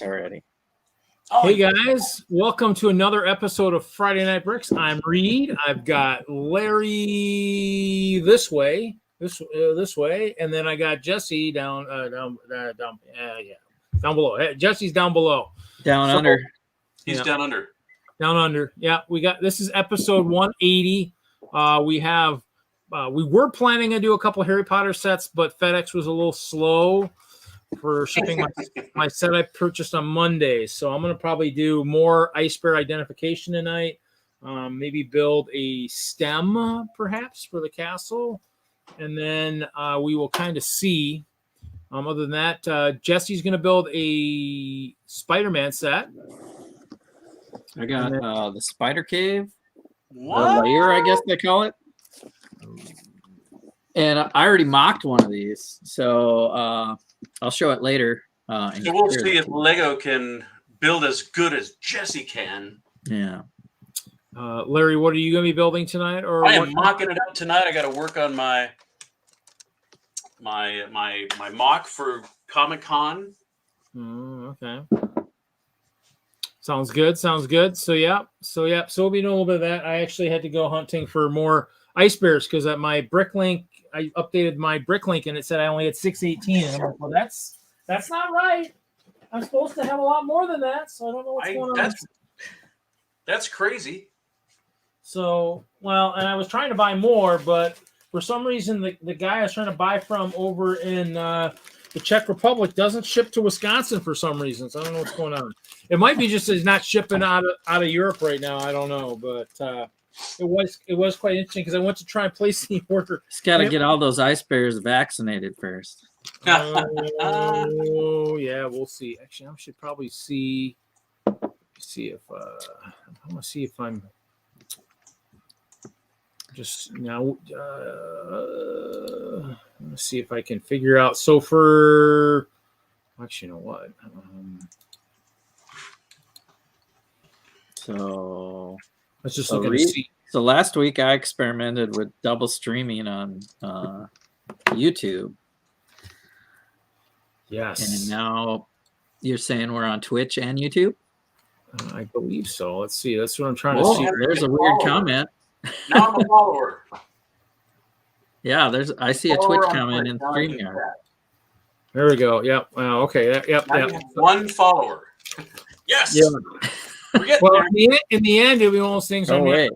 Already. Hey guys, welcome to another episode of Friday Night Bricks. I'm Reed. I've got Larry this way, and then I got Jesse down below. Hey, Jesse's down below. Down under. He's down under. Down under. Yeah, this is episode 180. We were planning to do a couple Harry Potter sets, but FedEx was a little slow for shipping my set I purchased on Monday. So I'm going to probably do more ice bear identification tonight. Maybe build a stem perhaps for the castle. And then we will kind of see. Other than that, Jesse's going to build a Spider-Man set. I got the Spider Cave. What? The Lair, I guess they call it. And I already mocked one of these. So I'll show it later. So we'll see if Lego can build as good as Jesse can. Yeah. Larry, what are you going to be building tonight? Or I am mocking it up tonight. I got to work on my mock for Comic-Con. Okay. Sounds good. So we'll be doing a little bit of that. I actually had to go hunting for more ice bears because at my Bricklink, I updated my Bricklink and it said I only had 618. And I'm like, well, that's not right. I'm supposed to have a lot more than that, so I don't know what's going on. That's crazy. So, well, and I was trying to buy more, but for some reason, the guy I was trying to buy from over in the Czech Republic doesn't ship to Wisconsin for some reason. So I don't know what's going on. It might be just it's not shipping out of Europe right now. I don't know, but it was quite interesting because I went to try and place the order. Just got to get all those ice bears vaccinated first. Oh yeah, we'll see. Actually, I should probably see if I'm gonna see if I'm just now. Let's see if I can figure out. So for actually, you know what? So let's just look at see. So last week I experimented with double streaming on YouTube. Yes. And now you're saying we're on Twitch and YouTube? I believe so. Let's see. That's what I'm trying to see. There's a weird comment. Now I'm a follower. Yeah, I see a Twitch comment in StreamYard. There we go. Yep. Okay. Yep. One follower. Yes. Yeah. Well, in the end, it'll be one of those things. I'm going to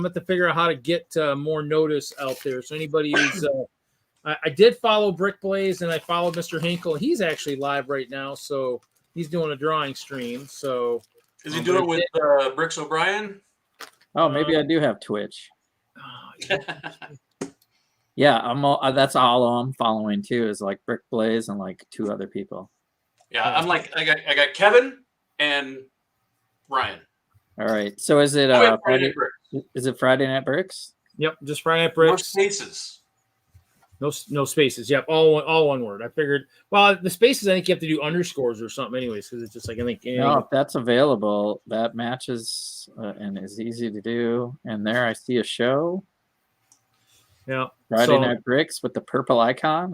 have to figure out how to get more notice out there. So anybody who's I did follow Brick Blaze and I followed Mr. Hinkle. He's actually live right now, so he's doing a drawing stream. So is he doing it with Bricks O'Brien? Oh, maybe I do have Twitch. Yeah, that's all I'm following too. Is like Brick Blaze and like two other people. Yeah, I'm like I got Kevin and Ryan. All right. So is it Friday? Is it Friday Night Bricks? Yep, just Friday Night Bricks. No spaces. No spaces. Yep, all one word. I figured. Well, the spaces I think you have to do underscores or something, anyways, because it's just like I think. No, if that's available, that matches and is easy to do. And there, I see a show. Yeah, Friday Night Bricks with the purple icon.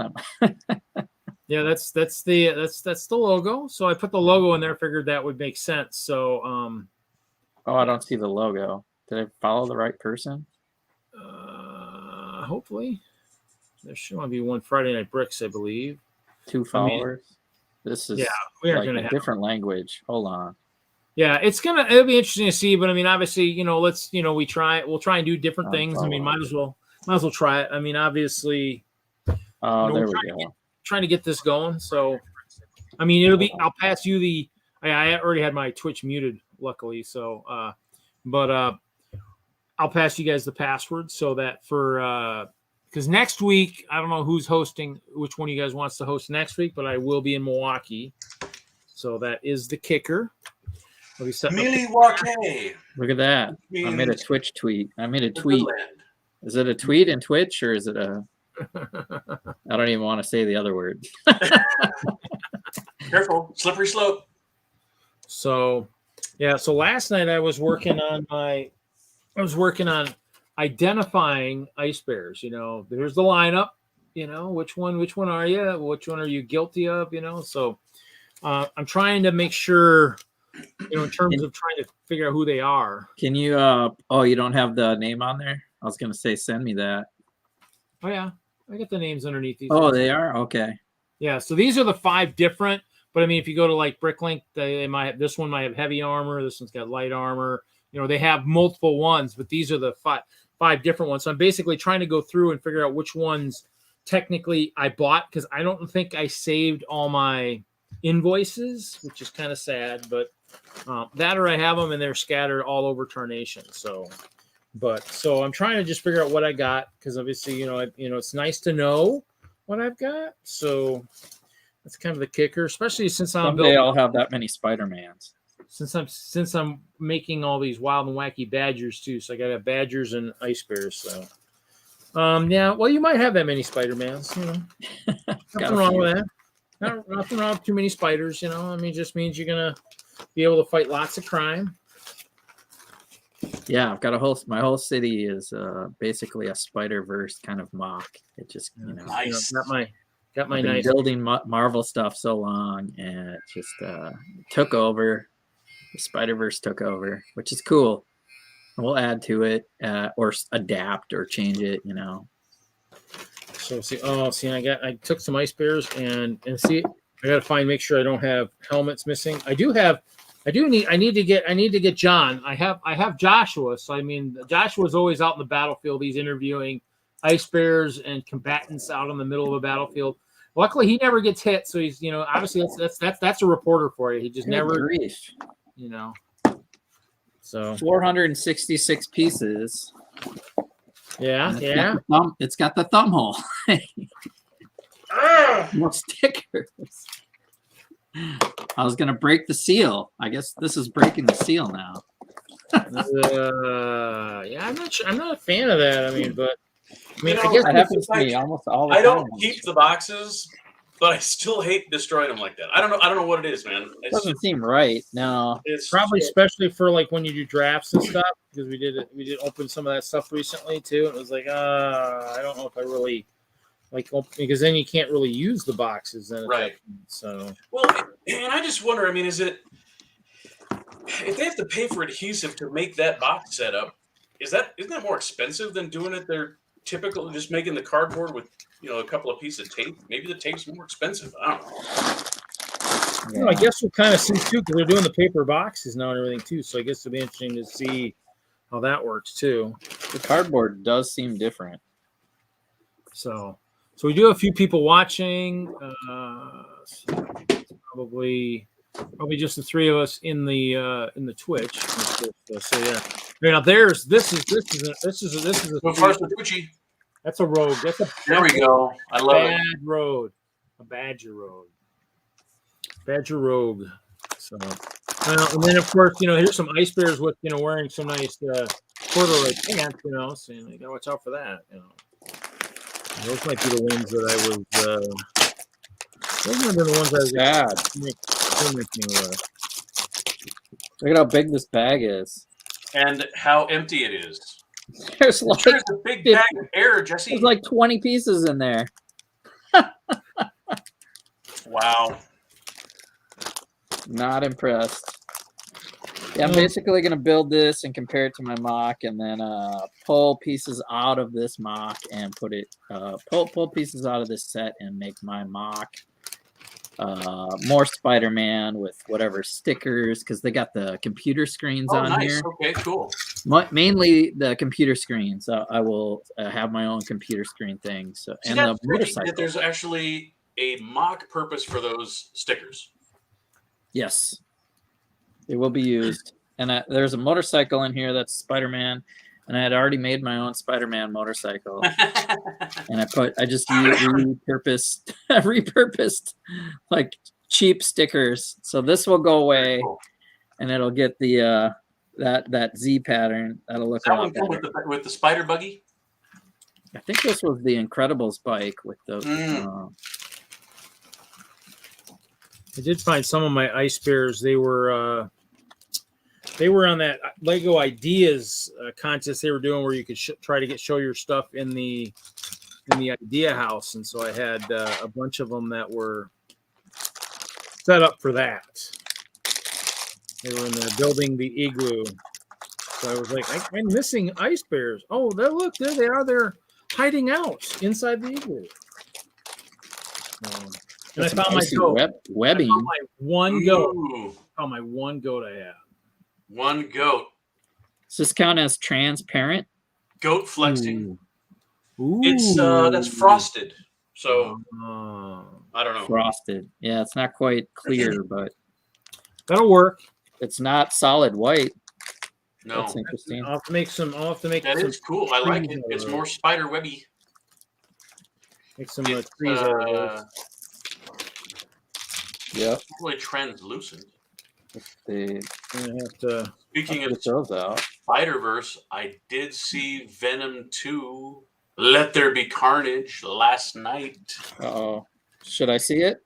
Yeah, that's the logo. So I put the logo in there. Figured that would make sense. So. I don't see the logo. Did I follow the right person? Hopefully. There should only be one Friday Night Bricks, I believe. 2 followers. This is we are like gonna a different language. Hold on. Yeah, it'll be interesting to see. But I mean, obviously, we'll try and do different things. I mean, might as well try it. I mean, obviously. There we go. Trying to get this going. So, I mean, I'll pass you I already had my Twitch muted, luckily. So, but I'll pass you guys the password so that because next week, I don't know who's hosting, which one of you guys wants to host next week, but I will be in Milwaukee. So that is the kicker. Milwaukee. Look at that. I made a Twitch tweet. I made a tweet. Is it a tweet in Twitch or is it a... I don't even want to say the other word. Careful. Slippery slope. So, yeah. So last night I was working on identifying ice bears. There's the lineup. Which one are you? Which one are you guilty of? So I'm trying to make sure, in terms of trying to figure out who they are. Can you? Oh, you don't have the name on there. I was gonna say send me that. Oh yeah, I got the names underneath these. Oh, they are okay. Yeah, so these are the 5 different. But I mean, if you go to like Bricklink, they might have, this one might have heavy armor. This one's got light armor. They have multiple ones, but these are the five different ones. So I'm basically trying to go through and figure out which ones technically I bought, because I don't think I saved all my invoices, which is kind of sad. But that, or I have them and they're scattered all over Tarnation. So I'm trying to just figure out what I got, because obviously it's nice to know what I've got. So that's kind of the kicker, especially since Someday I'll have that many Spider-Mans. Since I'm making all these wild and wacky badgers too, so I got badgers and ice bears. So, yeah, well, you might have that many Spider-Mans. Nothing wrong with that. Nothing wrong with too many spiders. I mean, it just means you're gonna be able to fight lots of crime. Yeah, I've got my whole city is basically a Spider-Verse kind of mock. It just nice. Got my I've been nice building Marvel stuff so long, and it just took over. The Spider-Verse took over, which is cool. We'll add to it, or adapt or change it. So see, I took some ice bears and see, I got to make sure I don't have helmets missing. I need to get John. I have Joshua. So I mean, Joshua's always out in the battlefield. He's interviewing ice bears and combatants out in the middle of a battlefield. Luckily, he never gets hit. So he's, obviously that's a reporter for you. He just never, So 466 pieces. Yeah, It's got the thumb hole. More stickers. I was gonna break the seal. I guess this is breaking the seal now. Yeah, I'm not a fan of that. I mean, I guess that happens to me almost all the time. I don't keep the boxes, but I still hate destroying them like that. I don't know what it is, man. It doesn't seem right. No, it's probably especially for like when you do drafts and stuff, because we did open some of that stuff recently too. And it was like, I don't know if I really like, because then you can't really use the boxes then. Right. So and I just wonder. I mean, is it if they have to pay for adhesive to make that box setup? Isn't that more expensive than doing it? They're typically just making the cardboard with a couple of pieces of tape. Maybe the tape's more expensive. I don't know. I guess we'll kind of see too, because they're doing the paper boxes now and everything too. So I guess it'll be interesting to see how that works too. The cardboard does seem different. So we do have a few people watching. Probably just the 3 of us in the Twitch. So yeah. Now this is Go first with Twitchy. That's a rogue. There we go. I love it. Road. A badger road. Badger rogue. So and then of course, here's some ice bears with wearing some nice corduroy pants, so you gotta watch out for that. Those might be the ones that I was those might be the ones I was Look at how big this bag is. And how empty it is. There's like a big bag of air, Jesse. There's like 20 pieces in there. Wow. Not impressed. Yeah, I'm basically going to build this and compare it to my mock, and then pull pieces out of this mock and put it, pull pieces out of this set and make my mock more Spider-Man with whatever stickers, because they got the computer screens on here. Okay, cool. Mainly the computer screens. I will have my own computer screen thing. So and the motorcycle. There's actually a mock purpose for those stickers. Yes, it will be used. And there's a motorcycle in here that's Spider-Man, and I had already made my own Spider-Man motorcycle. And I just repurposed like cheap stickers. So this will go away, and it'll get the that Z pattern. That'll look a lot better. With the spider buggy. I think this was the Incredibles bike with the. I did find some of my ice bears. They were on that Lego Ideas contest they were doing, where you could try to show your stuff in the idea house, and so I had a bunch of them that were set up for that. They were in there building the igloo. So I was like, I'm missing ice bears. Oh, look, there they are. They're hiding out inside the igloo. And I found my goat. Webbing. I found my one goat. Ooh. I found my one goat I have. One goat. Does this count as transparent? Goat flexing. Ooh. It's that's frosted. So I don't know. Frosted. Yeah, it's not quite clear, but that'll work. it's not solid white. No. That's interesting. I'll have to make some. That is cool. I like it. It's more spider webby. Make some trees out of those. Yep. Really translucent. They Have to. Speaking of get those out. Spider-Verse, I did see Venom 2, Let There Be Carnage last night. Uh-oh. Should I see it?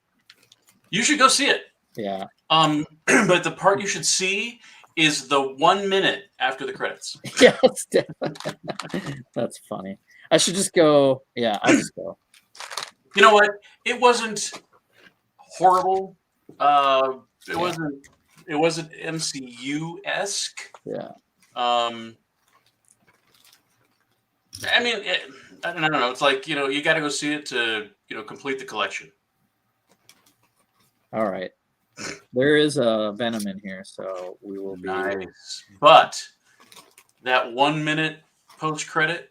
You should go see it. Yeah. But the part you should see is the 1 minute after the credits. Yeah, that's funny. I should just go. Yeah, I'll just go. You know what? It wasn't horrible. It wasn't MCU-esque. Yeah. I mean, I don't know. It's like, you got to go see it to, complete the collection. All right. There is a Venom in here, so we will be. Nice. But that 1 minute post credit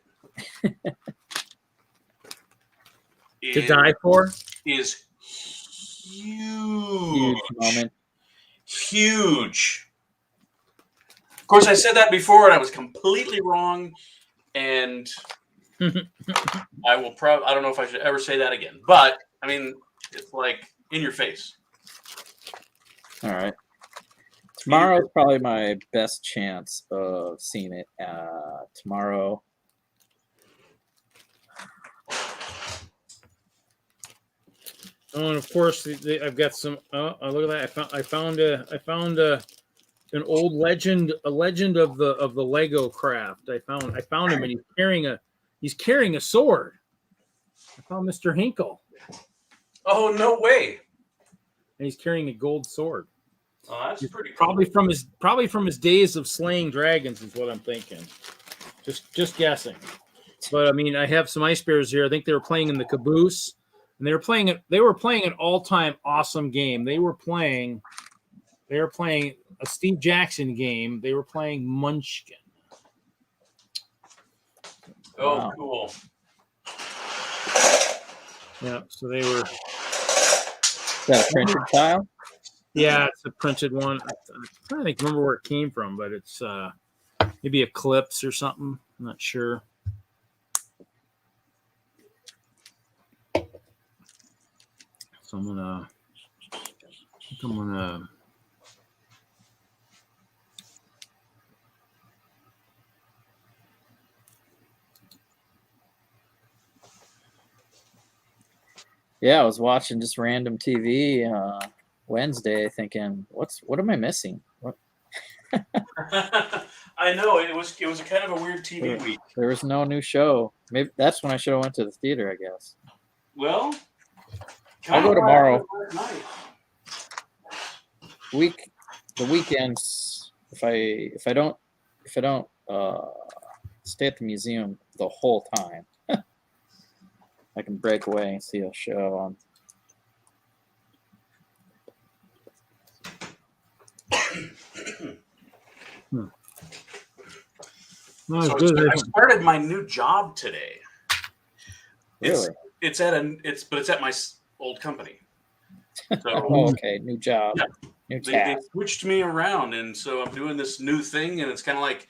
To die for is huge. Huge moment. Huge. Of course, I said that before, and I was completely wrong. And I will probably, I don't know if I should ever say that again. But, I mean, it's like in your face. All right. Tomorrow is probably my best chance of seeing it. Tomorrow. Oh, and of course, I've got some. Look at that! I found an old legend, a legend of the Lego craft. I found him, and he's carrying a sword. I found Mr. Hinkle. Oh, no way! And he's carrying a gold sword. Oh, that's pretty cool. Probably from his days of slaying dragons is what I'm thinking. Just guessing. But I mean, I have some ice bears here. I think they were playing in the caboose. And they were playing an all-time awesome game. They were playing a Steve Jackson game. They were playing Munchkin. Oh, wow. Cool. Yeah, so they were. Is that a printed tile? Yeah, it's a printed one. I'm trying to remember where it came from, but it's maybe Eclipse or something. I'm not sure. So I'm gonna. Yeah, I was watching just random TV Wednesday, thinking, what am I missing? What? I know it was a kind of a weird TV week. There was no new show. Maybe that's when I should have went to the theater, I guess. Well, I'll go tomorrow. The weekends, if I don't stay at the museum the whole time, I can break away and see a show on. No, So good. I started my new job today. Really? It's at my old company. So Oh, okay, new job. Yeah. New they task. switched me around, and so I'm doing this new thing, and it's kind of like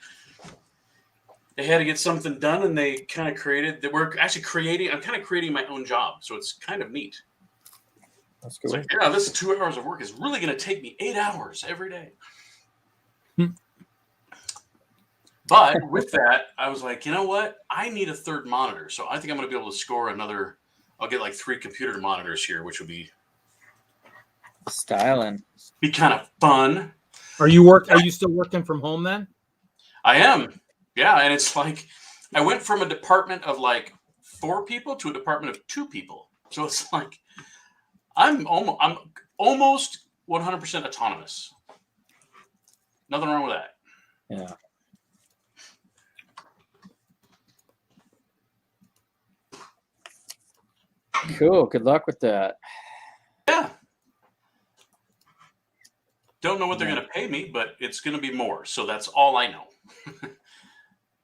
they had to get something done, and they kind of created. We're actually creating. I'm kind of creating my own job, so it's kind of neat. That's It's cool. like, yeah, this 2 hours of work is really going to take me 8 hours every day. But with that, I was like, you know what? I need a third monitor, so I think I'm going to be able to score another. I'll get like 3 computer monitors here, which would be Styling. kind of fun. Are you still working from home then? I am. Yeah, and it's like I went from a department of like 4 people to a department of 2 people. So it's like I'm almost 100% autonomous. Nothing wrong with that. Yeah. Cool. Good luck with that. Yeah. Don't know what they're going to pay me, but it's going to be more. So that's all I know.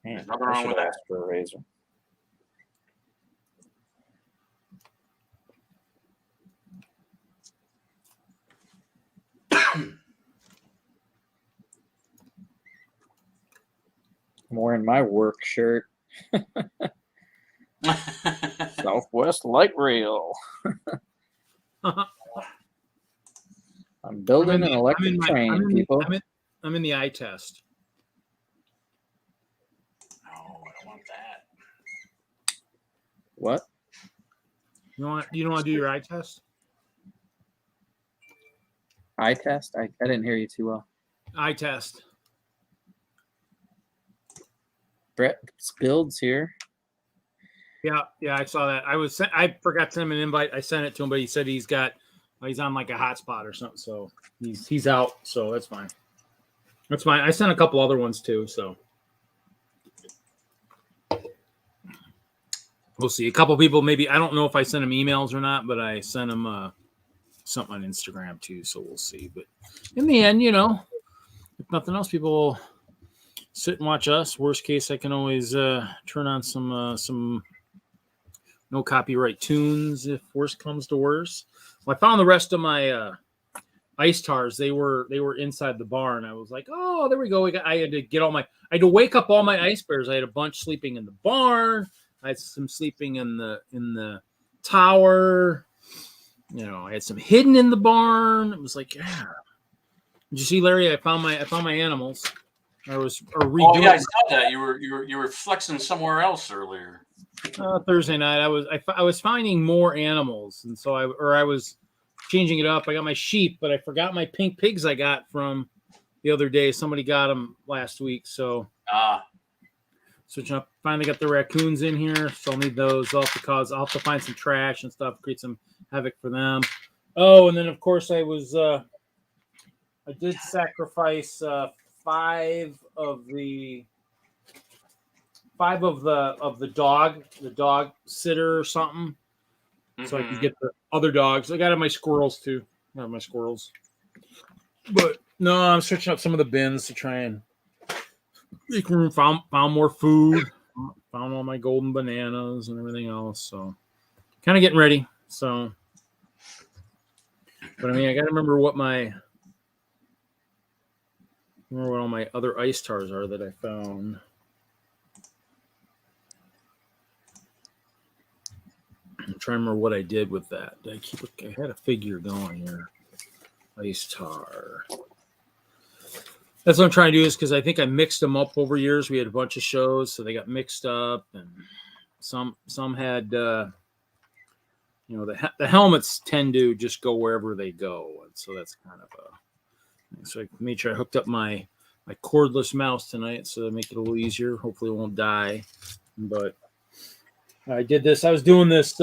Man, There's nothing wrong with that. For a razor. I'm wearing my work shirt. Southwest Light Rail. I'm building an electric train, people. I'm in the eye test. No, I don't want that. What? You don't want to do your eye test? Eye test? I didn't hear you too well. Eye test. Brett Builds here. Yeah, I saw that. I forgot to send him an invite. I sent it to him, but he said he's on like a hotspot or something, so he's out. So that's fine. That's fine. I sent a couple other ones too, so we'll see. A couple people, maybe, I don't know if I sent them emails or not, but I sent them something on Instagram too, so we'll see. But in the end, if nothing else, people will sit and watch us. Worst case, I can always turn on some no copyright tunes if worst comes to worst. Well, I found the rest of my ice tars. They were inside the barn. I was like, oh, there we go. I had to wake up all my ice bears. I had a bunch sleeping in the barn. I had some sleeping in the tower. I had some hidden in the barn. It was like, yeah. Did you see, Larry? I found my animals. I was redoing. Oh yeah, I saw that. You were flexing somewhere else earlier. Thursday night, I was finding more animals, and so I was changing it up. I got my sheep, but I forgot my pink pigs I got from the other day. Somebody got them last week, so switching up. Finally got the raccoons in here, so I'll need those. I'll have to find some trash and stuff, create some havoc for them. Oh, and then of course I did sacrifice 5 of the dog sitter or something, so I can get the other dogs. I got my squirrels too. I have my squirrels, but no, I'm switching up some of the bins to try and make room. Found more food. Found all my golden bananas and everything else. So kind of getting ready. So, but I mean, I got to remember what all my other ice tars are that I found. I'm trying to remember what I did with that. I had a figure going here. Ice tar. That's what I'm trying to do, is because I think I mixed them up over years. We had a bunch of shows, so they got mixed up, and some had the helmets tend to just go wherever they go, and so that's kind of so I made sure I hooked up my cordless mouse tonight, so to make it a little easier. Hopefully it won't die. But I did this. I was doing this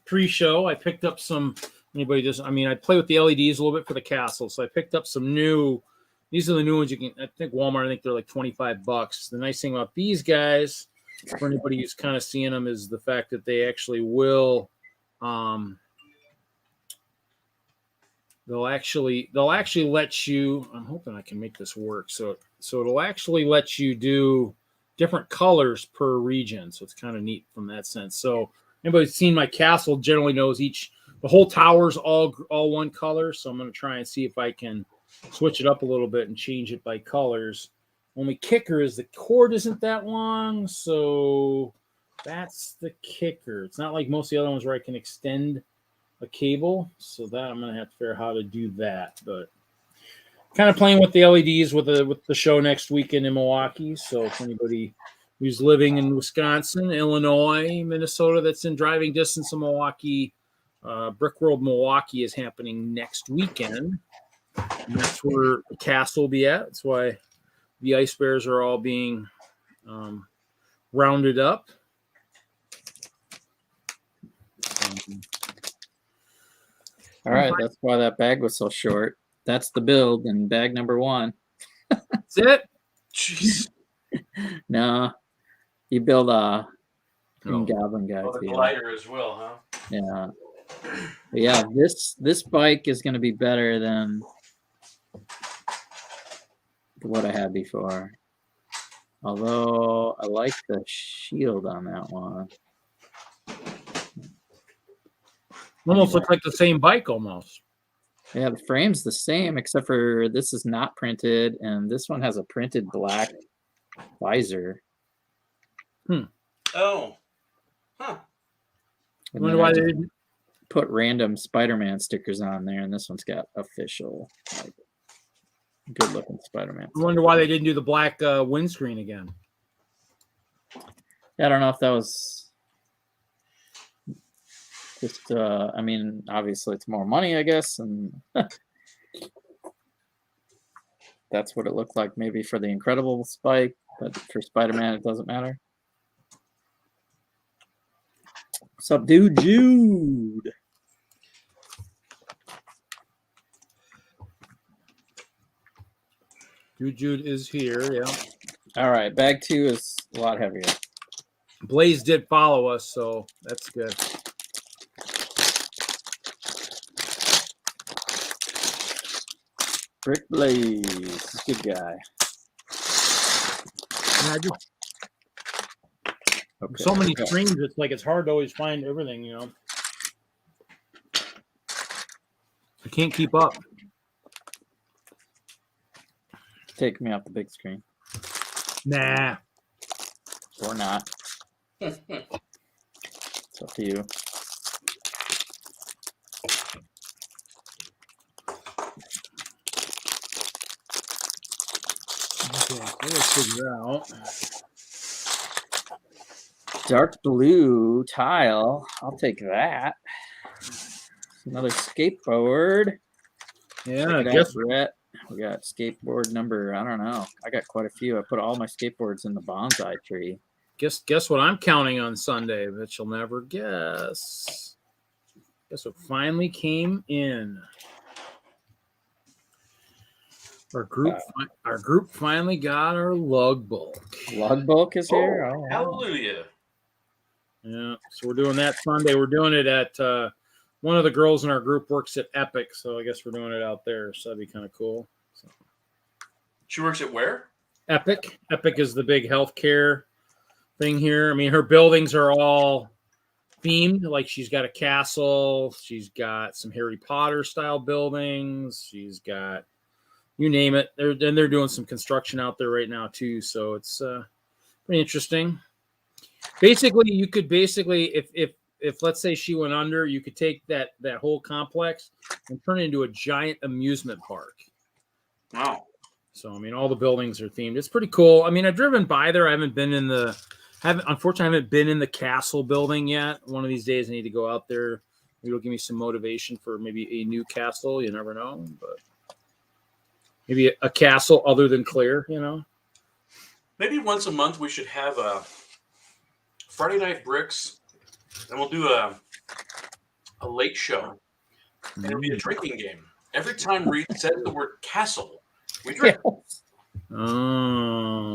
pre-show. I picked up some. I play with the LEDs a little bit for the castle, so I picked up some new. These are the new ones you can. I think Walmart. I think they're like $25. The nice thing about these guys, for anybody who's kind of seeing them, is the fact that they actually will. They'll actually let you. I'm hoping I can make this work. So it'll actually let you do different colors per region. So it's kind of neat from that sense. So anybody who's seen my castle generally knows the whole tower's all one color. So I'm going to try and see if I can switch it up a little bit and change it by colors. Only kicker is the cord isn't that long. So that's the kicker. It's not like most of the other ones where I can extend a cable. So that I'm going to have to figure out how to do that. But kind of playing with the LEDs with the show next weekend in Milwaukee. So if anybody who's living in Wisconsin, Illinois, Minnesota, that's in driving distance of Milwaukee, Brickworld Milwaukee is happening next weekend. And that's where the castle will be at. That's why the ice bears are all being rounded up. All right, that's why that bag was so short. that's the build in bag number 1. That's it. Jeez. No, you build a Oh. Goblin guy Oh, the too. glider as well, huh? Yeah. But yeah, this bike is going to be better than what I had before. Although I like the shield on that one. Almost looks like the same bike almost. Yeah, the frame's the same, except for this is not printed, and this one has a printed black visor. Oh. Huh. And Wonder then why I they just didn't. put random Spider-Man stickers on there, and this one's got official, like, good-looking Spider-Man. I wonder why they didn't do the black windscreen again. I don't know if that was just, I mean, obviously it's more money, I guess, and that's what it looked like maybe for the Incredible Spike, but for Spider-Man, it doesn't matter. What's up, dude? Jude. Jude is here, yeah. All right, bag 2 is a lot heavier. Blaze did follow us, so that's good. Brick Blaze, good guy. Yeah, I just, Okay. so many streams, it's like it's hard to always find everything, you know. I can't keep up. Take me off the big screen. Nah. Or not. It's up to you. Okay, let's figure out. Dark blue tile. I'll take that. Another skateboard. Yeah, I Check it guess out, Brett. We got skateboard number, I don't know. I got quite a few. I put all my skateboards in the bonsai tree. guess what I'm counting on Sunday that you'll never guess. Guess what finally came in. Our group finally got our lug bulk. Lug bulk is here. Oh, Oh, wow. hallelujah. Yeah, so we're doing that Sunday. We're doing it at one of the girls in our group works at Epic, so I guess we're doing it out there. So that'd be kind of cool. So. She works at where? Epic. Epic is the big healthcare thing here. I mean, her buildings are all themed. Like she's got a castle. She's got some Harry Potter style buildings. She's got, you name it. They're doing some construction out there right now too. So it's pretty interesting. Basically, you could if let's say she went under, you could take that whole complex and turn it into a giant amusement park. Wow. So I mean, all the buildings are themed. It's pretty cool. I mean, I've driven by there. I haven't been in unfortunately, I haven't been in the castle building yet. One of these days, I need to go out there. Maybe it'll give me some motivation for maybe a new castle. You never know, but maybe a castle other than Claire. You know, Maybe once a month we should have a Friday Night Bricks, and we'll do a late show. And it'll be a drinking game. Every time Reed says the word castle, we drink. Oh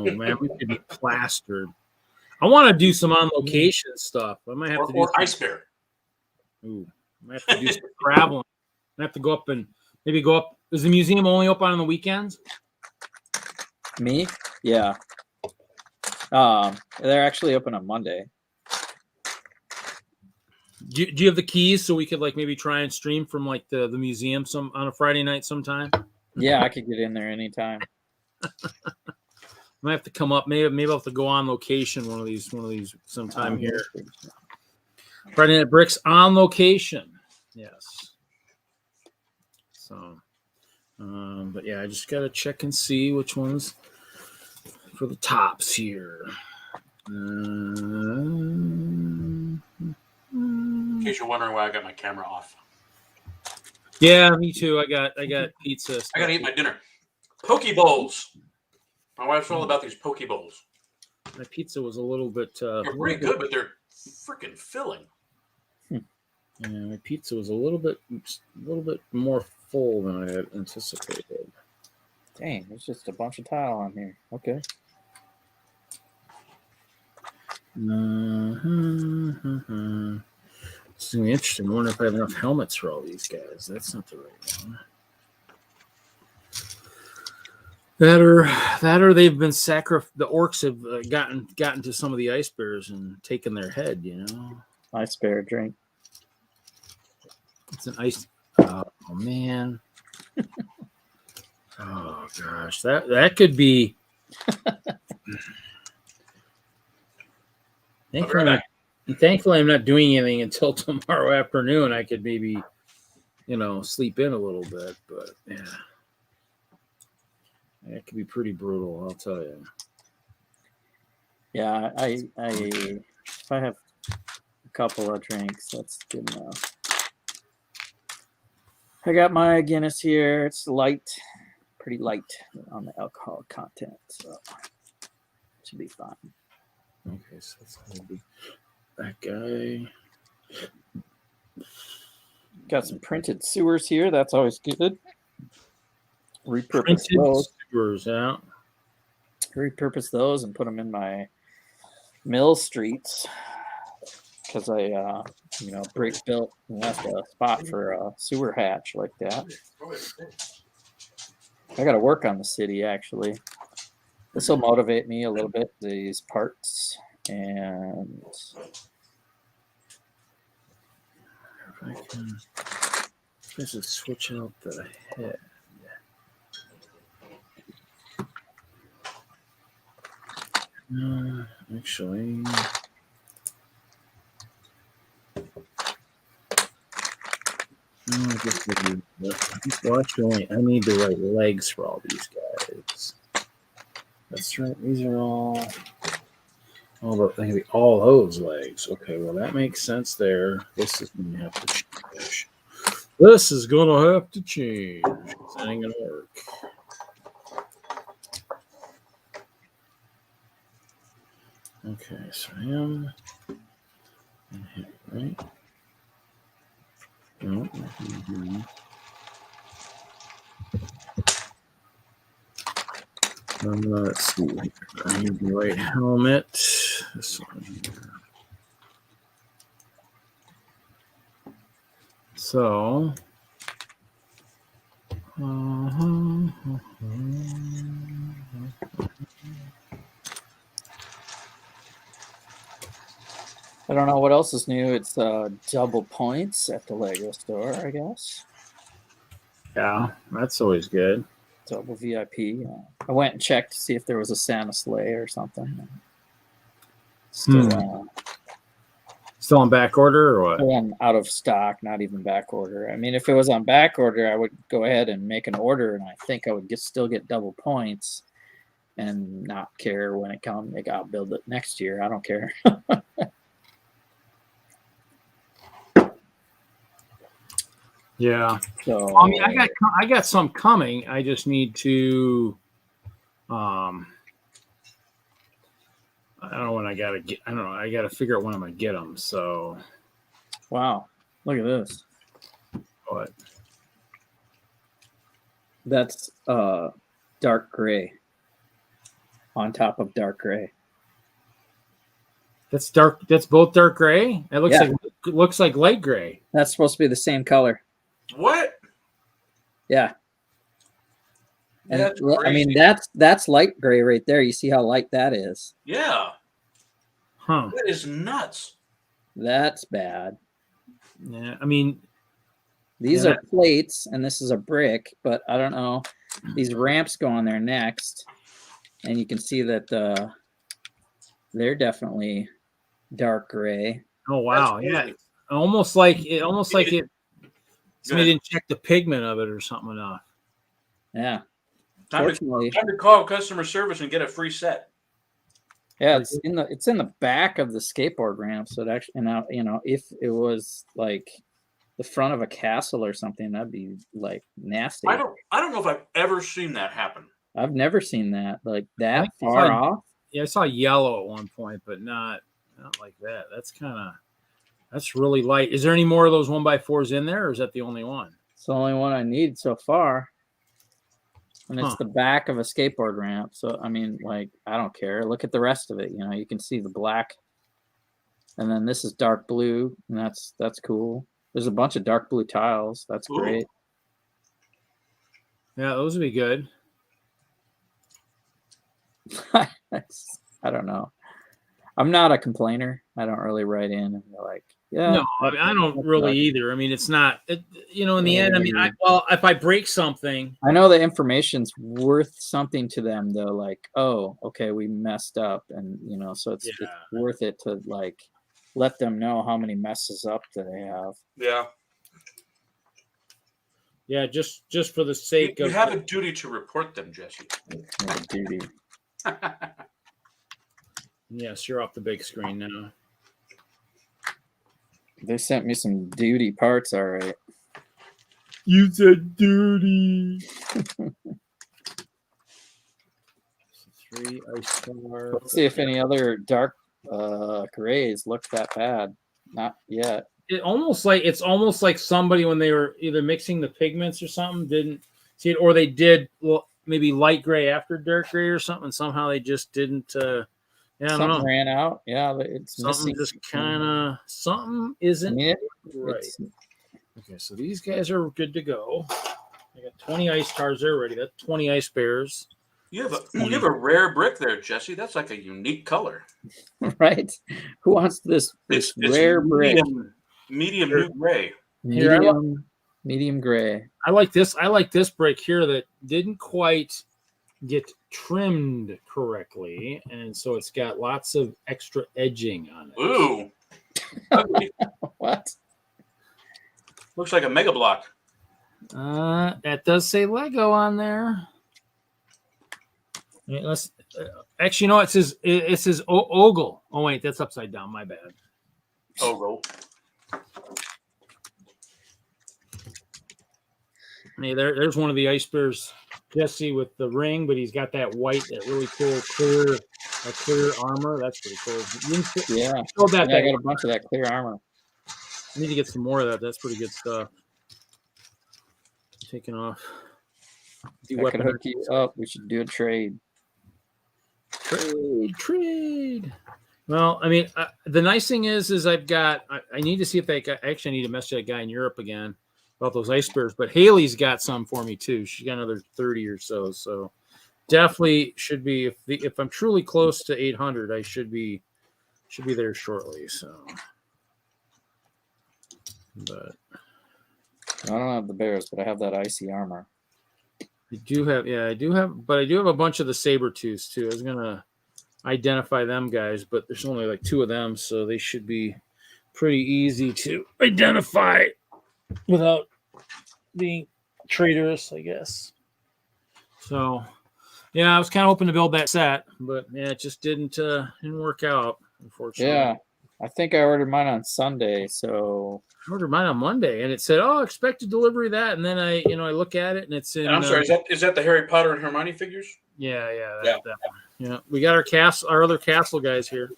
man, we could be plastered. I want to do some on location stuff. I might have to do Or Ice Bear. Ooh, I might have to do some traveling. I have to go up and maybe go up. Is the museum only open on the weekends? Me? Yeah. They're actually open on Monday. Do you have the keys so we could like maybe try and stream from like the museum on a Friday night sometime? Yeah, I could get in there anytime. I might have to come up. Maybe I'll have to go on location one of these sometime here. Friday Night Bricks on location. Yes. So, but yeah, I just gotta check and see which ones for the tops here. In case you're wondering why I got my camera off. Yeah, me too. I got pizza. I gotta eat my dinner. Poke bowls. My wife's all about these poke bowls. My pizza was a little bit. They're pretty good, but they're freaking filling. Yeah, my pizza was a little bit more full than I had anticipated. Dang, there's just a bunch of tile on here. Okay. It's gonna be interesting. I wonder if I have enough helmets for all these guys. That's not the right one. That or they've been the orcs have gotten to some of the ice bears and taken their head. You know, Ice bear drink. it's an ice. Oh man. Oh gosh, that could be. Thankfully, I'm not doing anything until tomorrow afternoon. I could maybe, sleep in a little bit, but yeah, that could be pretty brutal. I'll tell you. Yeah, if I have a couple of drinks, that's good enough. I got my Guinness here. It's light, pretty light on the alcohol content, so it should be fine. Okay, so that's gonna be that guy. Got some printed sewers here. That's always good. Repurpose Printed those. sewers out. Repurpose those and put them in my mill streets because I, brick built and left a spot for a sewer hatch like that. I got to work on the city actually. This will motivate me a little bit. These parts and If I can just switch out the head. Actually, I need the right legs for all these guys. That's right. These are all. Oh, but they can be all those legs. Okay, well that makes sense there. This is gonna have to change. This is gonna have to change. That ain't gonna work. Okay, so him and him, right? No. Let's see. I need the right helmet. This one here. So. I don't know what else is new. It's double points at the Lego store, I guess. Yeah, that's always good. Double VIP. I went and checked to see if there was a Santa sleigh or something. Still, Still on back order or what? still out of stock, not even back order. I mean, if it was on back order, I would go ahead and make an order, and I think I would still get double points and not care when it comes. Like, I'll build it next year. I don't care. Yeah. So I mean, I got some coming. I just need to. I don't know when I gotta get. I don't know. I gotta figure out when I'm gonna get them. So. wow, look at this. What? That's dark gray on top of dark gray. That's dark. That's both dark gray. It looks Yeah. looks like light gray. That's supposed to be the same color. What? Yeah. And That's I mean, crazy. that's light gray right there. You see how light that is? Yeah, Huh. that is nuts. That's bad. Yeah. I mean, These Yeah. are plates, and this is a brick, but I don't know. These ramps go on there next, and you can see that they're definitely dark gray. oh wow. That's Yeah. crazy. Almost like it. Somebody Good. didn't check the pigment of it or something enough. Yeah. Time Fortunately, to call customer service and get a free set. yeah, it's in the back of the skateboard ramp. So it actually, and now, if it was like the front of a castle or something, that'd be like nasty. I don't know if I've ever seen that happen. I've never seen that like that think it's far like- off. Yeah, I saw yellow at one point, but not like that. That's really light. Is there any more of those 1x4s in there, or is that the only one? It's the only one I need so far. And it's Huh. the back of a skateboard ramp. So, I mean, like, I don't care. Look at the rest of it. You know, you can see the black. And then this is dark blue. And that's cool. There's a bunch of dark blue tiles. That's Ooh. great. Yeah, those would be good. I don't know. I'm not a complainer. I don't really write in and be like, yeah. No, I mean, I don't really either. I mean, it's not, you know, in the end, I mean, well, if I break something. I know the information's worth something to them, though. Like, oh, okay, we messed up. And, you know, so it's worth it to, like, let them know how many messes up that they have. Yeah. Yeah, just for the sake You of. have a duty to report them, Jesse. Yeah, duty. Yes, you're off the big screen now. They sent me some duty parts, all right. You said duty. 3 ice star. Let's see if any other dark grays look that bad. Not yet. It's almost like somebody, when they were either mixing the pigments or something, didn't see it, or they did maybe light gray after dark gray or something. And somehow they just didn't. Yeah, I don't Something know. ran out. Yeah, it's Something missing. just kind of something isn't right. Okay, so these guys are good to go. I got 20 ice stars there already. That's 20 ice bears. You have a rare brick there, Jesse. That's like a unique color. Right? Who wants this It's rare brick? Medium new gray. Medium gray. I like this. I like this brick here that didn't quite get trimmed correctly, and so it's got lots of extra edging on it. Ooh. Ugly. What? Looks like a mega block. That does say Lego on there. Let's actually, no, it says Ogle. Oh wait, that's upside down. My bad. Ogle. Hey, there's one of the ice bears, Jesse, with the ring, but he's got that white, that really cool clear armor. That's pretty cool. Yeah. I got a bunch of that clear armor. I need to get some more of that. That's pretty good stuff. Taking off. I could hook you up. We should do a trade. Trade. Well, I mean, the nice thing is I need to see if I need to message that guy in Europe again about those ice bears. But Haley's got some for me too. She's got another 30 or so. So definitely should be, if I'm truly close to 800, I should be there shortly. So, but I don't have the bears, but I have that icy armor. I do have a bunch of the saber tooths too. I was gonna identify them guys, but there's only like 2 of them, so they should be pretty easy to identify without being traitorous, I guess. So yeah, I was kind of hoping to build that set, but yeah, it just didn't work out, unfortunately. Yeah, I think I ordered mine on Sunday, so I ordered mine on Monday, and it said, "Oh, expected delivery that." And then I look at it, and it's in. And I'm sorry, is that the Harry Potter and Hermione figures? Yeah, that one. Yeah, we got our other castle guys here.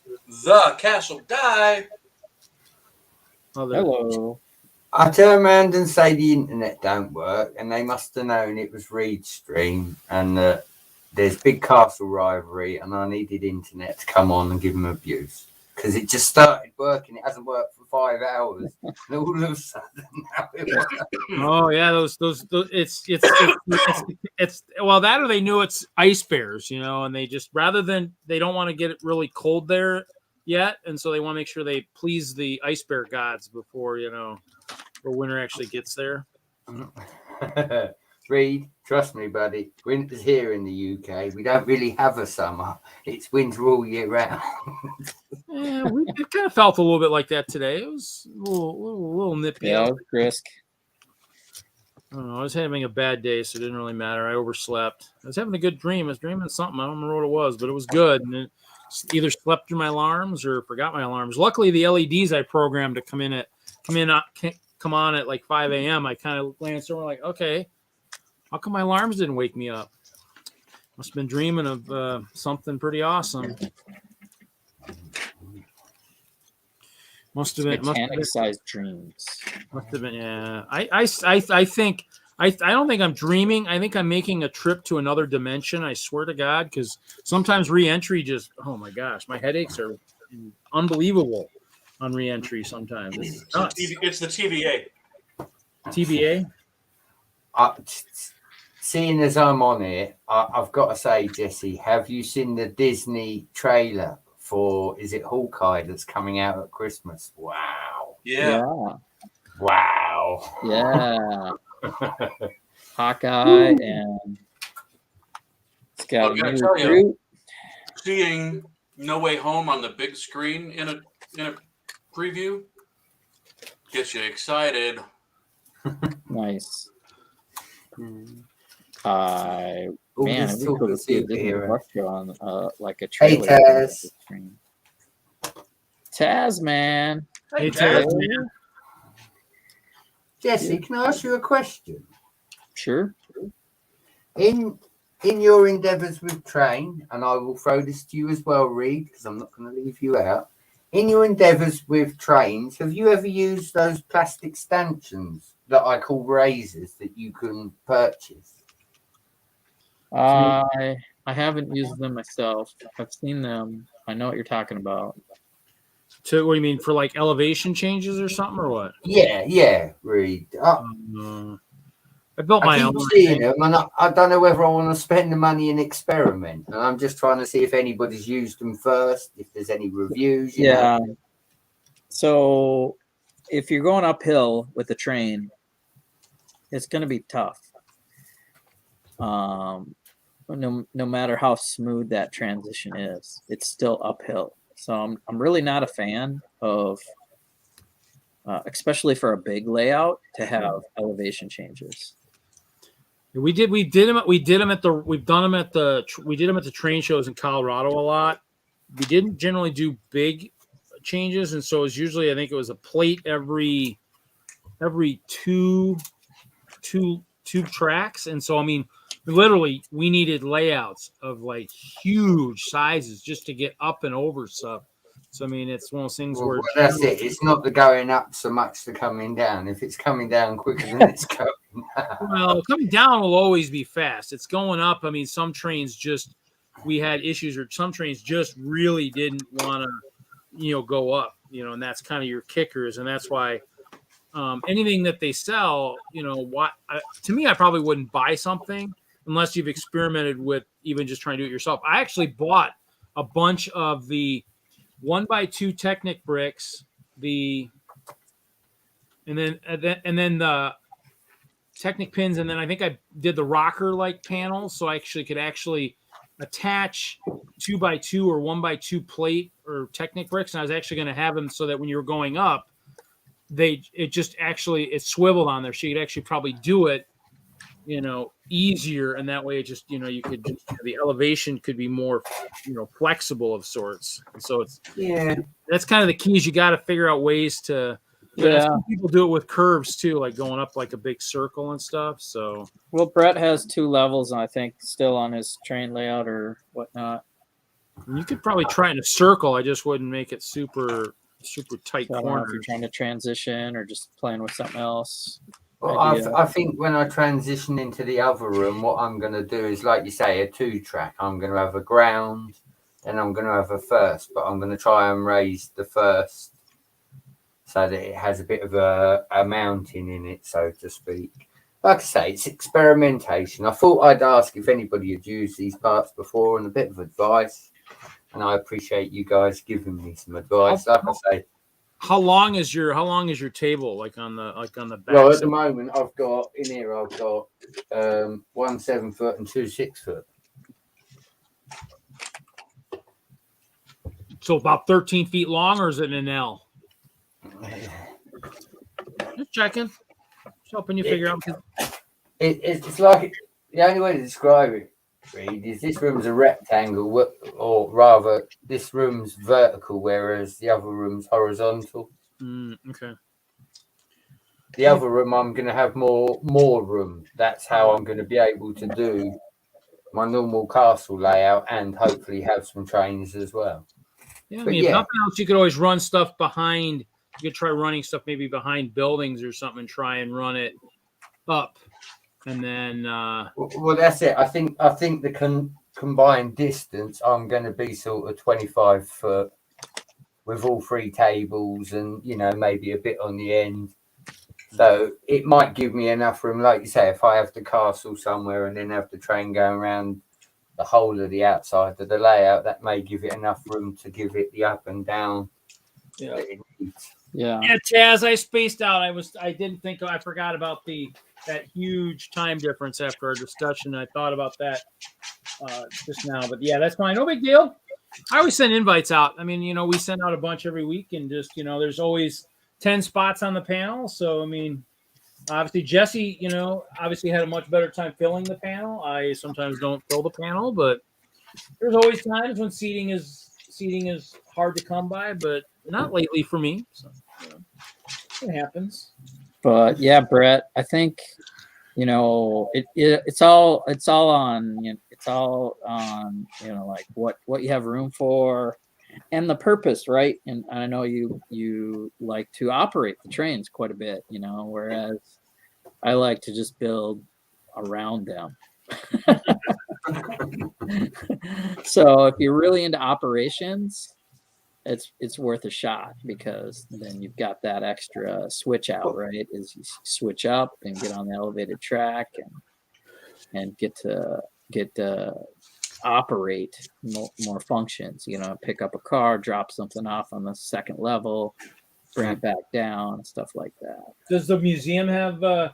The castle guy. Hello. I turn around and say the internet don't work, and they must have known it was Reed's stream, and there's big castle rivalry, and I needed internet to come on and give them abuse. Because it just started working. It hasn't worked for 5 hours. And all of a sudden, now it works. Oh yeah, those it's well, that or they knew it's ice bears, and they just they don't want to get it really cold there yet, and so they want to make sure they please the ice bear gods before winter actually gets there. Reed, trust me, buddy. Winter's here in the UK. We don't really have a summer. It's winter all year round. Yeah, it kind of felt a little bit like that today. It was a little nippy. Yeah, it was brisk. I don't know. I was having a bad day, so it didn't really matter. I overslept. I was having a good dream. I was dreaming something. I don't remember what it was, but it was good. And it either slept through my alarms or forgot my alarms. Luckily, the LEDs I programmed to come on at like 5 a.m. I kind of glanced over like, okay, how come my alarms didn't wake me up? Must have been dreaming of something pretty awesome. Must have been Titanic-sized dreams. Must have been, yeah. I think I don't think I'm dreaming. I think I'm making a trip to another dimension. I swear to God, because sometimes re-entry just, oh my gosh, my headaches are unbelievable on re-entry. Sometimes It's the TVA. TBA. Seeing as I'm on it, I've got to say, Jesse, have you seen the Disney trailer for, is it Hawkeye, that's coming out at Christmas? Wow. Yeah. Wow. Yeah. Hawkeye, and it's got I gotta new tell recruit. you, seeing No Way Home on the big screen in a preview gets you excited. Nice. Mm. Man, we could see a Disney superhero. Plus show on like a Hey, trailer. Taz. Taz, man. Hey, Taz. Taz, man. Jesse, can I ask you a question? Sure. In your endeavours with train, and I will throw this to you as well, Reed, because I'm not going to leave you out. In your endeavours with trains, have you ever used those plastic stanchions that I call razors that you can purchase? I haven't used them myself. I've seen them. I know what you're talking about. So what do you mean, for like elevation changes or something, or what? Yeah, Reed. I built I my keep own. seeing them, and I don't know whether I want to spend the money and experiment. And I'm just trying to see if anybody's used them first, if there's any reviews. You know. So if you're going uphill with the train, it's going to be tough. No matter how smooth that transition is, it's still uphill. So I'm really not a fan of, especially for a big layout, to have elevation changes. We did them at the train shows in Colorado a lot. We didn't generally do big changes, and so it's usually, I think it was a plate every two tracks. And so I mean, literally we needed layouts of like huge sizes just to get up and over stuff. So I mean, it's one of those things where that's it. It's not the going up so much the coming down. If it's coming down quicker than it's going up. Well, coming down will always be fast. It's going up. I mean, some trains we had issues, or some trains just really didn't want to, go up, and that's kind of your kickers. And that's why anything that they sell, to me, I probably wouldn't buy something unless you've experimented with even just trying to do it yourself. I actually bought a bunch of the 1x2 Technic bricks, and then the Technic pins, and then I think I did the rocker like panels, so I could attach 2x2 or 1x2 plate or Technic bricks, and I was actually going to have them so that when you were going up, it swiveled on there, so you could actually probably do it, easier, and that way it just, you could the elevation could be more, flexible of sorts. And so that's kind of the key, is you got to figure out ways to. Some people do it with curves too, like going up like a big circle and stuff. So, well, Brett has 2 levels, I think, still on his train layout or whatnot. You could probably try in a circle. I just wouldn't make it super tight So I don't know corners. if you're trying to transition or just playing with something else. Well, I think when I transition into the other room, what I'm going to do is, like you say, a 2-track. I'm going to have a ground, and I'm going to have a first, but I'm going to try and raise the first so that it has a bit of a mountain in it, so to speak. Like I say, it's experimentation. I thought I'd ask if anybody had used these parts before, and a bit of advice. And I appreciate you guys giving me some advice. Like I say, how long is your table, like on the back? Well, at the moment, I've got 1 7-foot and 2 6-foot. So about 13 feet long, or is it an L? Just checking. Just helping you figure out. It's like, the only way to describe it, Reed, is this room's a rectangle, or rather, this room's vertical, whereas the other room's horizontal. Okay. The other room, I'm going to have more room. That's how I'm going to be able to do my normal castle layout and hopefully have some trains as well. Yeah, I mean, if nothing else, you could always run stuff behind you could try running stuff maybe behind buildings or something and try and run it up. And then well, that's it. I think the combined distance, I'm going to be sort of 25 foot with all 3 tables and, you know, maybe a bit on the end. So it might give me enough room, like you say, if I have the castle somewhere and then have the train going around the whole of the outside of the layout, that may give it enough room to give it the up and down. Yeah. That it needs. Yeah. Yeah, Chaz, I spaced out. I forgot about that huge time difference after our discussion. I thought about that just now, but yeah, that's fine. No big deal. I always send invites out. I mean, you know, we send out a bunch every week, and just, you know, there's always 10 spots on the panel. So, I mean, obviously Jesse, you know, obviously had a much better time filling the panel. I sometimes don't fill the panel, but there's always times when seating is hard to come by, but not lately for me. So, you know, it happens. But yeah, Brett, I think, you know, it's all on, you know, it's all on, you know, like what you have room for and the purpose, right? And I know you like to operate the trains quite a bit, you know, whereas I like to just build around them. So if you're really into operations, it's worth a shot, because then you've got that extra switch out, right? Is you switch up and get on the elevated track and get to operate more functions. You know, pick up a car, drop something off on the second level, bring it back down, stuff like that. Does the museum have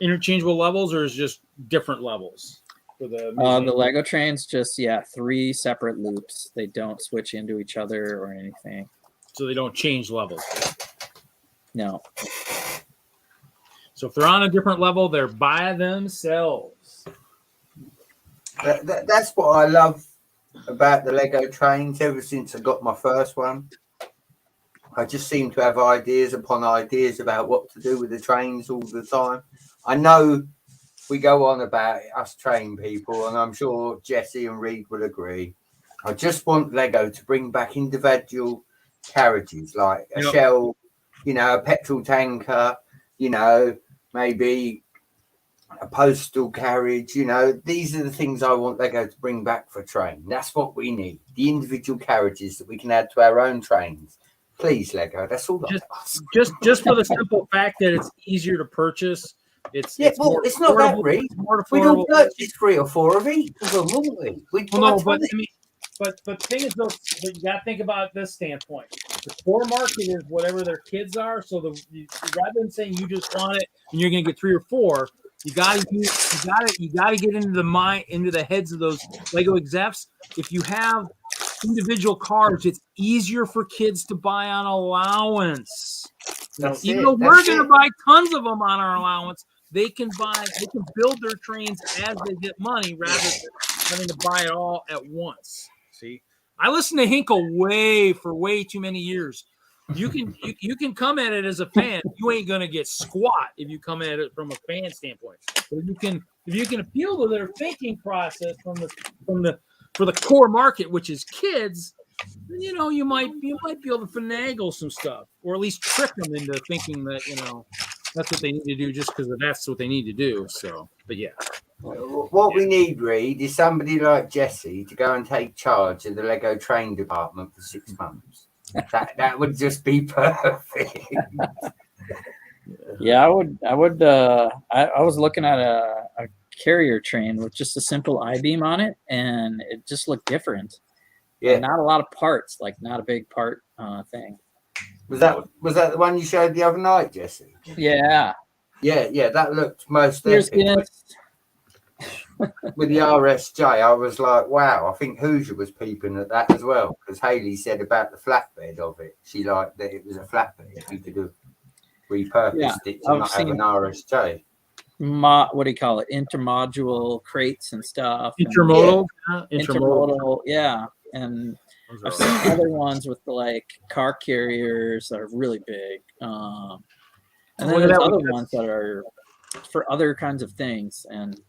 interchangeable levels, or is it just different levels for the museum? The Lego trains, just 3 separate loops. They don't switch into each other or anything. So they don't change levels. No. So if they're on a different level, they're by themselves. That's what I love about the Lego trains. Ever since I got my first one, I just seem to have ideas upon ideas about what to do with the trains all the time. I know we go on about it, us train people, and I'm sure Jesse and Reed will agree. I just want Lego to bring back individual carriages, like a shell, you know, a petrol tanker, you know, maybe a postal carriage. You know, these are the things I want Lego to bring back for train. That's what we need. The individual carriages that we can add to our own trains. Please, Lego. That's all. Just for the simple fact that it's easier to purchase. It's not that, Reed. We don't purchase 3 or 4 of each of them, wouldn't we? But the thing is, though, you got to think about this standpoint. The core market is whatever their kids are. So rather than saying you just want it and you're going to get 3 or 4, you got to get into the heads of those Lego execs. If you have individual cars, it's easier for kids to buy on allowance. Even though we're going to buy tons of them on our allowance, they can build their trains as they get money rather than having to buy it all at once. See, I listened to Hinkle for way too many years. You can come at it as a fan. You ain't gonna get squat if you come at it from a fan standpoint. But if you can appeal to their thinking process for the core market, which is kids, you know, you might be able to finagle some stuff, or at least trick them into thinking that, you know, that's what they need to do just because that's what they need to do. So, but yeah. What we need, Reed, is somebody like Jesse to go and take charge of the Lego train department for 6 months. That would just be perfect. Yeah, I would. I was looking at a carrier train with just a simple I-beam on it, and it just looked different. Yeah, not a lot of parts, like not a big part thing. Was that the one you showed the other night, Jesse? Yeah. Yeah, that looked most epic. With the RSJ, I was like, wow, I think Hoosier was peeping at that as well, because Haley said about the flatbed of it. She liked that it was a flatbed. You could have repurposed it to not have an RSJ. What do you call it? Intermodule crates and stuff. Intermodal? Intermodal, yeah. And I've seen other ones with like car carriers that are really big. And then there's other ones that are for other kinds of things. And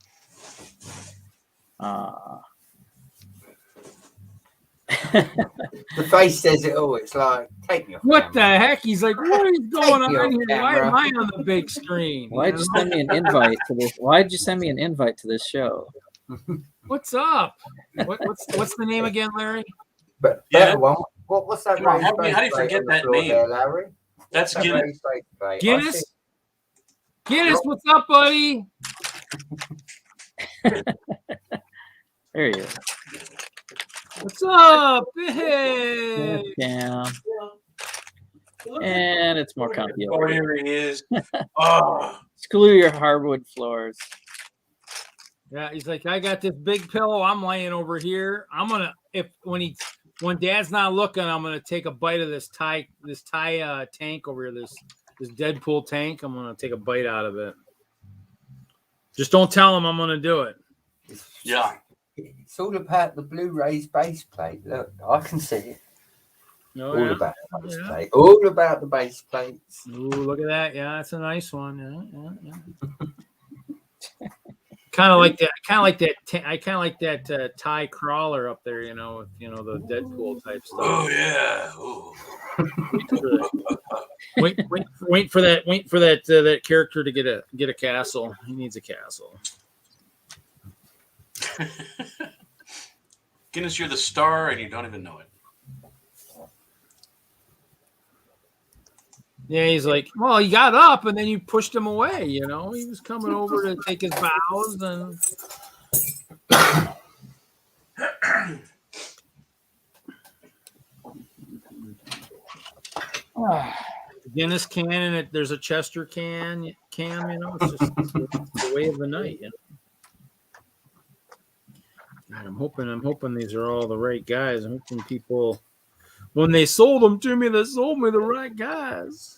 The face says it all. It's like, take me off What the camera. heck? He's like, what is going me on off here? Why camera. am I on the big screen? Why'd you send me an invite to this? Why'd you send me an invite to this show? What's up? What's the name again, Larry? But Yeah. better one. What's that? Come on, raised how do you base forget plate on the that floor name? there, Larry? That's That Guinness. raised base plate. I Guinness? see- Guinness, what's up, buddy? There he is. What's up? Hey. Down. And it's more comfy Oh, over here. here he is. Oh, Screw your hardwood floors. Yeah, he's like, I got this big pillow. I'm laying over here. I'm gonna when Dad's not looking, I'm gonna take a bite of this Thai tank over here. This Deadpool tank. I'm gonna take a bite out of it. Just don't tell him I'm gonna do it. yeah. It's all about the Blu-ray's base plate. Look, I can see it. Oh, All yeah. about the base Yeah. plate. All about the base plates. Ooh, look at that. Yeah, that's a nice one. Yeah. Kind of like that. I kind of like that Thai crawler up there. With the Deadpool type stuff. Oh yeah. Ooh. Wait for that character to get a castle. He needs a castle. Guinness, you're the star, and you don't even know it. Yeah, he's like, well, he got up and then you pushed him away. He was coming over to take his bows and. Guinness can and there's a Chester can. It's just it's the way of the night. God, I'm hoping these are all the right guys. I'm hoping people, when they sold them to me, they sold me the right guys.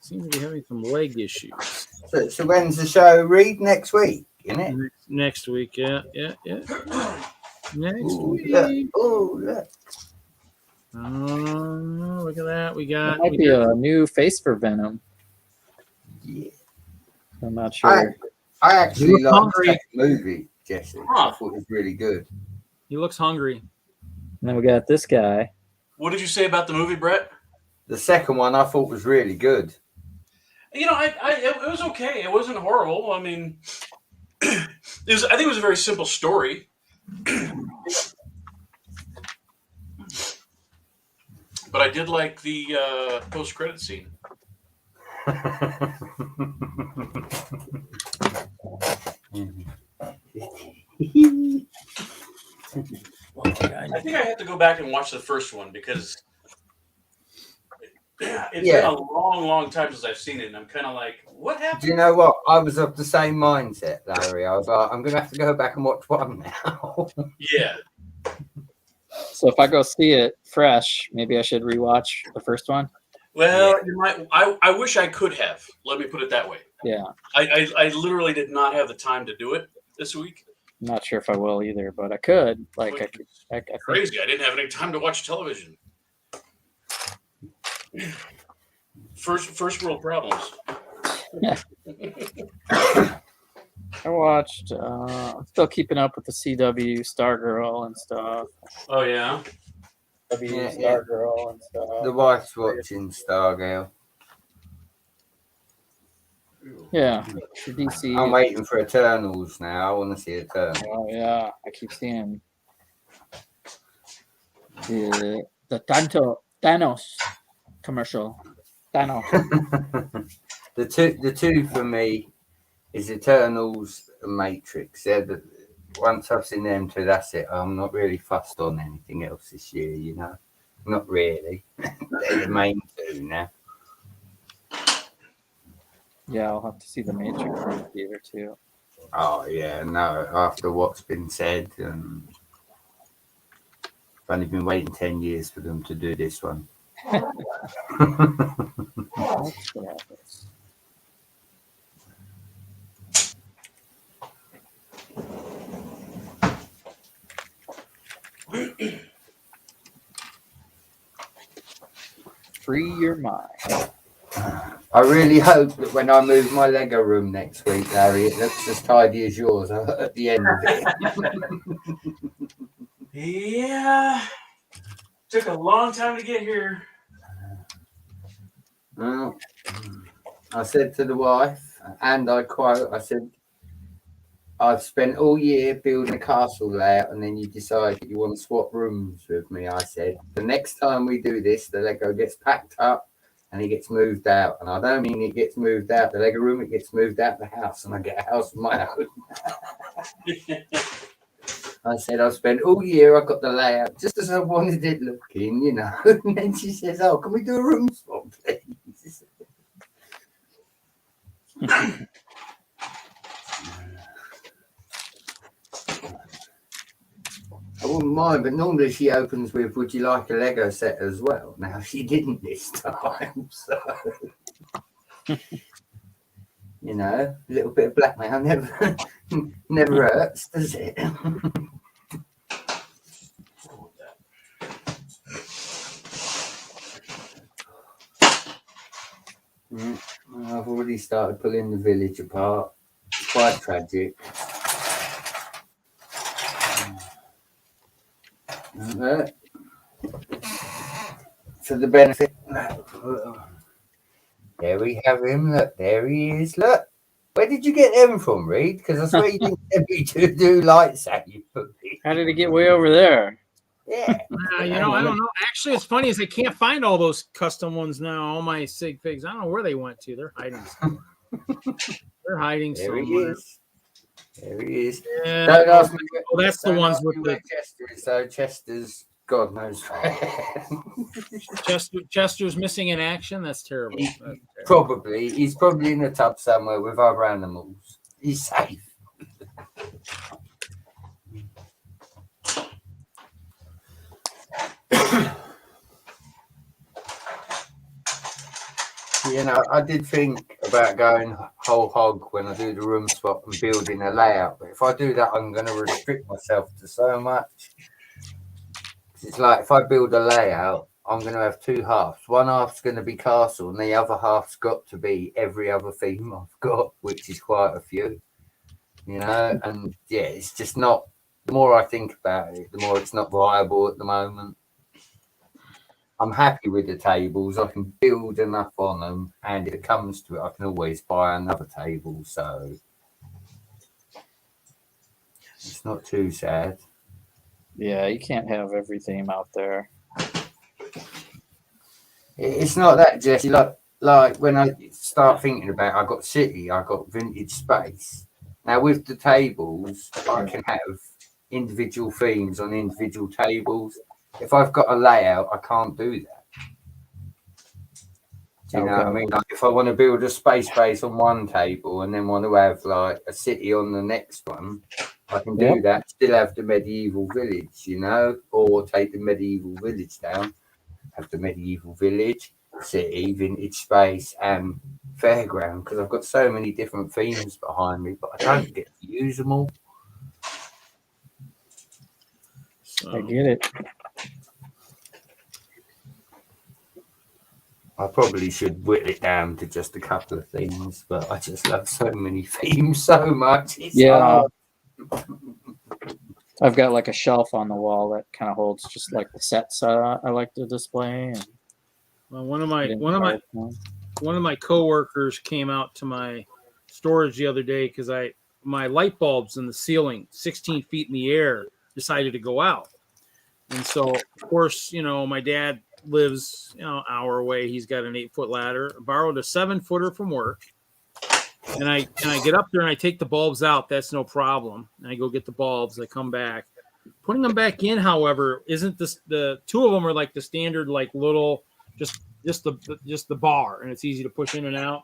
Seem to be having some leg issues. So when's the show? Read next week, isn't it? Next week, yeah. Next week. Look. Oh, look. Look at that. There might be a new face for Venom. Yeah. I'm not sure. I actually You look liked hungry. that movie, Jesse. Huh. I thought it was really good. He looks hungry. And then we got this guy. What did you say about the movie, Brett? The second one I thought was really good. It was okay. It wasn't horrible. I mean, I think it was a very simple story. But I did like the post-credit scene. I think I have to go back and watch the first one because it's been a long, long time since I've seen it, and I'm kind of like, what happened? Do you know what? I was of the same mindset, Larry. I was like, I'm going to have to go back and watch one now. Yeah. So if I go see it fresh, maybe I should rewatch the first one. Well, you might. I wish I could have. Let me put it that way. Yeah. I literally did not have the time to do it this week. I'm not sure if I will either, but I could. Like I could. I think Crazy. I didn't have any time to watch television. First world problems. I watched. I'm still keeping up with the CW Stargirl and stuff. Oh yeah. Stargirl and stuff. The wife's watching Stargirl. Yeah, the DC. I'm waiting for Eternals now. I want to see Eternals. Oh yeah, I keep seeing the Thanos commercial. Thanos. The two for me is Eternals and Matrix. Once I've seen them two, that's it. I'm not really fussed on anything else this year, Not really. They're the main two now. Yeah, I'll have to see the Matrix in the theater too. Oh yeah, no. After what's been said, I've only been waiting 10 years for them to do this one. That's what happens. Free your mind. I really hope that when I move my Lego room next week, Larry, it looks as tidy as yours at the end of it. Yeah. Took a long time to get here. Well, I said to the wife, and I quote, I said, I've spent all year building a castle layout, and then you decide you want to swap rooms with me. I said, the next time we do this, the Lego gets packed up and it gets moved out. And I don't mean it gets moved out the Lego room, it gets moved out the house, and I get a house of my own. I said, I've spent all year, I got the layout just as I wanted it looking, you know. And then she says, oh, can we do a room swap, please? I wouldn't mind, but normally she opens with, would you like a Lego set as well? Now, she didn't this time, so... You know, a little bit of blackmail never hurts, does it? I've already started pulling the village apart. It's quite tragic. For the benefit. There we have him. Look, there he is. Look. Where did you get them from, Reed? Because I swear you didn't get me to do lightsaber. How did it get way over there? Yeah. You know, I don't know. Actually, it's funny is I can't find all those custom ones now. All my sig figs. I don't know where they went to. They're hiding somewhere. They're hiding There somewhere. he is. There he is. Yeah. Don't ask me. Oh, that's the ones with the Chester is, though. Chester's God knows where. Chester's missing in action. That's terrible. That's terrible. Probably. He's probably in a tub somewhere with other animals. He's safe. You know, I did think about going whole hog when I do the room swap and building a layout. But if I do that, I'm going to restrict myself to so much. It's like if I build a layout, I'm going to have two halves. One half's going to be castle, and the other half's got to be every other theme I've got, which is quite a few. You know, and yeah, it's just not. The more I think about it, the more it's not viable at the moment. I'm happy with the tables. I can build enough on them, and if it comes to it, I can always buy another table. So it's not too sad. Yeah, you can't have every theme out there. It's not that, Jesse. Like when I start thinking about it, I got city, I got vintage space. Now with the tables, I can have individual themes on individual tables. If I've got a layout, I can't do that. Do you know what I mean? Like if I want to build a space base on one table and then want to have like a city on the next one, I can do that. Still have the medieval village, you know, or take the medieval village down, have the medieval village, city, vintage space, and fairground. Because I've got so many different themes behind me, but I don't get to use them all. I get it. I probably should whittle it down to just a couple of things, but I just love so many themes so much. It's hard. I've got like a shelf on the wall that kind of holds just like the sets I like to display. And well, one of my coworkers came out to my storage the other day because my light bulbs in the ceiling, 16 feet in the air, decided to go out. And so, of course, you know, my dad lives, you know, an hour away. He's got an 8-foot ladder. I borrowed a 7-footer from work. And I get up there and I take the bulbs out. That's no problem. And I go get the bulbs. I come back. Putting them back in, however, isn't this the two of them are like the standard, like little, just the bar, and it's easy to push in and out.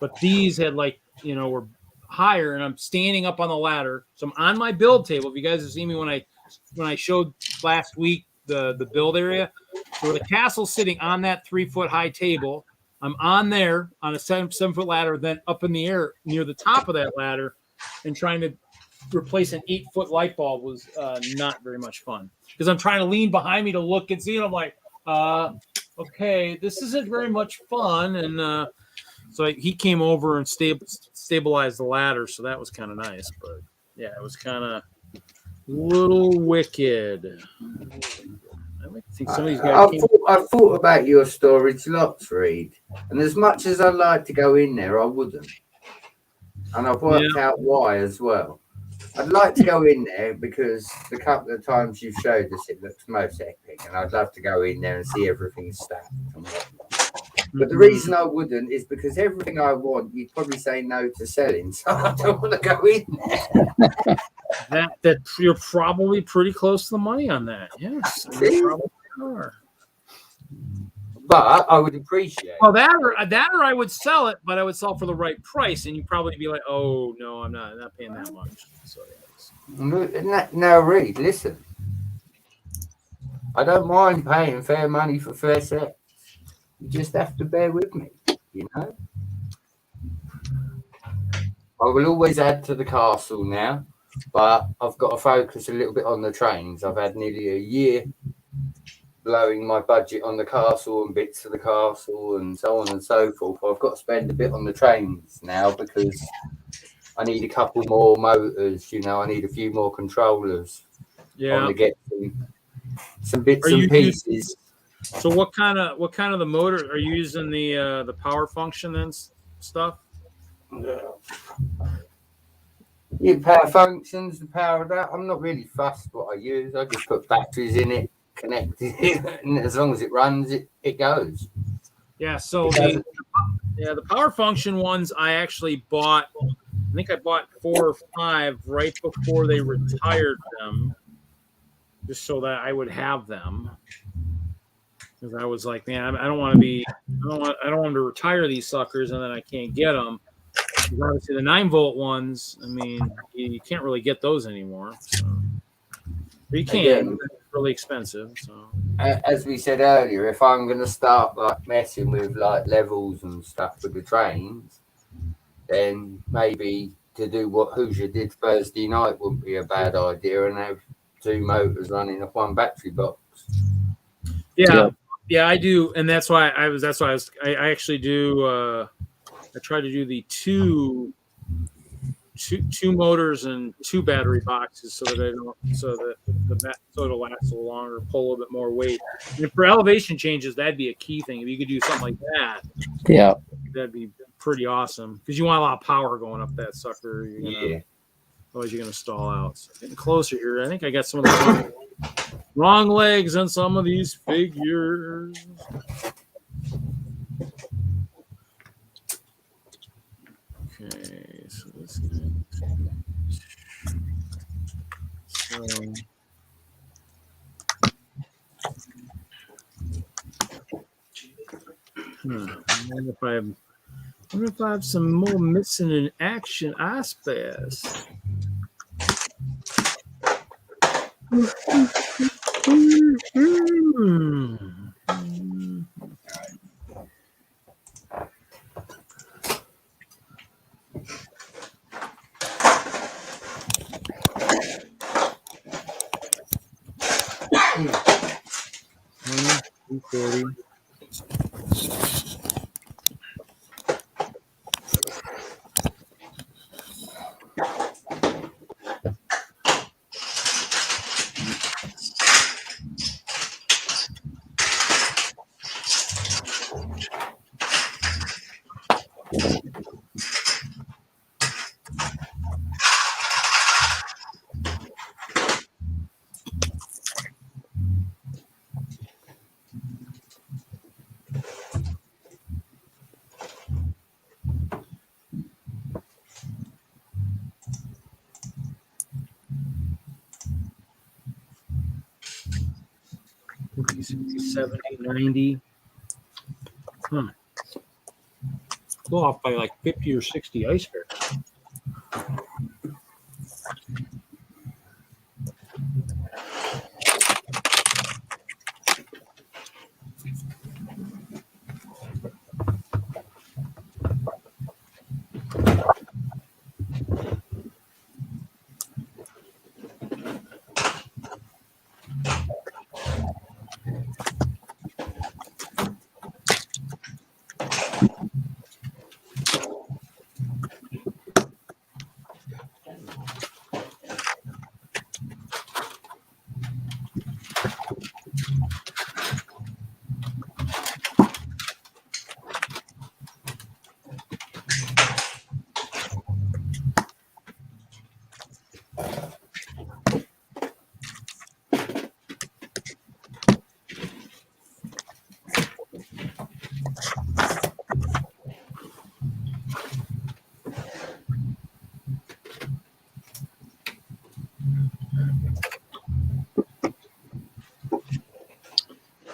But these had like, you know, were higher, and I'm standing up on the ladder. So I'm on my build table. If you guys have seen me when I showed last week the build area, so the castle's sitting on that 3-foot high table. I'm on there on a 7-foot ladder, then up in the air near the top of that ladder, and trying to replace an 8-foot light bulb was not very much fun because I'm trying to lean behind me to look and see, and I'm like, okay, this isn't very much fun. And so he came over and stabilized the ladder, so that was kind of nice. But yeah, it was kind of Little Wicked. I like to see some of these guys. I thought about your storage lots, Reed, and as much as I'd like to go in there, I wouldn't. And I've worked out why as well. I'd like to go in there because the couple of times you've showed us it looks most epic, and I'd love to go in there and see everything stacked and whatnot. But the reason I wouldn't is because everything I want, you'd probably say no to selling, so I don't want to go in there. That you're probably pretty close to the money on that. Yes, you probably are. But I would appreciate. Well, that or I would sell it, but I would sell for the right price, and you'd probably be like, "Oh no, I'm not paying that much." So Now, Reed, listen. I don't mind paying fair money for fair sets. You just have to bear with me, you know. I will always add to the castle now, but I've got to focus a little bit on the trains. I've had nearly a year blowing my budget on the castle and bits of the castle and so on and so forth. I've got to spend a bit on the trains now because I need a couple more motors, you know, I need a few more controllers. yeah. I want to get some bits and pieces. So what kind of the motor are you using? The power function and stuff? Yeah, power functions, the power of that. I'm not really fussed what I use. I just put batteries in it, connect it, and as long as it runs, it goes. Yeah. So the power function ones I actually bought. I think I bought 4 or 5 right before they retired them, just so that I would have them. Because I was like, man, I don't want them to retire these suckers and then I can't get them. Because obviously the 9-volt ones, I mean, you can't really get those anymore. So. But you can. Again, It's really expensive. So. As we said earlier, if I'm going to start like messing with like levels and stuff with the trains, then maybe to do what Hoosier did Thursday night wouldn't be a bad idea, and have 2 motors running off 1 battery box. Yeah, I do, and that's why I actually do. I try to do the two motors and 2 battery boxes so that it'll last a little longer, pull a little bit more weight. And for elevation changes, that'd be a key thing. If you could do something like that, Yeah. that'd be pretty awesome because you want a lot of power going up that sucker. Otherwise you're gonna stall out. So getting closer here. I think I got some of the wrong legs on some of these figures. Okay, so this guy. So I wonder if I have some more missing in action aspects. $60, $70, $90. Go off by like 50 or 60 ice bears.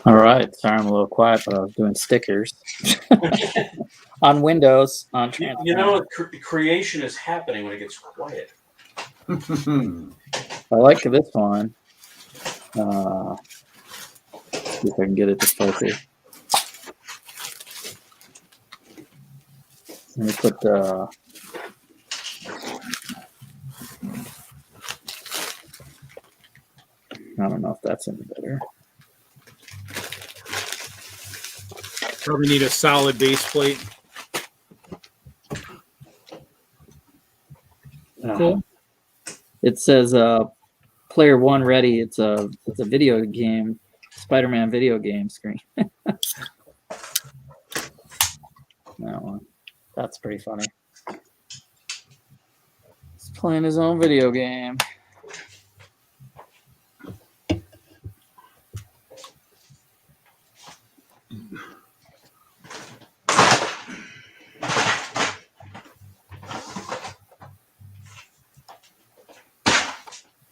All right. Sorry, I'm a little quiet, but I was doing stickers on Windows on transparent. You know, creation is happening when it gets quiet. I like this one. See if I can get it to focus. Let me put the. I don't know if that's any better. Probably need a solid base plate. Cool. It says player one ready. It's a video game, Spider-Man video game screen. That one. That's pretty funny. He's playing his own video game.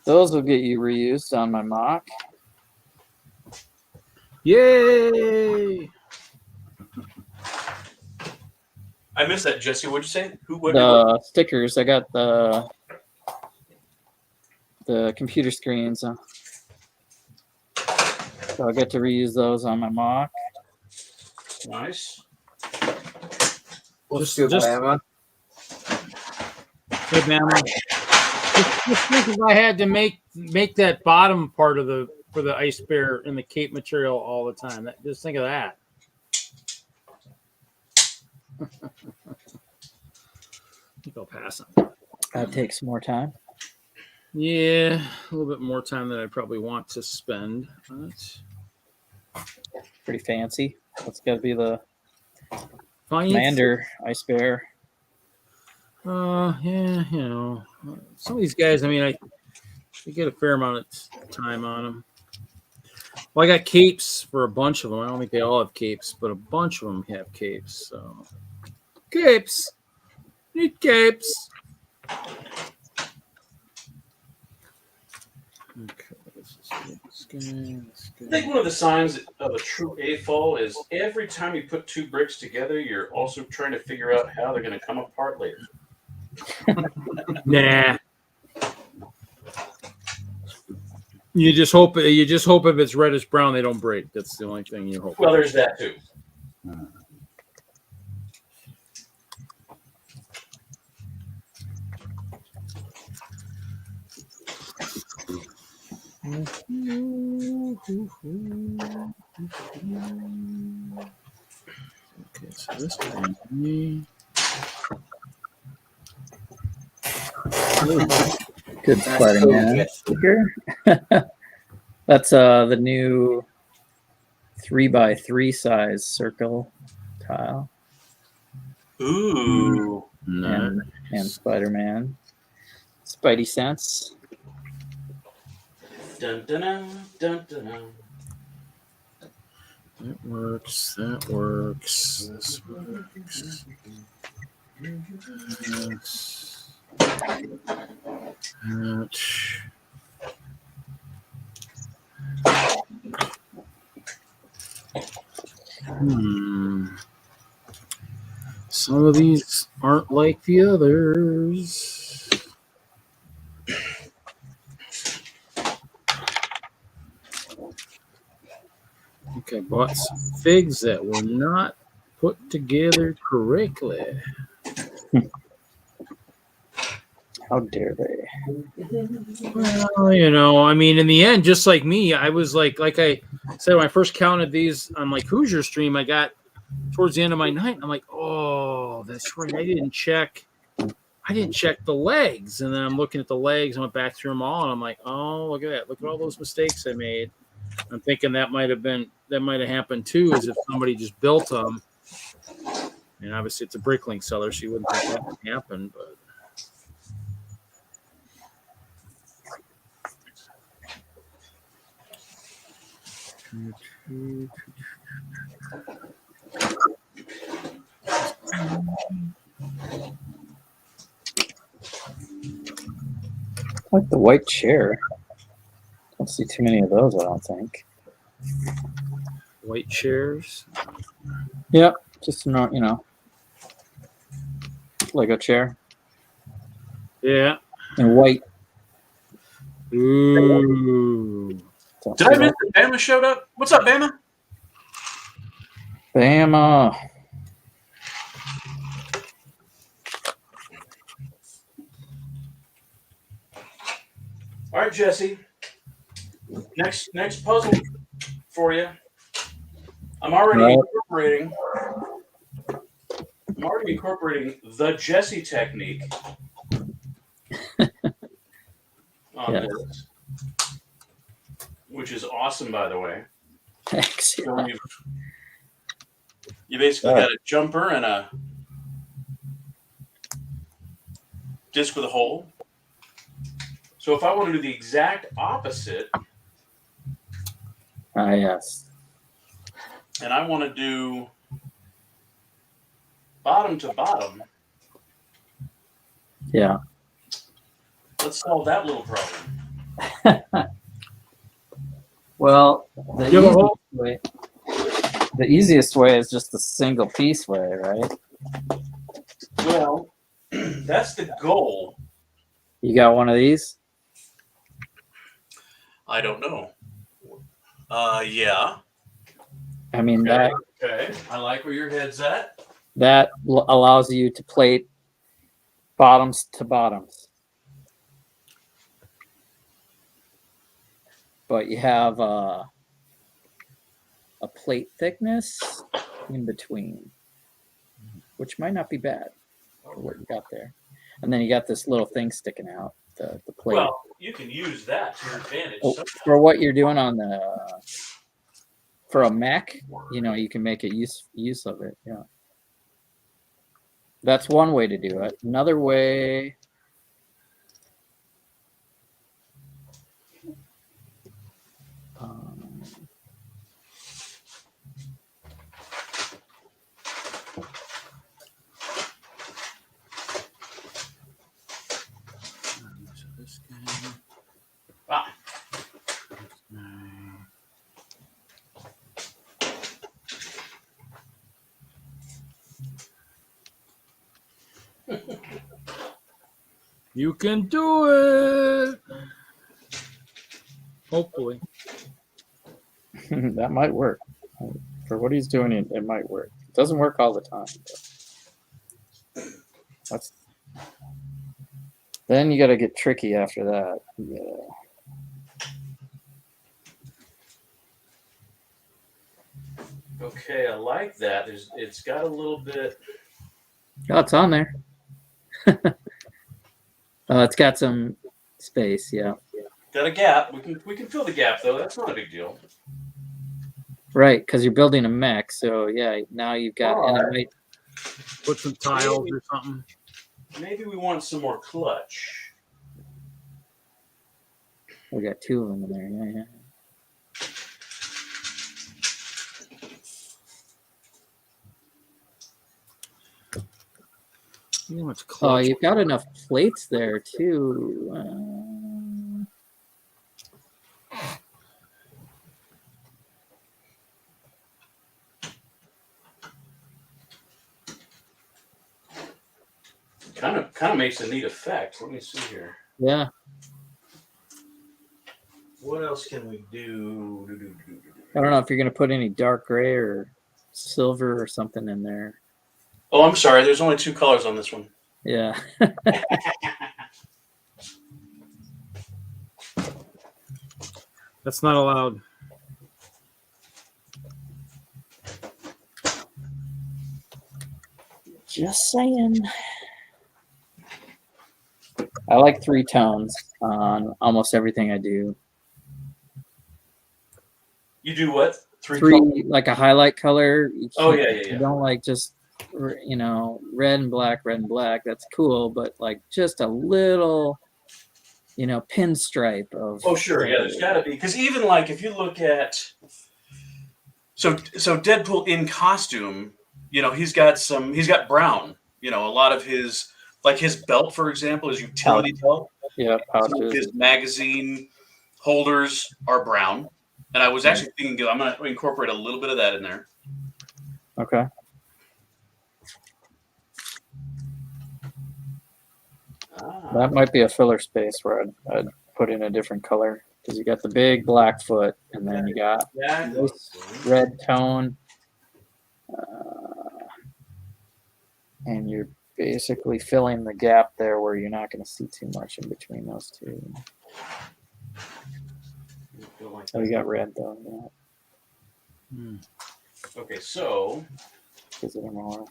Those will get you reused on my mock. Yay! I missed that, Jesse. What'd you say? The stickers. I got the computer screens. So I get to reuse those on my mock. Nice. What's Just- good, Bama? Hey, Bama. Just think if I had to make that bottom part of for the ice bear in the cape material all the time. Just think of that. I think I'll pass on. That takes more time. Yeah, a little bit more time than I probably want to spend. But Pretty fancy. That's got to be the fine. Commander Ice Bear. Yeah, you know, some of these guys. I mean, I get a fair amount of time on them. Well, I got capes for a bunch of them. I don't think they all have capes, but a bunch of them have capes. So, capes, need capes. Okay, this guy. I think one of the signs of a true AFOL is every time you put two bricks together, you're also trying to figure out how they're going to come apart later. Nah. You just hope if it's reddish brown they don't break. That's the only thing you hope. Well, there's that too. Okay, so this one. Good That's Spider-Man cool, yes. sticker. That's the new 3x3 size circle tile Ooh. No. and Spider-Man. Spidey sense. Dun, dun, dun, dun, dun, dun. That works. That works. This works. Some of these aren't like the others. Okay, bought some figs that were not put together correctly. How dare they? Well, you know, I mean, in the end, just like me, I was like I said, when I first counted these on like Hoosier stream, I got towards the end of my night, I'm like, oh, that's right. I didn't check the legs. And then I'm looking at the legs, I went back through them all, and I'm like, oh, look at that. Look at all those mistakes I made. I'm thinking that might have happened too, is if somebody just built them. And obviously it's a Bricklink seller, so you wouldn't think that would happen, but I like the white chair. Don't see too many of those, I don't think. White chairs. Yep, just Lego chair Yeah. and white. Ooh. Don't Did see I miss that. that Bama showed up? What's up, Bama? Bama. All right, Jesse. Next puzzle for you. I'm already incorporating the Jesse technique on Yes. this, which is awesome, by the way. Thanks. So you basically got a jumper and a disc with a hole. So if I want to do the exact opposite, Yes. and I want to do bottom to bottom, Yeah. let's solve that little problem. Well, You have a the easiest way is just the single piece way, right? Well, that's the goal. You got one of these? I don't know. Yeah. I mean, Okay. I like where your head's at. that allows you to plate bottoms to bottoms. But you have a plate thickness in between, which might not be bad for what you got there. And then you got this little thing sticking out, the plate. Well, you can use that to your advantage. For what you're doing on for a mech, you can make it use of it. Yeah. That's one way to do it. Another way. You can do it. Hopefully. That might work. For what he's doing, it might work. It doesn't work all the time. Then you got to get tricky after that. Yeah. Okay, I like that. It's got a little bit. Oh, it's on there. It's got some space. Yeah. Got a gap. We can fill the gap though. That's not a big deal. Right, because you're building a mech. So yeah, now you've got. And it might, Put some tiles or something. Maybe we want some more clutch. we got two of them in there. Yeah, yeah. Oh, you've got enough plates there too. Kind of makes a neat effect. Let me see here. Yeah. What else can we do? I don't know if you're gonna put any dark gray or silver or something in there. Oh, I'm sorry. There's only two colors on this one. Yeah. That's not allowed. Just saying. I like 3 tones on almost everything I do. You do what? Three like a highlight color. Oh yeah. You don't like just red and black. That's cool, but like just a little, pinstripe of. Oh sure, yeah. There's got to be, because even like if you look at so Deadpool in costume, he's got brown. A lot of his, like his belt, for example, his utility belt. Yeah, pouches. His magazine holders are brown. And I was actually thinking I'm going to incorporate a little bit of that in there. Okay. That might be a filler space where I'd put in a different color because you got the big black foot and then you got this red tone. And you're basically filling the gap there where you're not going to see too much in between those two. Oh, you got red though. Yeah. Okay, so. Is it more?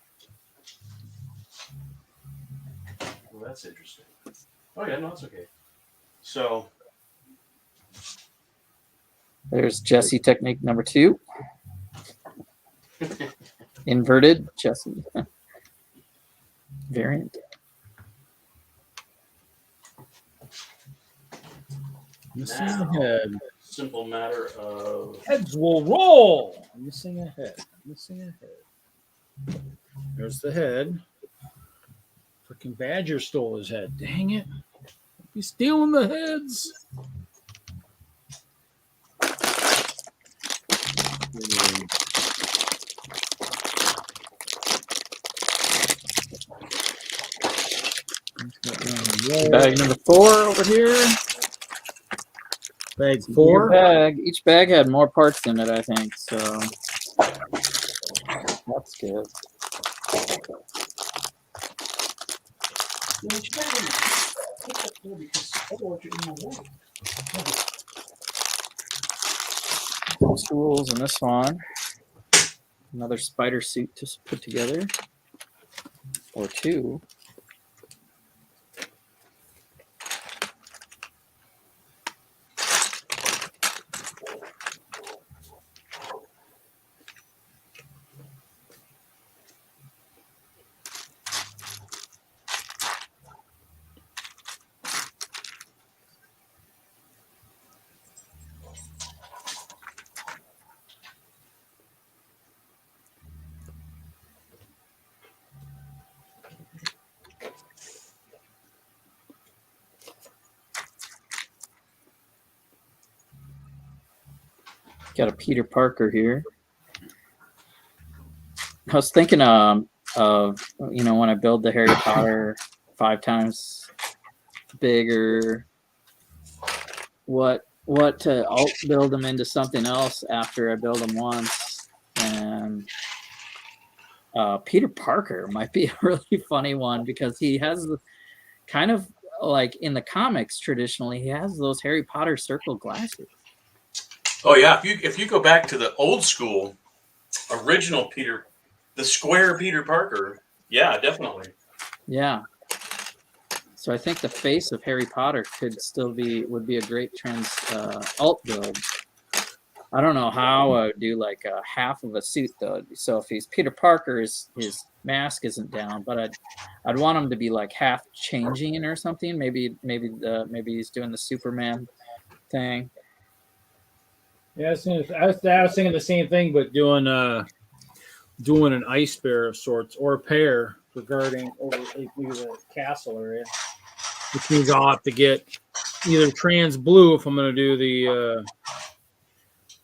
Well, that's interesting. Oh yeah, no, that's okay. So. There's Jesse technique number 2. Inverted Jesse variant. Missing a head. Simple matter of Heads will roll. Missing a head. Missing a head. There's the head. Freaking Badger stole his head. Dang it. He's stealing the heads. Bag number 4 over here. Bag Your 4. bag. Each bag had more parts in it, I think. So that's good. Tools in this one. Another spider suit to put together, or 2. Got a Peter Parker here. I was thinking of when I build the Harry Potter 5 times bigger, what to alt build them into something else after I build them once. And Peter Parker might be a really funny one because he has kind of like in the comics traditionally, he has those Harry Potter circle glasses. Oh yeah, if you go back to the old school, original Peter, the square Peter Parker, yeah, definitely. Yeah. So I think the face of Harry Potter would be a great alt build. I don't know how I would do like a half of a suit though. So if he's Peter Parker, his mask isn't down, but I'd want him to be like half changing or something. Maybe he's doing the Superman thing. Yeah, I was thinking the same thing, but doing an ice bear of sorts or a pair regarding over the castle area, which means I'll have to get either trans blue if I'm going to do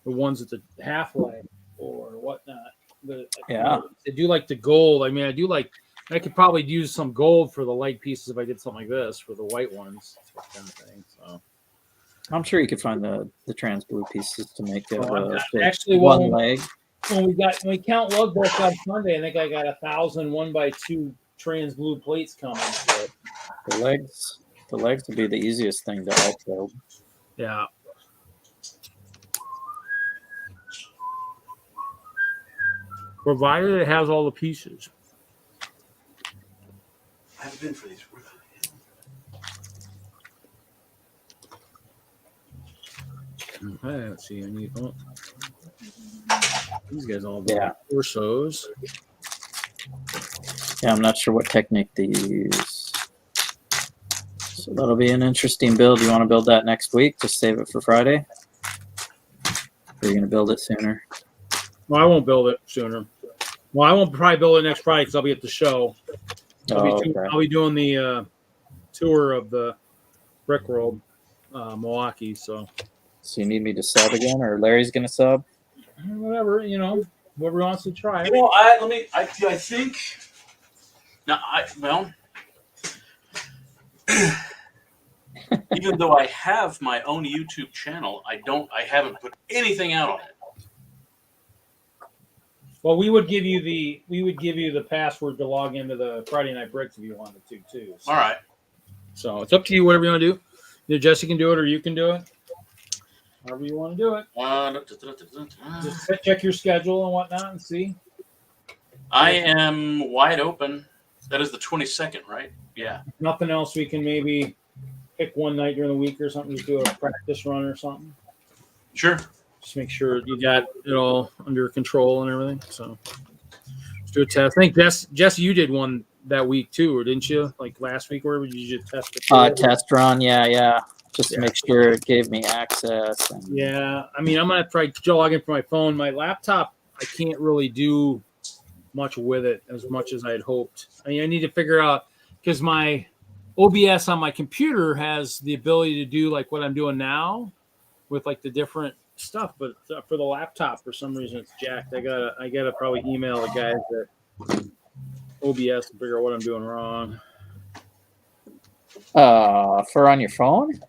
the ones at the halfway or whatnot. But Yeah, I do like the gold. I mean, I could probably use some gold for the light pieces if I did something like this for the white ones, that kind of thing. So. I'm sure you could find the trans blue pieces to make actually one leg. When we count lug bolts on Sunday, I think I got 1,000 1x2 trans blue plates coming. So. The legs would be the easiest thing to alt build. Yeah. Provided it has all the pieces. I haven't been for these. Okay, let's see. I need these guys all torsos. Yeah, I'm not sure what technique they use. So that'll be an interesting build. You want to build that next week? Just save it for Friday? Or are you going to build it sooner? Well, I won't build it sooner. Well, I won't probably build it next Friday because I'll be at the show. I'll be doing the tour of the Brickworld Milwaukee. So So you need me to sub again, or Larry's gonna sub? Whatever, whoever wants to try. You know, I think. Now, even though I have my own YouTube channel, I haven't put anything out on it. Well, we would give you the password to log into the Friday Night Bricks if you wanted to too. So. All right. So it's up to you, whatever you want to do. Either Jesse can do it or you can do it. However you want to do it. Just check your schedule and whatnot and see. I am wide open. That is the 22nd, right? Yeah. If nothing else, we can maybe pick one night during the week or something, just do a practice run or something. Sure. Just make sure you got it all under control and everything. So let's do a test. I think Jesse, you did one that week too, or didn't you? Like last week, where you just test it? Test run, yeah. Just to make sure it gave me access. And... Yeah, I mean, I'm gonna try to log in from my phone. My laptop, I can't really do much with it as much as I'd hoped. I mean, I need to figure out because my OBS on my computer has the ability to do like what I'm doing now with like the different stuff, but for the laptop, for some reason, it's jacked. I gotta probably email the guys at OBS to figure out what I'm doing wrong. For on your phone?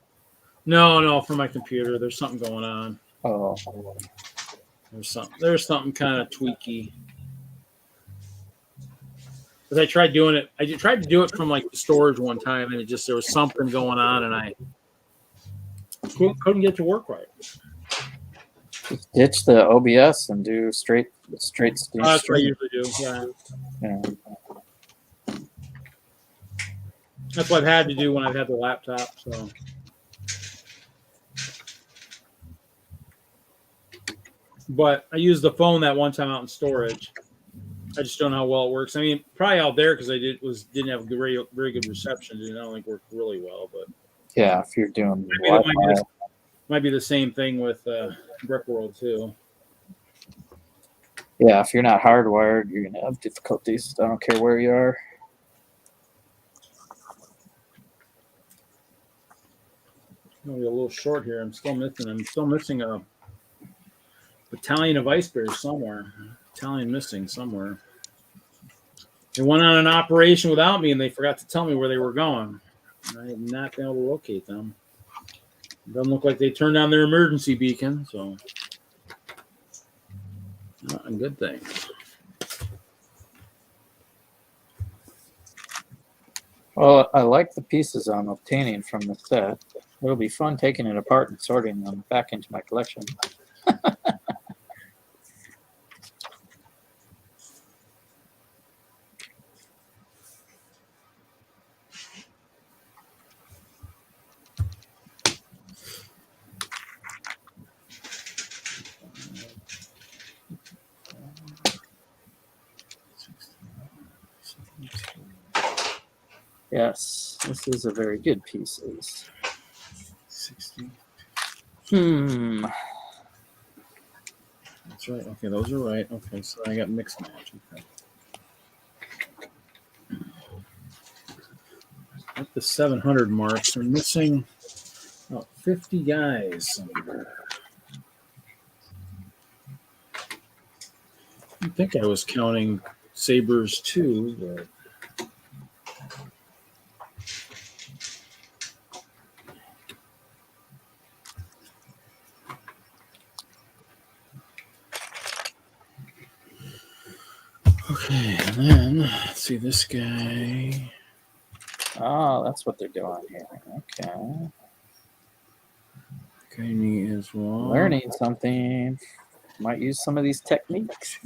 No, for my computer. There's something going on. Oh, There's something kind of tweaky. Because I tried doing it. I tried to do it from like the storage one time, and there was something going on, and I couldn't get to work right. just ditch the OBS and do straight screen. That's what I usually do. Yeah. That's what I've had to do when I've had the laptop. So. But I used the phone that one time out in storage. I just don't know how well it works. I mean, probably out there because I didn't have very good reception. I don't think it worked really well. But yeah, if you're doing might be the same thing with Brickworld too. Yeah, if you're not hardwired, you're gonna have difficulties. I don't care where you are. I'm gonna be a little short here. I'm still missing a battalion of ice bears somewhere. Battalion missing somewhere. They went on an operation without me, and they forgot to tell me where they were going. I have not been able to locate them. It doesn't look like they turned on their emergency beacon, so not a good thing. Well, I like the pieces I'm obtaining from the set. It'll be fun taking it apart and sorting them back into my collection. Yes, this is a very good piece. 60. That's right. Okay, those are right. Okay, so I got mixed match. Okay. At the 700 marks, we're missing about 50 guys. I think I was counting sabers too, but. Okay, and then let's see this guy. Oh, that's what they're doing here. Okay. Okay, me as well. Learning something. Might use some of these techniques.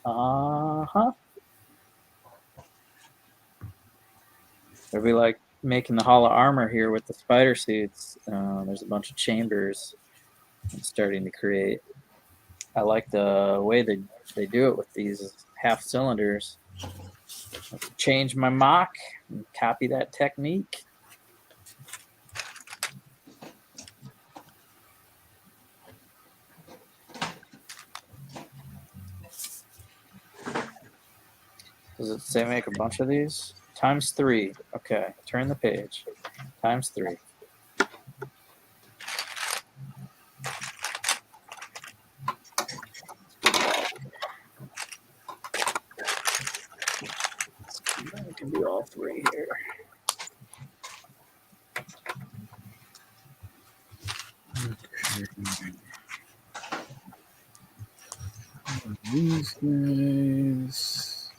Uh-huh. It'll be like making the Hall of Armor here with the spider suits. There's a bunch of chambers I'm starting to create. I like the way they do it with these half cylinders. Let's change my mock and copy that technique. Does it say make a bunch of these? Times 3. Okay, turn the page. Times 3. three here. These guys.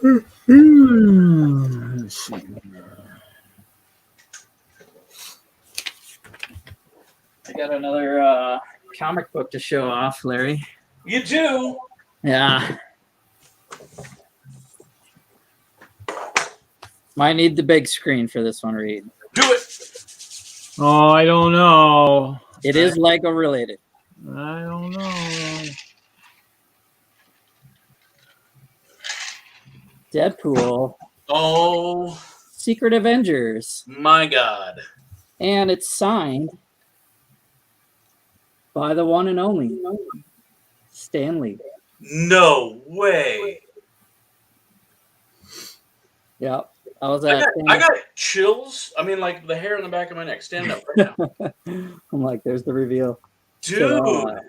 Let's see. I got another comic book to show off, Larry. You do? Yeah. Might need the big screen for this one, Reed. Do it. Oh, I don't know. It is Lego related. I don't know. Deadpool, Oh Secret Avengers, my God. and it's signed by the one and only Stan Lee. No way. Yep. I was I at. got chills. I mean, like the hair on the back of my neck. Stand up right now. I'm like, there's the reveal. Dude. So,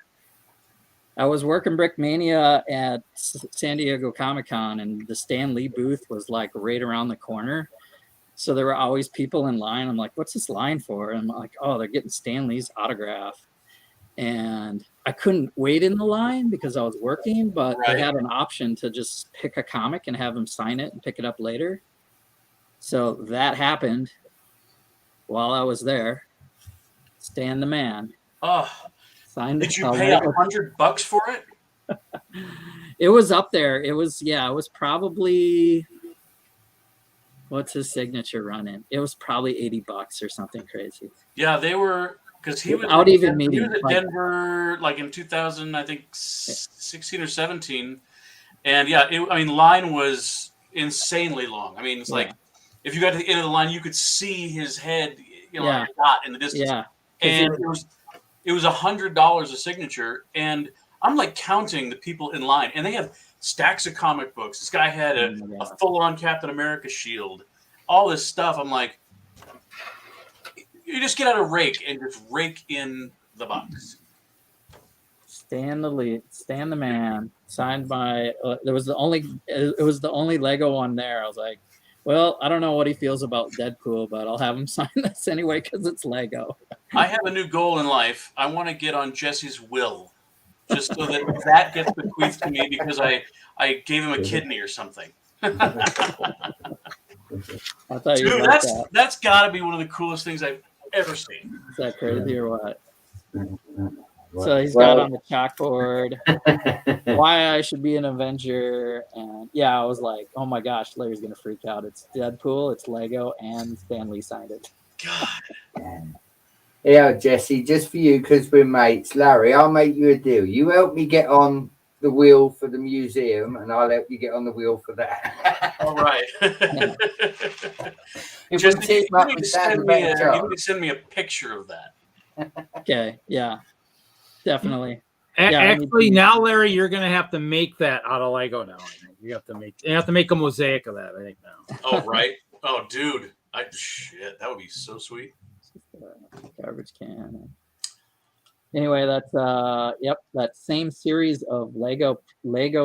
I was working Brick Mania at San Diego Comic-Con, and the Stan Lee booth was like right around the corner. So there were always people in line. I'm like, what's this line for? And I'm like, oh, they're getting Stan Lee's autograph. And I couldn't wait in the line because I was working, but Right. they had an option to just pick a comic and have him sign it and pick it up later. So that happened while I was there. Stan the man. Oh, Signed did you a pay Lego- $100 for it? It was up there. It was probably, what's his signature run in? It was probably $80 or something crazy. Yeah, they were, because he was Without even he meeting, was at like- Denver like in 2000, I think 16 or 17. And yeah, line was insanely long. I mean, it's like if you got to the end of the line, you could see his head, like a dot in the distance. Yeah. And it was $100 a signature, and I'm like counting the people in line, and they have stacks of comic books. This guy had a full-on Captain America shield, all this stuff. I'm like, you just get out a rake and just rake in the box. Stan the man, signed by. It was the only Lego one there. I was like, well, I don't know what he feels about Deadpool, but I'll have him sign this anyway because it's Lego. I have a new goal in life. I want to get on Jesse's will, just so that gets bequeathed to me because I gave him a kidney or something. I thought you Dude, were that. that's got to be one of the coolest things I've ever seen. Is that crazy or what? So he's got on the chalkboard why I should be an Avenger, and I was like, oh my gosh, Larry's gonna freak out. It's Deadpool, it's Lego, and Stan Lee signed it. God. Yeah, Jesse, just for you, because we're mates. Larry, I'll make you a deal. You help me get on the wheel for the museum, and I'll help you get on the wheel for that. All right. If Just, we team you up, need we to stand send a me better you chance. need to send me a picture of that. Okay, yeah, definitely. Yeah, I need Actually, to- now, Larry, you're gonna have to make that out of Lego now. I think you have to make a mosaic of that. I think now. Oh, right. Oh, dude. Shit, that would be so sweet. Garbage can. Anyway, that's that same series of Lego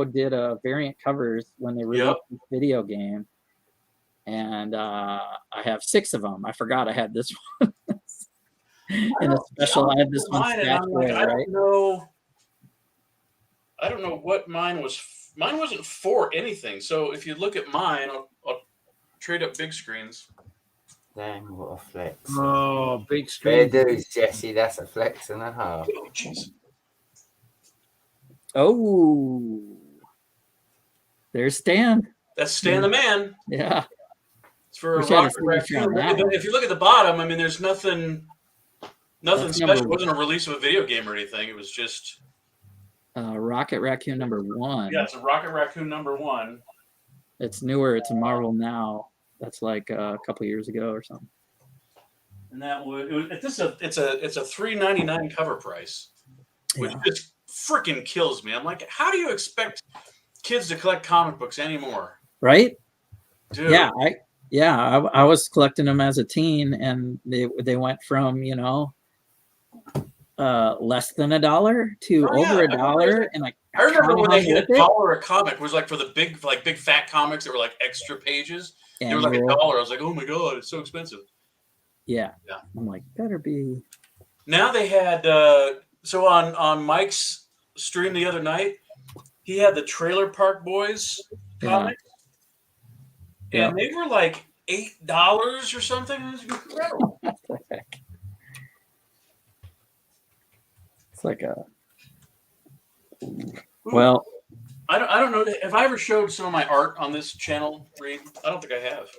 did a variant covers when they released this video game, and I have 6 of them. I forgot I had this one. In a special, I had this one Mine, and stashed I'm away, like, right? I don't know what mine was. Mine wasn't for anything. So if you look at mine, I'll trade up big screens. Damn, what a flex. Oh, big Fair screen. dues, Jesse. That's a flex and a half. Oh, jeez. Oh, there's Stan. That's Stan the Man. Yeah. It's for a Wish I had a rocket signature on raccoon. that But one. if you look at the bottom, I mean, there's nothing That's special. It number- wasn't a release of a video game or anything. It was just Rocket Raccoon number 1. yeah, it's a Rocket Raccoon number 1. It's newer. It's a Marvel Now. That's like a couple years ago or something. And that would it's a $3.99 cover price, which Yeah. just freaking kills me. I'm like, how do you expect kids to collect comic books anymore? Right? Dude. Yeah. I was collecting them as a teen, and they went from less than $1 to Oh, yeah. over $1, and like I remember when they hit with it. $1 a comic. It was like for the big fat comics that were like extra pages. It was like $1. I was like, oh my god, it's so expensive. Yeah. Yeah. I'm like, better be. Now they had so on Mike's stream the other night, he had the Trailer Park Boys comics, Yeah. and they were like $8 or something. It was incredible. What the heck? It's like a. Well, I don't know. Have I ever showed some of my art on this channel, Reed? I don't think I have.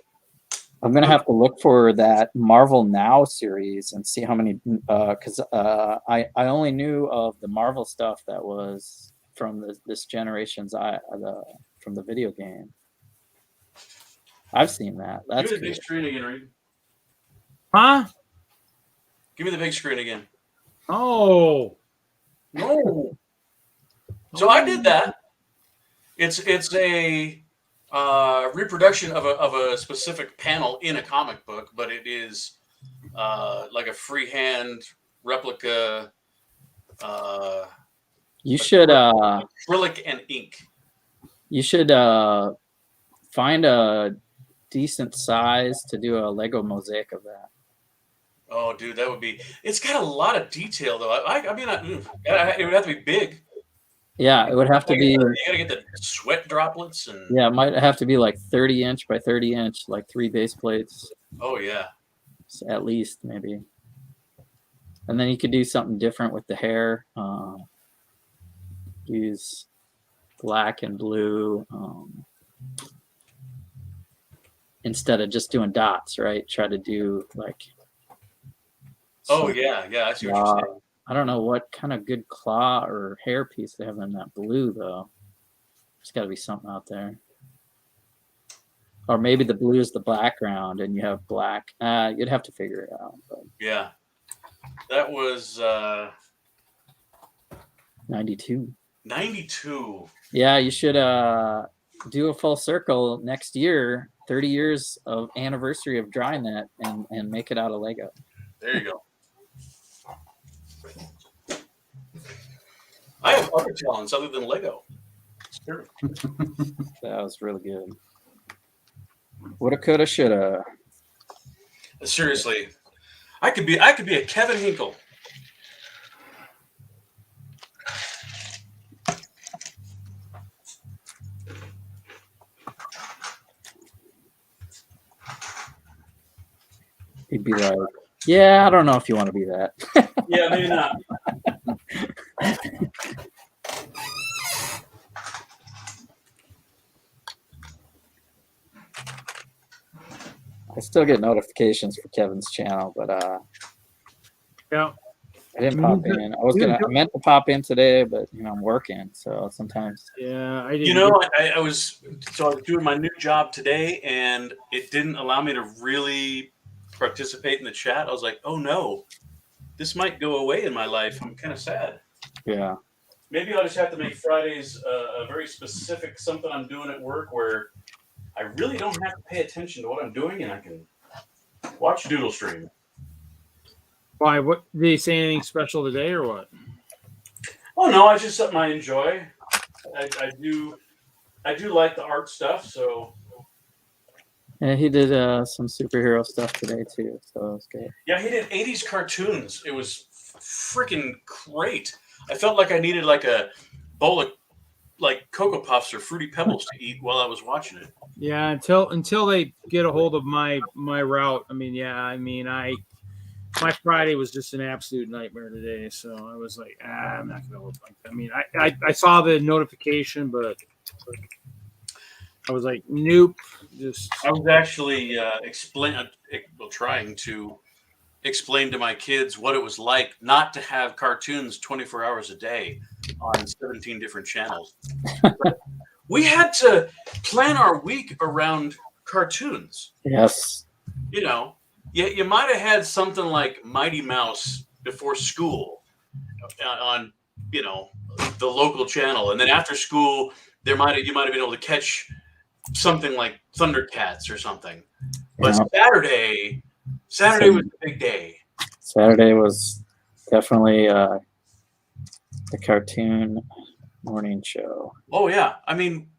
I'm gonna have to look for that Marvel Now series and see how many, because I only knew of the Marvel stuff that was from this generation's from the video game. I've seen that. That's Give me the cool. big screen again, Reed. Huh? Give me the big screen again. Oh. No. So I did that. It's a reproduction of a specific panel in a comic book, but it is like a freehand replica. You should Acrylic and ink. you should find a decent size to do a Lego mosaic of that. Oh, dude, that would be. It's got a lot of detail, though. I mean, it would have to be big. Yeah, it would have to be. You gotta get the sweat droplets and. Yeah, it might have to be like 30 inch by 30 inch, like 3 base plates Oh yeah. at least, maybe. And then you could do something different with the hair. Use black and blue instead of just doing dots, right? Try to do like. Oh yeah, I see what you're saying. I don't know what kind of good claw or hair piece they have in that blue though. There's got to be something out there. Or maybe the blue is the background and you have black. You'd have to figure it out. But Yeah, that was 92. 92. Yeah, you should do a full circle next year. 30 years of anniversary of drawing that and make it out of Lego. There you go. I have other talents other than Lego. Sure. That was really good. Woulda, coulda, shoulda. Seriously, I could be a Kevin Hinkle. He'd be like, yeah, I don't know if you want to be that. Yeah, maybe not. I still get notifications for Kevin's channel, but Yeah. I didn't pop in. I meant to pop in today, but I'm working, so sometimes. Yeah, I didn't. You know, I was doing my new job today, and it didn't allow me to really participate in the chat. I was like, oh no, this might go away in my life. I'm kind of sad. Yeah. Maybe I'll just have to make Fridays a very specific something I'm doing at work where I really don't have to pay attention to what I'm doing, and I can watch Doodle Stream. Why? What did he say? Anything special today, or what? Oh no, it's just something I enjoy. I do like the art stuff, so Yeah, he did some superhero stuff today too, so it was good. yeah, he did 80s cartoons. It was freaking great. I felt like I needed like a bowl of like Cocoa Puffs or Fruity Pebbles to eat while I was watching it. Yeah, until they get a hold of my route. I mean, my Friday was just an absolute nightmare today. So I was like, I'm not gonna look like that. I mean, I saw the notification, but I was like, nope. I was actually trying to explain to my kids what it was like not to have cartoons 24 hours a day on 17 different channels. We had to plan our week around cartoons. Yes. You know, you might have had something like Mighty Mouse before school on, you know, the local channel, and then after school you might have been able to catch something like Thundercats or something. But Saturday was the big day. Saturday was definitely the cartoon morning show. Oh yeah, I mean,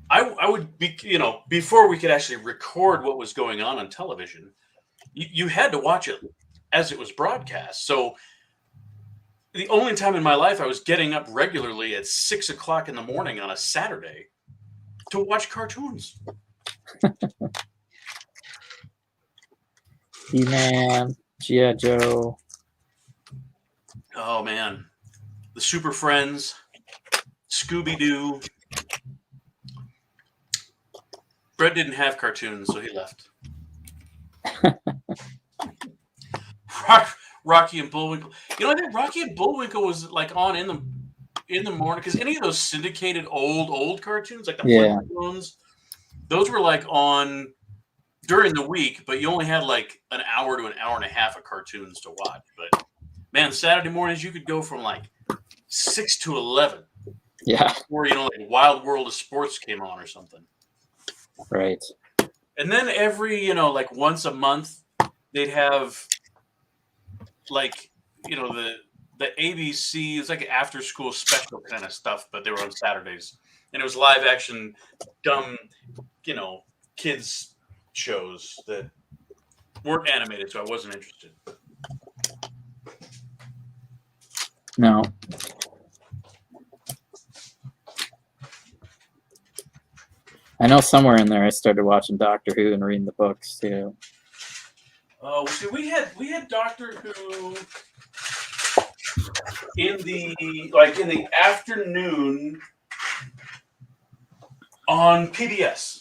I would be, you know, before we could actually record what was going on television, you had to watch it as it was broadcast. So the only time in my life I was getting up regularly at 6 o'clock in the morning on a Saturday to watch cartoons. He-Man, G.I. Joe. Oh man, the Super Friends, Scooby-Doo. Brett didn't have cartoons, so he left. Rocky and Bullwinkle. You know, I think Rocky and Bullwinkle was like on in the morning, because any of those syndicated old cartoons, like the Flintstones, those were like on during the week, but you only had like an hour to an hour and a half of cartoons to watch. But man, Saturday mornings you could go from like 6 to 11. Yeah. Or, you know, like Wild World of Sports came on or something. Right. And then every, you know, like once a month, they'd have like, you know, the ABC, it's like an after school special kind of stuff, but they were on Saturdays. And it was live action, dumb, you know, kids shows that weren't animated, so I wasn't interested. No. I know somewhere in there I started watching Doctor Who and reading the books too. Oh, see, we had Doctor Who in the afternoon on PBS.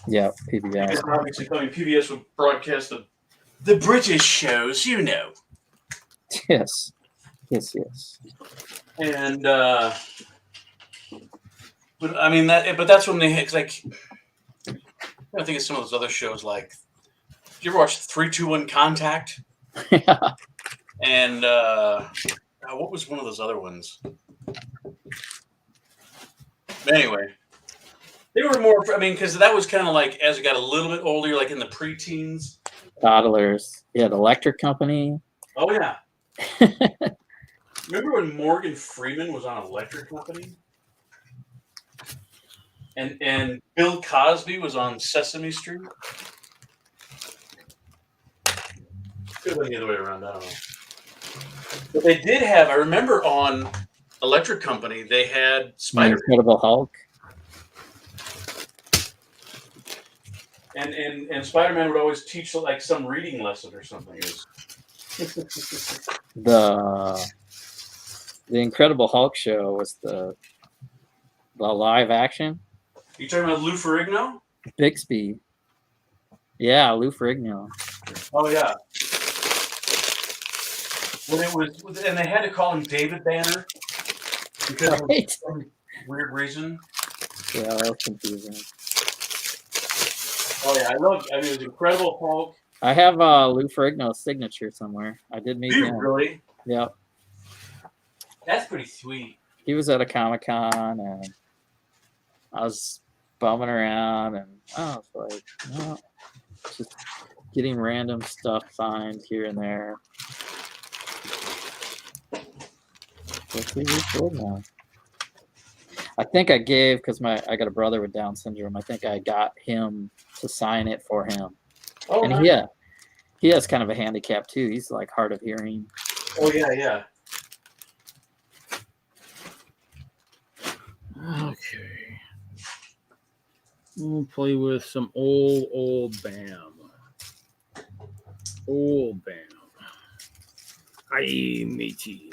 Yeah, PBS. Because obviously, PBS would broadcast the British shows, you know. Yes. And but I mean but that's when they hit, like, I think it's some of those other shows like, you ever watch 3-2-1 Contact? Yeah. And what was one of those other ones? Anyway, they were more, I mean, because that was kind of like as it got a little bit older, like in the preteens. Toddlers. Yeah, the Electric Company. Oh yeah. Remember when Morgan Freeman was on Electric Company? And Bill Cosby was on Sesame Street? Could have been the other way around, I don't know. But they did have, I remember on Electric Company, they had Spider-Man. Incredible Hulk. And Spider-Man would always teach like some reading lesson or something. The Incredible Hulk show was the live action. You talking about Lou Ferrigno? Bixby. Yeah, Lou Ferrigno. Oh yeah. When it was, and they had to call him David Banner because of some weird reason. Yeah, that was confusing. Oh yeah, I mean, it was Incredible Hulk. I have Lou Ferrigno's signature somewhere. I did meet him. Really? Yep. That's pretty sweet. He was at a Comic-Con and I was bumming around and I was like, well, just getting random stuff signed here and there. Now. I think I gave, because I got a brother with Down syndrome, I think I got him to sign it for him. Oh, and nice. he has kind of a handicap too. He's like hard of hearing. Oh yeah. We'll play with some old BAM. Old BAM. Hi, matey.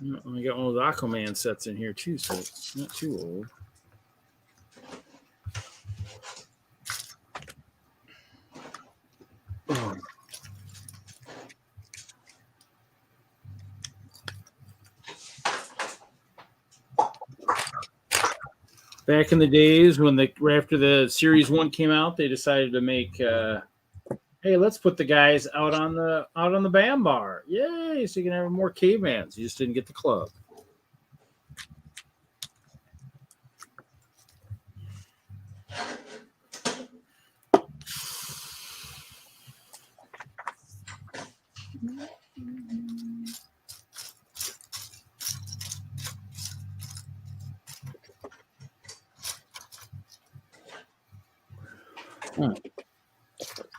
I got one of the Aquaman sets in here too, so it's not too old. Oh. Back in the days when after the Series 1 came out, they decided to make hey, let's put the guys out on the BAM bar. Yay, so you can have more cavemans. You just didn't get the club.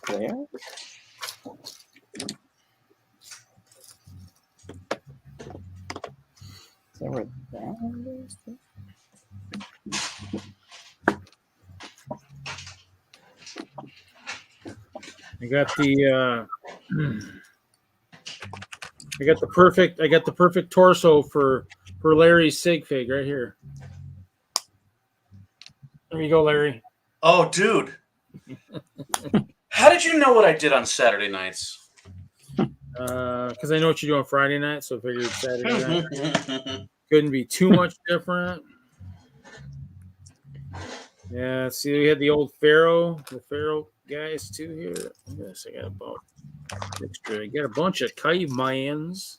There. Is that where that one is? I got the perfect torso for Larry's sig fig right here. There you go, Larry. Oh, dude. How did you know what I did on Saturday nights? Because I know what you do on Friday night, so I figured Saturday night couldn't be too much different. Yeah, see, we had the Pharaoh guys too here. Yes, I got about extra. I got a bunch of cavemans.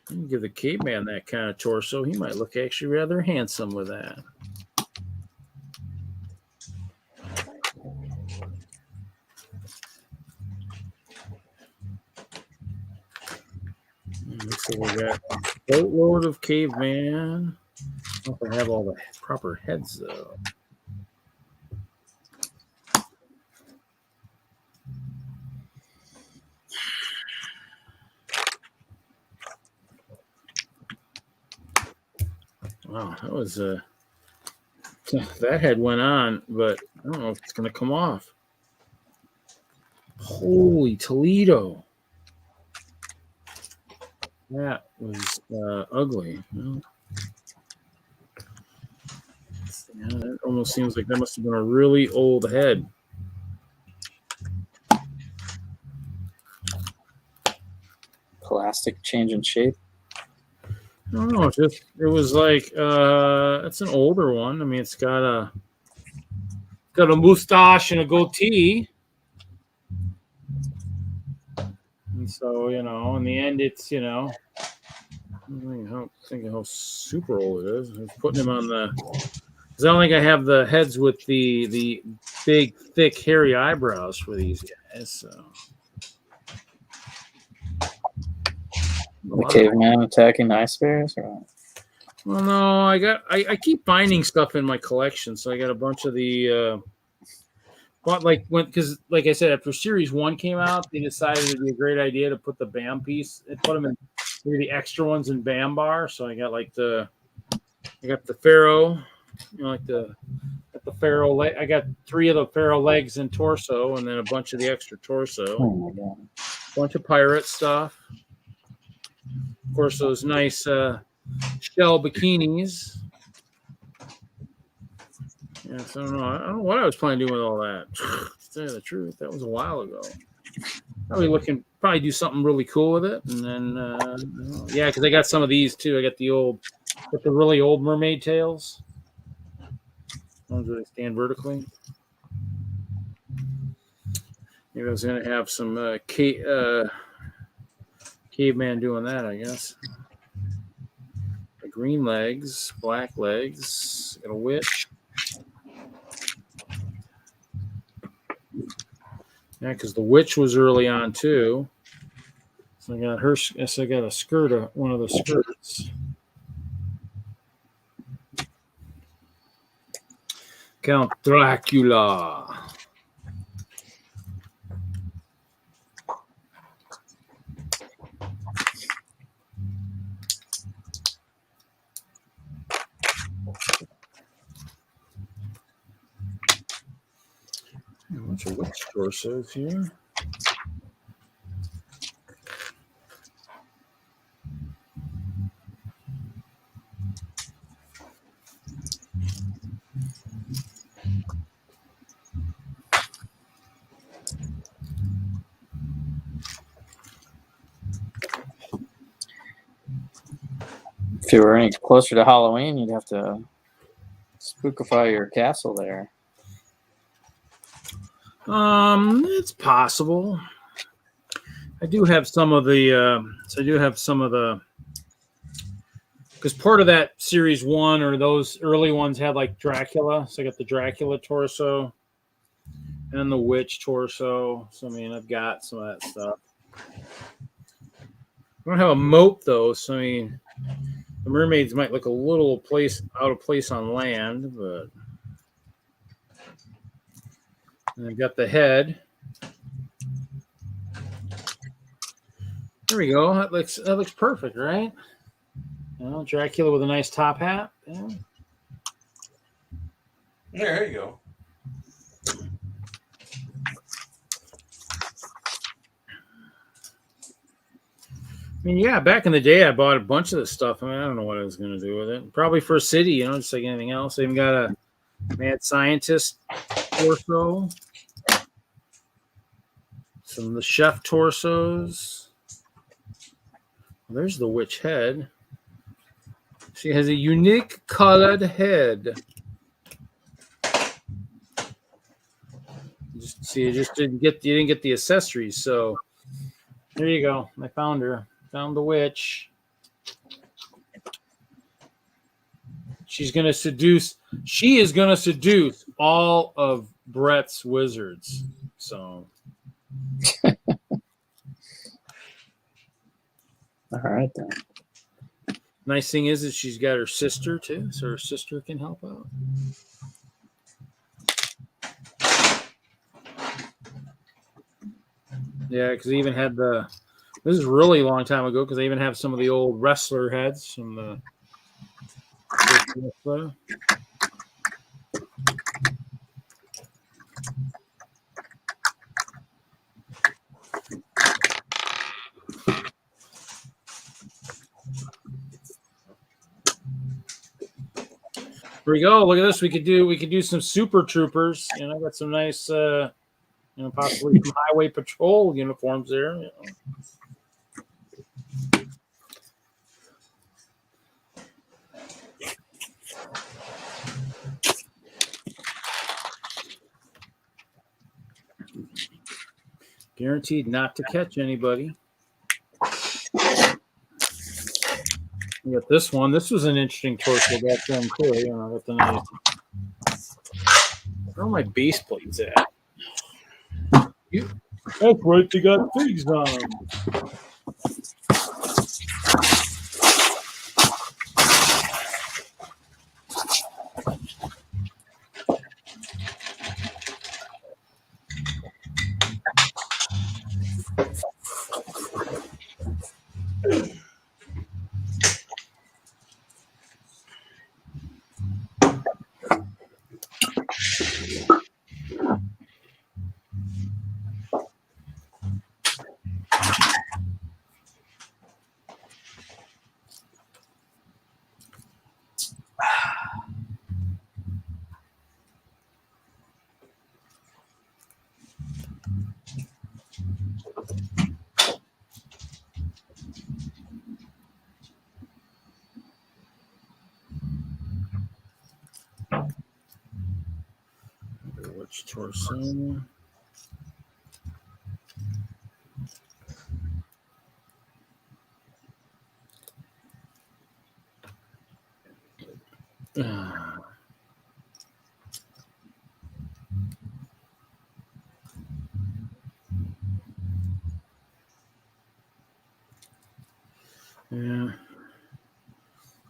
You can give the caveman that kind of torso. He might look actually rather handsome with that. Looks like we got a boatload of caveman. I don't know if I have all the proper heads though. Wow, that was that head went on, but I don't know if it's gonna come off. Holy Toledo. That was ugly. Well, yeah, that almost seems like that must have been a really old head. Plastic changing shape. I don't know. It was like it's an older one. I mean, it's got a mustache and a goatee. And so, in the end, it's, I'm thinking how super old it is. I was putting him on because I don't think I have the heads with the big, thick, hairy eyebrows for these guys. So. The caveman attacking ice bears? Or what? Well, no, I keep finding stuff in my collection, so I got a bunch of the. But because like I said, after Series 1 came out, they decided it'd be a great idea to put the BAM piece and put them in the extra ones in BAM bar. So I got the Pharaoh, the Pharaoh leg. I got 3 of the Pharaoh legs and torso, and then a bunch of the extra torso. Oh my god! Bunch of pirate stuff. Of course, those nice shell bikinis. Yeah, so I don't know what I was planning to do with all that. To tell you the truth, that was a while ago. Probably do something really cool with it, and then yeah, because I got some of these too. I got the really old mermaid tails. Ones where they stand vertically. Maybe I was gonna have some caveman doing that, I guess. The green legs, black legs, got a witch. Yeah, because the witch was early on too. So I got her. Yes, I got a skirt, one of the skirts. Count Dracula. bunch of witch torsos here. If you were any closer to Halloween, you'd have to spookify your castle there. It's possible. I do have some of the. Because part of that series 1 or those early ones had like Dracula, so I got the Dracula torso and the witch torso. So I mean, I've got some of that stuff. I don't have a moat though, so I mean, the mermaids might look a little out of place on land, but and I've got the head. There we go. That looks perfect, right? You know, Dracula with a nice top hat. Yeah. There you go. I mean, yeah, back in the day, I bought a bunch of this stuff. I mean, I don't know what I was going to do with it. Probably for a city, you know, just like anything else. I even got a mad scientist torso. Some of the chef torsos. Well, there's the witch head. She has a unique colored head. You didn't get the accessories, so there you go. I found her. Found the witch. She is gonna seduce all of Brett's wizards. So All right then. nice thing is that she's got her sister too, so her sister can help out. Yeah, because they even had this is really a long time ago because they even have some of the old wrestler heads from the Here we go. Look at this. We could do some super troopers. You know, got some nice possibly some highway patrol uniforms there. You know. Guaranteed not to catch anybody. You got this one. This was an interesting torso back then too. You know, with the nice. Where are my base plates at? That's right. They got figs on them. Which torso? Yeah.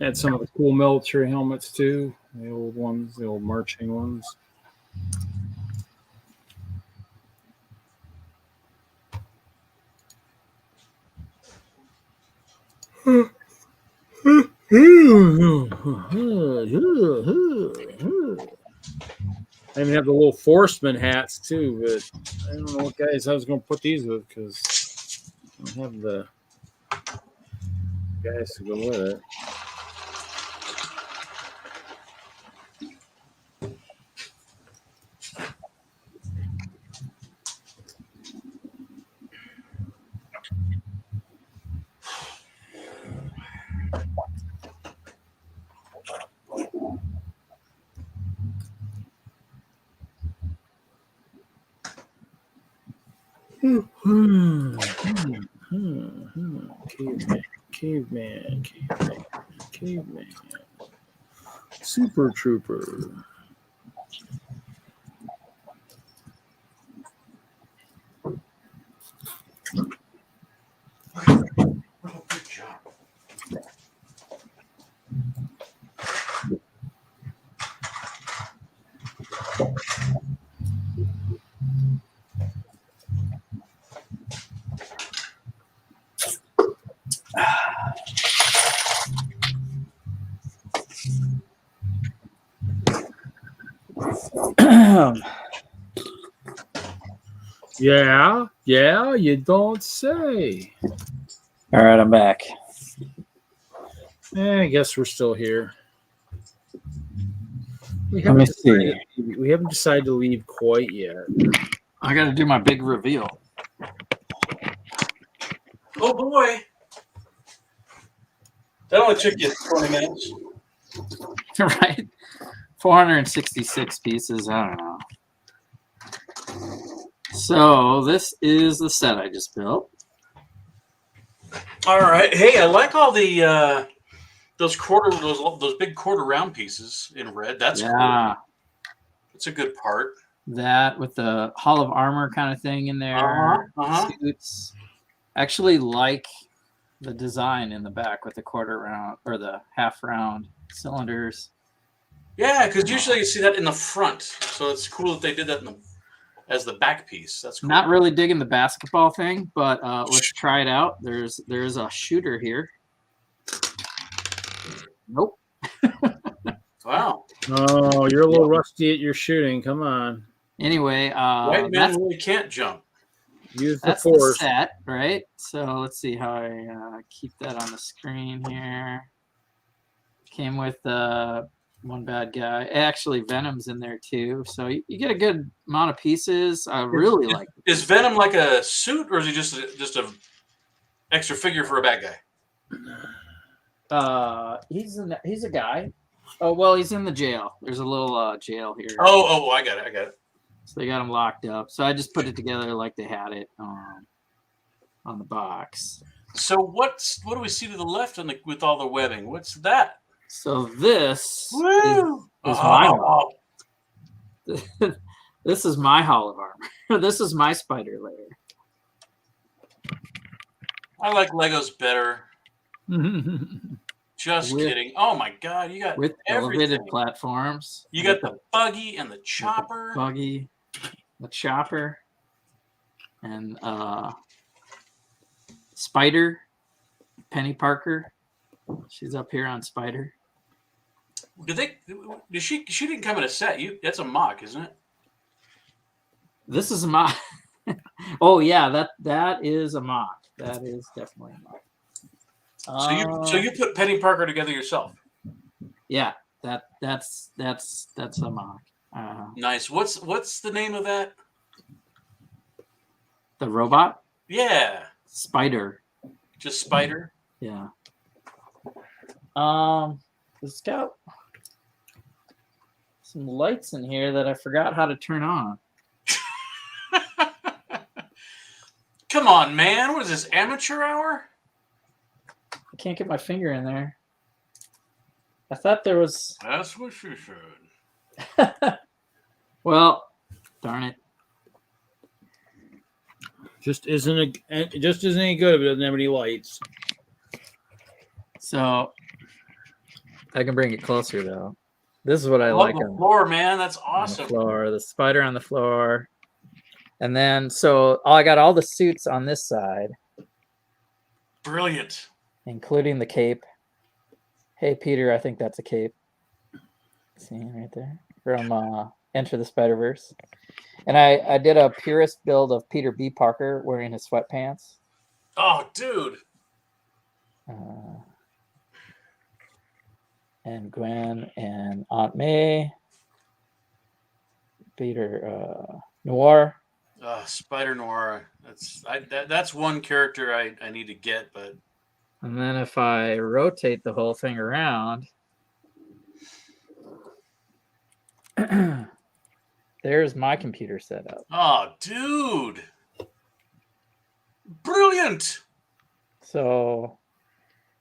Had some of the cool military helmets too. The old ones, the old marching ones. I even have the little forestman hats too, but I don't know what guys I was going to put these with because I don't have the guys to go with it. Caveman. Super Trooper. Oh, good job. Yeah, you don't say. All right, I'm back. I guess we're still here. We Let me see. We haven't decided to leave quite yet. I got to do my big reveal. Oh boy. That only took you 20 minutes. Right? 466 pieces. I don't know. So this is the set I just built. All right. Hey, I like all the those big quarter round pieces in red. That's Yeah. cool. That's a good part. That with the Hall of Armor kind of thing in there. Suits. Actually like the design in the back with the quarter round or the half round cylinders. Yeah, because usually you see that in the front. So it's cool that they did that as the back piece. That's cool. Not really digging the basketball thing, but let's try it out. There's a shooter here. Nope. Wow. Oh, you're a little rusty at your shooting. Come on. Anyway, White man really can't jump. Use the that's force. the set, right? So let's see how I keep that on the screen here. Came with one bad guy. Actually, Venom's in there too. So you get a good amount of pieces. I really like it. Is Venom like a suit, or is he just a extra figure for a bad guy? He's a guy. Oh well, he's in the jail. There's a little jail here. Oh, I got it. So they got him locked up. So I just put it together like they had it on the box. So what do we see to the left with all the webbing? What's that? So this Woo! is my this is my Hall of Armor. This is my spider layer. I like Legos better. Just kidding. Oh my God, you got with everything. Elevated platforms. You got the buggy and the chopper. The chopper, and Spider, Penny Parker. She's up here on Spider. She didn't come in a set. That's a mock, isn't it? This is a mock. Oh yeah, that is a mock. That is definitely a mock. So you put Penny Parker together yourself? Yeah, that's a mock. Nice. What's the name of that? The robot? Yeah. Spider. Just Spider? Yeah. It's got some lights in here that I forgot how to turn on. Come on, man. What is this, amateur hour? I can't get my finger in there. I thought there was... That's what she said. Well, darn it. Just isn't any good if it doesn't have any lights. So I can bring it closer though. This is what I like on the floor, man. That's awesome. On the floor, the spider on the floor. And then so I got all the suits on this side. Brilliant. Including the cape. Hey Peter, I think that's a cape. See right there? From Enter the Spider-Verse. And I did a purist build of Peter B. Parker wearing his sweatpants. Oh, dude. And Gwen and Aunt May. Peter Noir. Spider Noir. That's one character I need to get, but. And then if I rotate the whole thing around, there's my computer setup. Oh, dude. Brilliant. So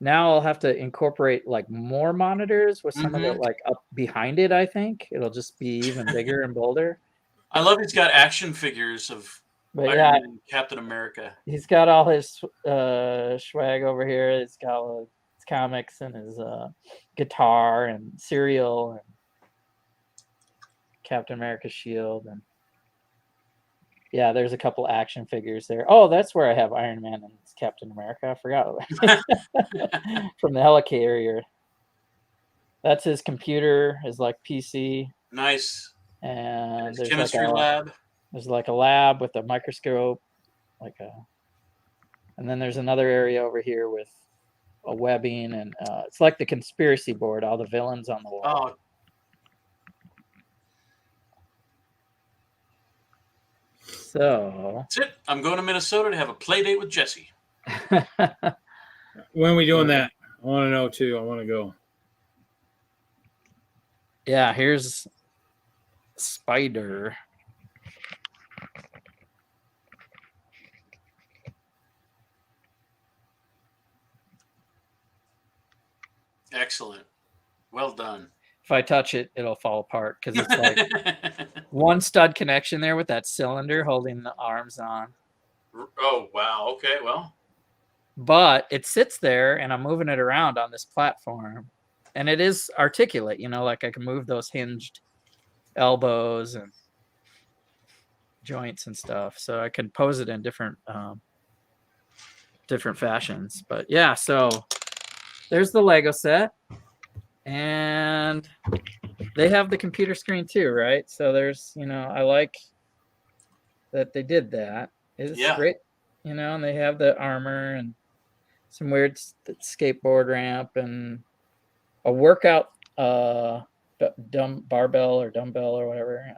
now I'll have to incorporate like more monitors with some of it like up behind it, I think. It'll just be even bigger and bolder. I love he's got action figures of Iron Man and Captain America. He's got all his swag over here. He's got all his comics and his guitar and cereal and Captain America's shield. And yeah, there's a couple action figures there. Oh, that's where I have Iron Man and Captain America. I forgot. From the helicarrier. That's his computer, his like PC. Nice. And there's chemistry lab. There's like a lab with a microscope, and then there's another area over here with a webbing, and it's like the conspiracy board, all the villains on the wall. Oh. So that's it. I'm going to Minnesota to have a play date with Jesse. When are we doing that? I want to know too. I want to go. Yeah, here's Spider. Excellent. Well done. If I touch it, it'll fall apart because it's like one stud connection there with that cylinder holding the arms on. Oh, wow. Okay, well. But it sits there, and I'm moving it around on this platform. And it is articulate, like I can move those hinged elbows and joints and stuff. So I can pose it in different fashions. But yeah, so there's the Lego set. And they have the computer screen too, right? So there's, I like that they did that. It's great, and they have the armor and some weird skateboard ramp and a workout barbell or dumbbell or whatever.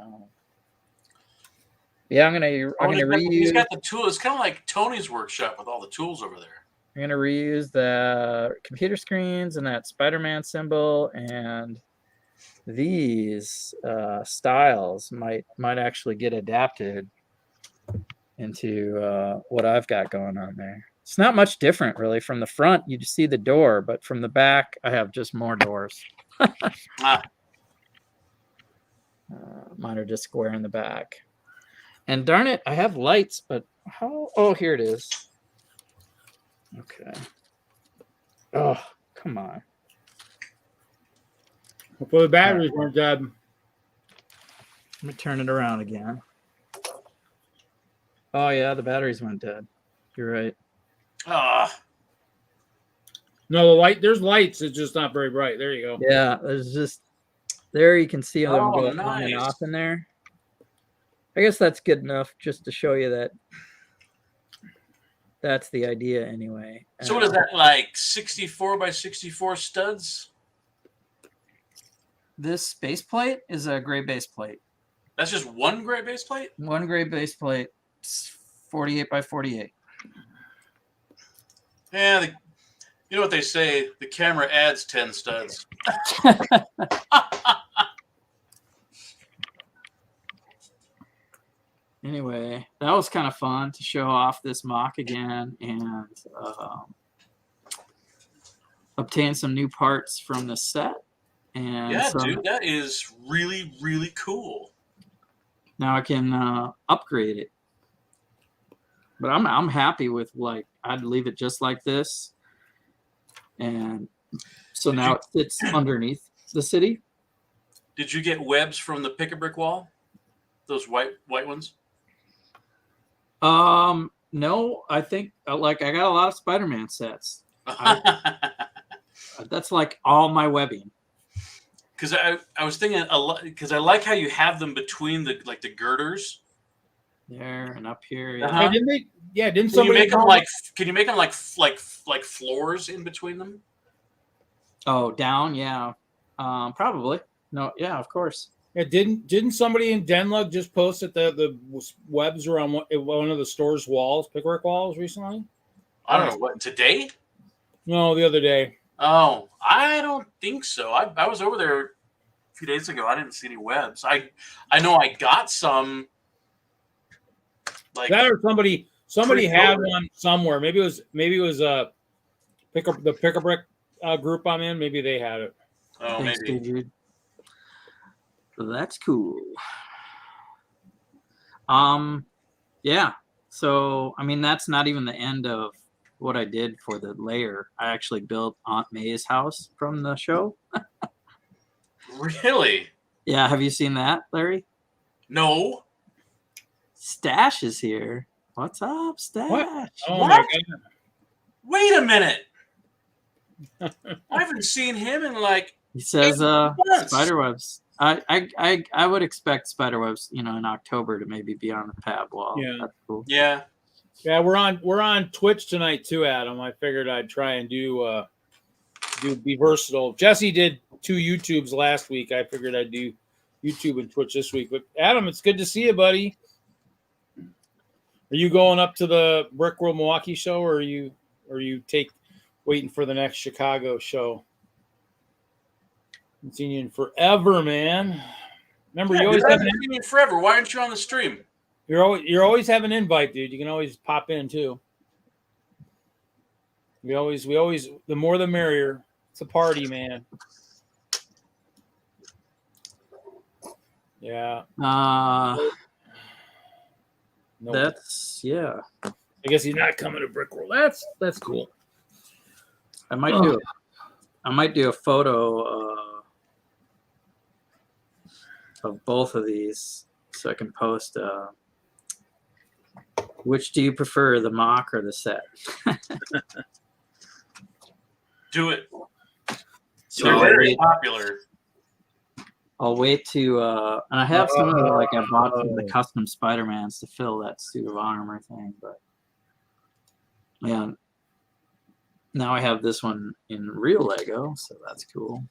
Yeah, I'm gonna reuse. He's got the tool. It's kind of like Tony's workshop with all the tools over there. I'm gonna reuse the computer screens and that Spider-Man symbol, and these styles might actually get adapted into what I've got going on there. It's not much different really. From the front, you just see the door, but from the back, I have just more doors. Mine are just square in the back. And darn it, I have lights, but how? Oh, here it is. Okay. Oh, come on. Hopefully the batteries weren't dead. Let me turn it around again. Oh, yeah, the batteries went dead. You're right. No, there's lights. It's just not very bright. There you go. Yeah, there's just, there you can see them going on and off in there. I guess that's good enough just to show you that that's the idea anyway. So what is that, like 64 by 64 studs? This base plate is a gray base plate. That's just one gray base plate? One gray base plate, 48 by 48. Yeah, you know what they say, the camera adds 10 studs. Anyway, that was kind of fun to show off this mock again and obtain some new parts from the set. And yeah, dude, that is really, really cool. Now I can upgrade it. But I'm happy with, like, I'd leave it just like this. And so now it sits underneath the city. Did you get webs from the pick-a-brick wall? Those white ones? No, I think like I got a lot of Spider-Man sets. That's like all my webbing. because I was thinking a lot because I like how you have them between the girders. There and up here. Yeah. Uh-huh. Didn't Can you somebody make them like floors in between them? Oh, Down. Yeah. Probably. No. Yeah. Of course. Yeah, didn't somebody in DENLUG just post that the webs are on one of the store's walls, pickwork walls, recently? I don't know what today. No, the other day. Oh, I don't think so. I was over there a few days ago. I didn't see any webs. I know I got some. Like That or somebody Pretty had cool. one somewhere. Maybe it was the pick a brick group I'm in. Maybe they had it. oh, Thanks, maybe. dude. That's cool. Yeah. So I mean, that's not even the end of what I did for the layer. I actually built Aunt May's house from the show. Really? Yeah. Have you seen that, Larry? No. Stash is here. What's up, Stash? Oh What? my god! Wait a minute. I haven't seen him in like. He says, months. spiderwebs. I would expect spiderwebs, in October to maybe be on the pab wall. Yeah. That's cool. Yeah. Yeah, we're on Twitch tonight too, Adam. I figured I'd try and be versatile. Jesse did 2 YouTubes last week. I figured I'd do YouTube and Twitch this week. But Adam, it's good to see you, buddy. Are you going up to the Brickworld Milwaukee show, or are you waiting for the next Chicago show? I haven't seen you in forever, man. Remember, you always I have haven't seen you forever. Why aren't you on the stream? you're always have an invite, dude. You can always pop in too. We always the more the merrier. It's a party, man. Yeah. No, That's yeah. I guess he's not coming to Brickworld. That's cool. I might do a photo of both of these so I can post. Which do you prefer, the mock or the set? Do it. So They're very popular. I'll wait to and I have some of the I bought from the custom Spider-Mans to fill that suit of armor thing, but yeah. Now I have this one in real Lego, so that's cool.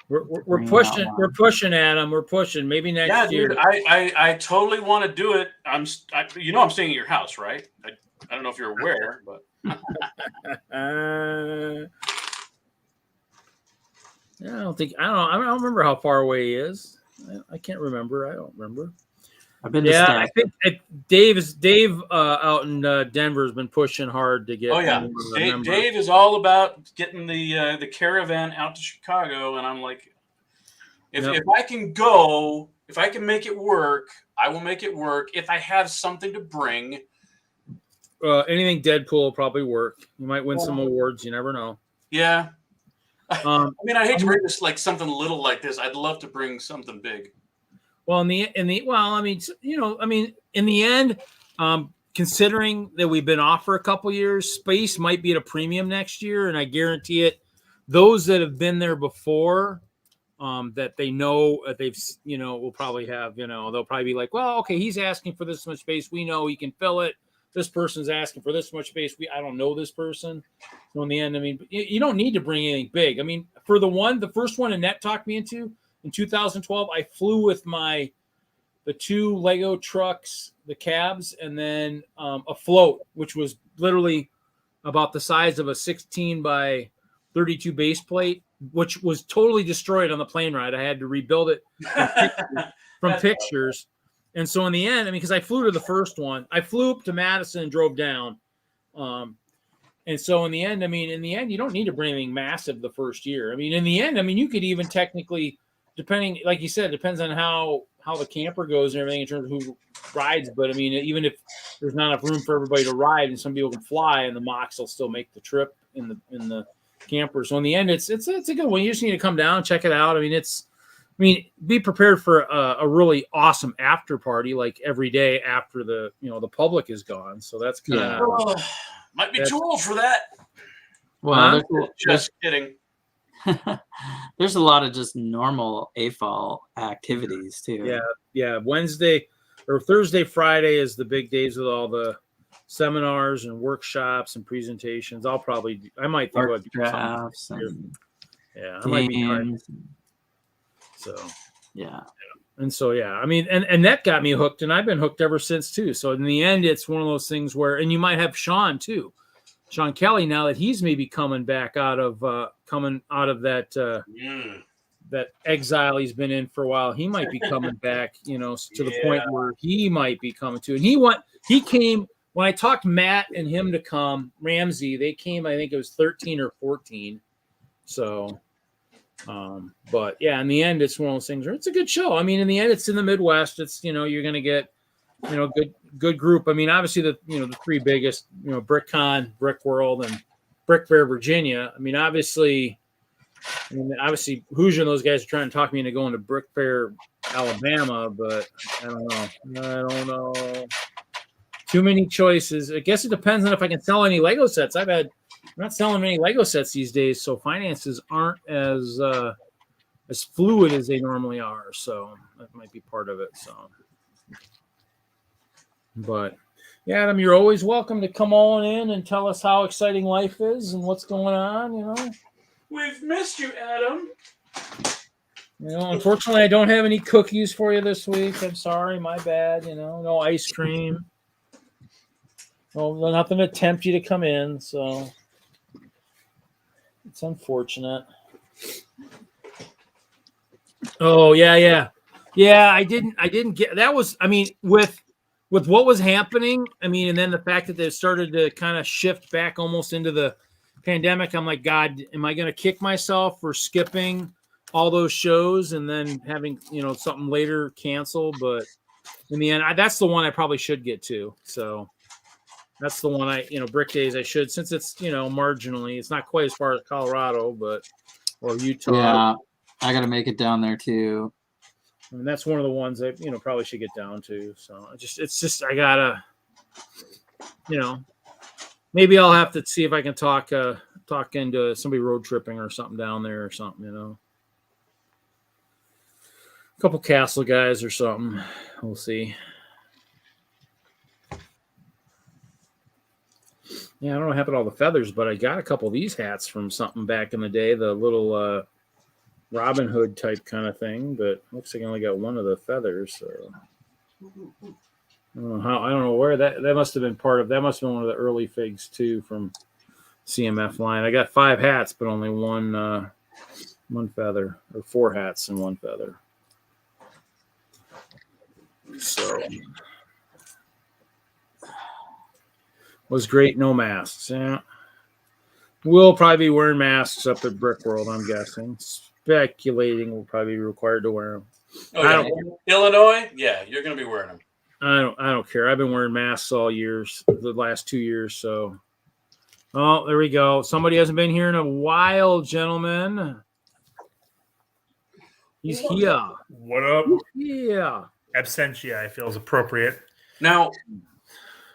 We're pushing. We're pushing, Adam. We're pushing. Maybe next year. Dude, I totally want to do it. I'm staying at your house, right? I don't know if you're aware, but I don't remember how far away he is. I can't remember. I don't remember. I've been I think Dave out in Denver has been pushing hard to get. oh yeah, Dave is all about getting the caravan out to Chicago, and I'm like, if I can go, if I can make it work, I will make it work. If I have something to bring, anything Deadpool will probably work. You might win some awards. You never know. Yeah. I mean, I hate to bring this like something little like this. I'd love to bring something big. Well, in the end, considering that we've been off for a couple years, space might be at a premium next year, and I guarantee it. Those that have been there before, that they know they've, will probably have, they'll probably be like, well, okay, he's asking for this much space. We know he can fill it. This person's asking for this much space. I don't know this person. So in the end, I mean, you don't need to bring anything big. I mean, for the first one Annette talked me into in 2012, I flew with the 2 Lego trucks, the cabs, and then a float, which was literally about the size of a 16 by 32 base plate, which was totally destroyed on the plane ride. I had to rebuild it from pictures. And so in the end, I mean, because I flew to the first one, I flew up to Madison and drove down. And so in the end, you don't need to bring anything massive the first year. I mean, in the end, you could even technically, depending, like you said, depends on how the camper goes and everything in terms of who rides. But I mean, even if there's not enough room for everybody to ride and some people can fly, and the MOCs will still make the trip in the camper. So in the end, it's a good one. You just need to come down and check it out. Be prepared for a really awesome after party, like every day after the public is gone. So that's kind of might be too old for that. Well, Just kidding. There's a lot of just normal AFOL activities too. Yeah. Wednesday or Thursday, Friday is the big days with all the seminars and workshops and presentations. I might think Art about doing something. drafts and I might be trying. games. So Yeah. and so I mean, and that got me hooked, and I've been hooked ever since too. So in the end, it's one of those things where, and you might have Sean too, Sean Kelly, now that he's maybe coming back out of that that exile he's been in for a while. He might be coming back, to the point where he might be coming to. And he came when I talked Matt and him to come. Ramsey, they came. I think it was 13 or 14. So. But yeah, in the end, it's one of those things where it's a good show. I mean, in the end, it's in the Midwest. It's, you're going to get, good group. I mean, obviously the three biggest, BrickCon, Brickworld, and Brick Fair, Virginia. I mean, obviously Hoosier and those guys are trying to talk me into going to Brick Fair, Alabama, but I don't know. Too many choices. I guess it depends on if I can sell any Lego sets. I'm not selling many Lego sets these days, so finances aren't as fluid as they normally are. So that might be part of it. So, but yeah, Adam, you're always welcome to come on in and tell us how exciting life is and what's going on. We've missed you, Adam. Unfortunately, I don't have any cookies for you this week. I'm sorry, my bad. No ice cream. No, nothing to tempt you to come in. So. It's unfortunate. Oh yeah. I didn't get that. Was, I mean, with what was happening, I mean, and then the fact that they started to kind of shift back almost into the pandemic. I'm like, God, am I going to kick myself for skipping all those shows and then having something later cancel? But in the end, that's the one I probably should get to. So. That's the one Brick Days I should, since it's, marginally, it's not quite as far as Colorado, or Utah. Yeah, I got to make it down there too. I mean, that's one of the ones I, probably should get down to. So I gotta, maybe I'll have to see if I can talk into somebody road tripping or something down there or something, a couple Castle guys or something. We'll see. Yeah, I don't know what happened to all the feathers, but I got a couple of these hats from something back in the day, the little Robin Hood type kind of thing, but looks like I only got one of the feathers. So I don't know where that must have been that must have been one of the early figs too from CMF line. I got 5 hats, but only one feather, or 4 hats and 1 feather. So was great, no masks. Yeah, we'll probably be wearing masks up at Brickworld. I'm guessing. Speculating we'll probably be required to wear them. Oh, yeah. Illinois, yeah, you're going to be wearing them. I don't care. I've been wearing masks all years, the last 2 years. So, oh, there we go. Somebody hasn't been here in a while, gentlemen. He's here. What up? Yeah. Absentia, I feel is appropriate. Now,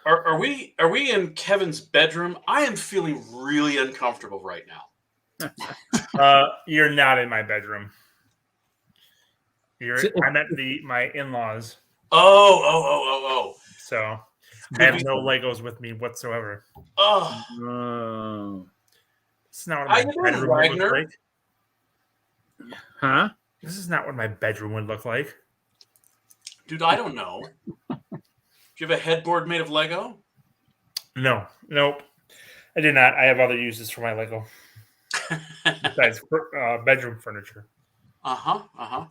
are we in Kevin's bedroom? I am feeling really uncomfortable right now. You're not in my bedroom. I'm at my in-laws. Oh. So I have no Legos with me whatsoever. Oh. It's not what my bedroom would look like. Huh? This is not what my bedroom would look like. Dude, I don't know. Do you have a headboard made of Lego? No. Nope. I did not. I have other uses for my Lego. Besides bedroom furniture. I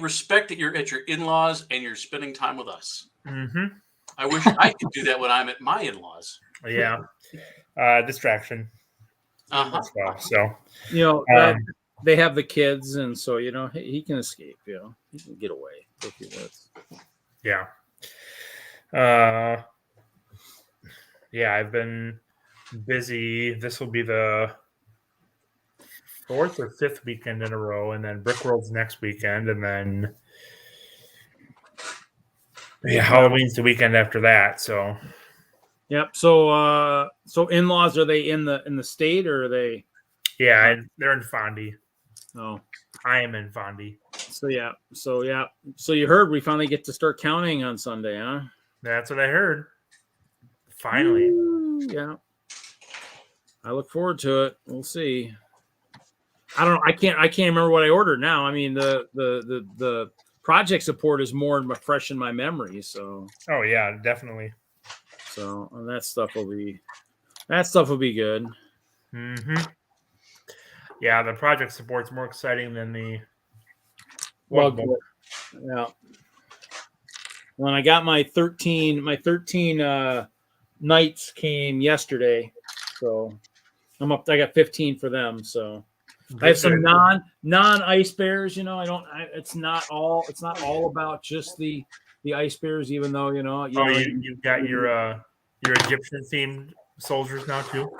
respect that you're at your in-laws and you're spending time with us. Mm-hmm. I wish I could do that when I'm at my in-laws. Yeah. Distraction. Well, so they have the kids, and so he can escape. He can get away if he wants. Yeah. Yeah, I've been busy. This will be the 4th or 5th weekend in a row, and then Brickworld's next weekend, and then Halloween's the weekend after that. So, yep. So in-laws, are they in the state, or are they? Yeah, they're in Fondy. Oh, I am in Fondy. so yeah. So you heard we finally get to start counting on Sunday, huh? That's what I heard. Finally. Woo, yeah. I look forward to it. We'll see. I don't know. I can't remember what I ordered now. I mean, the project support is more fresh in my memory. So Oh yeah, definitely. and that stuff will be good. Mm-hmm. Yeah, the project support's more exciting than the Lug lug book. Yeah. When I got my 13 Knights came yesterday, so I'm up. I got 15 for them. So I have some non ice bears. You know, it's not all about just the ice bears. Even though you've got your Egyptian themed soldiers now too.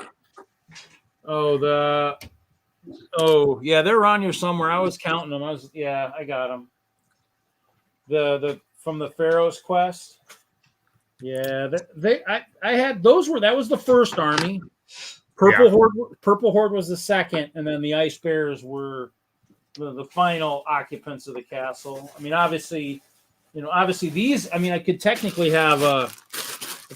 Oh yeah, they're on here somewhere. I was counting them. I got them. The from the Pharaoh's Quest. Yeah, I had those that was the first army. Purple Horde was the second, and then the Ice Bears were the final occupants of the castle. I mean, obviously these. I mean, I could technically have a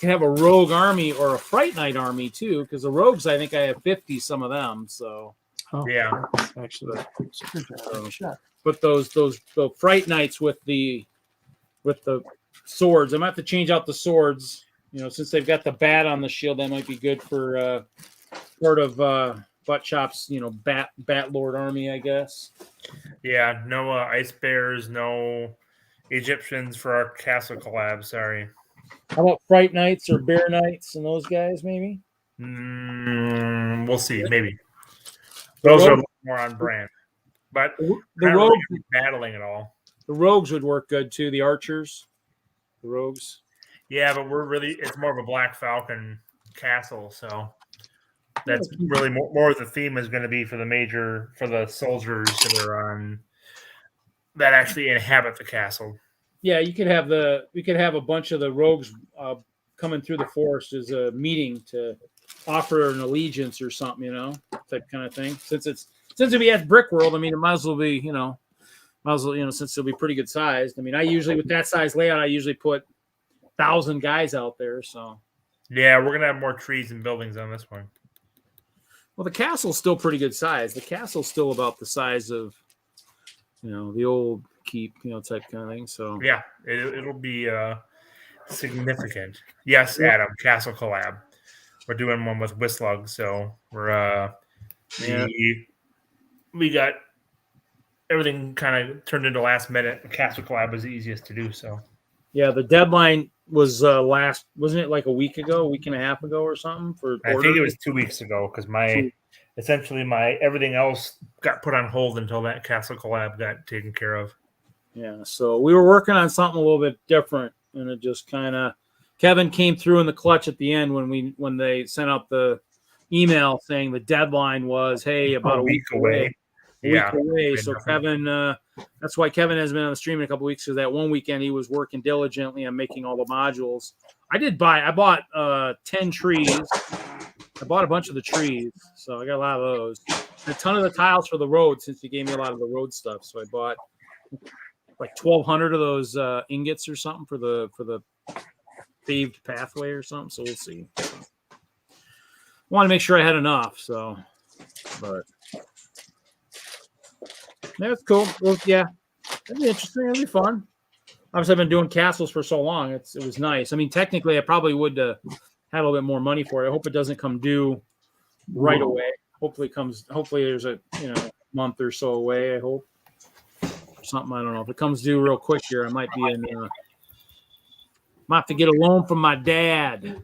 rogue army or a Fright Knight army too, because the rogues I think I have 50 some of them. So yeah, Actually, but the Fright Knights with the swords, I'm gonna have to change out the swords. You know, since they've got the bat on the shield, that might be good for sort of butt chops. You know, bat lord army, I guess. Yeah, no ice bears, no Egyptians for our castle collab. Sorry. How about Fright Knights or Bear Knights and those guys, maybe? We'll see. Maybe those are a little more on brand, but the rogues rogues battling at all. The rogues would work good too. The archers, the rogues. Yeah, but it's more of a Black Falcon castle, so that's really more the theme is going to be for the soldiers that actually inhabit the castle. Yeah, we could have a bunch of the rogues coming through the forest as a meeting to offer an allegiance or something, you know, that kind of thing. Since it'll be at Brickworld, I mean, it might as well be, since it'll be pretty good sized. I mean, I usually with that size layout, I usually put 1,000 guys out there. So yeah, we're gonna have more trees and buildings on this one. Well, the castle's still pretty good size. The castle's still about the size of, the old keep, type kind of thing. So yeah, it'll be significant. Yes, Adam, castle collab. We're doing one with WISLUG, so we're we got everything kind of turned into last minute. The castle collab was the easiest to do. So yeah, the deadline was wasn't it like a week and a half ago or something? I think it was 2 weeks ago because my everything else got put on hold until that castle collab got taken care of. Yeah, so we were working on something a little bit different, and it just kind of Kevin came through in the clutch at the end when they sent out the email saying the deadline was about a week away. So Kevin, that's why Kevin has been on the stream in a couple weeks, because that one weekend he was working diligently on making all the modules. I bought 10 trees. I bought a bunch of the trees, so I got a lot of those. And a ton of the tiles for the road, since he gave me a lot of the road stuff. So I bought like 1,200 of those ingots or something for the paved pathway or something. So we'll see. I want to make sure I had enough. So, but that's cool. Well, yeah, that'd be interesting. That'd be fun. Obviously, I've been doing castles for so long. It was nice. I mean, technically, I probably would have had a little bit more money for it. I hope it doesn't come due right away. Hopefully there's a month or so away. I hope. Something, I don't know. If it comes due real quick here, I might be in. Might have to get a loan from my dad,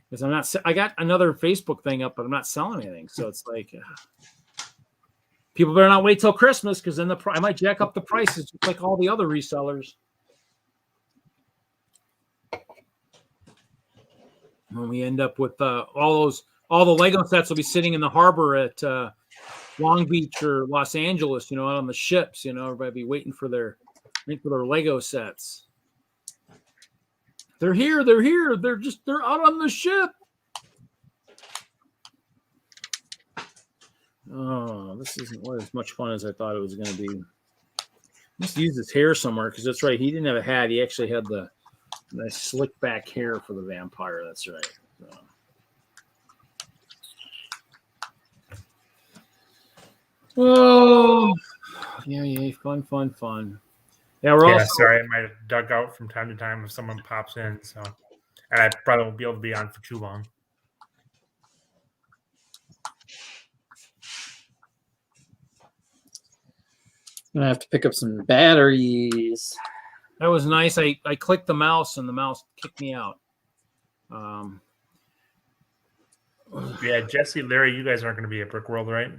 because I'm not. I got another Facebook thing up, but I'm not selling anything. So it's like people better not wait till Christmas, because then I might jack up the prices just like all the other resellers. When we end up with all the Lego sets will be sitting in the harbor at Long Beach or Los Angeles, out on the ships. Everybody be waiting for their Lego sets. They're here. They're out on the ship. Oh, this isn't as much fun as I thought it was going to be. Must use his hair somewhere because that's right. He didn't have a hat. He actually had the nice slick back hair for the vampire. That's right. So. Oh, yeah, fun. Yeah, we're also sorry, I might have dug out from time to time if someone pops in. So, and I probably won't be able to be on for too long. I'm gonna have to pick up some batteries. That was nice. I clicked the mouse and the mouse kicked me out. Yeah, Jesse, Larry, you guys aren't going to be at Brickworld, right?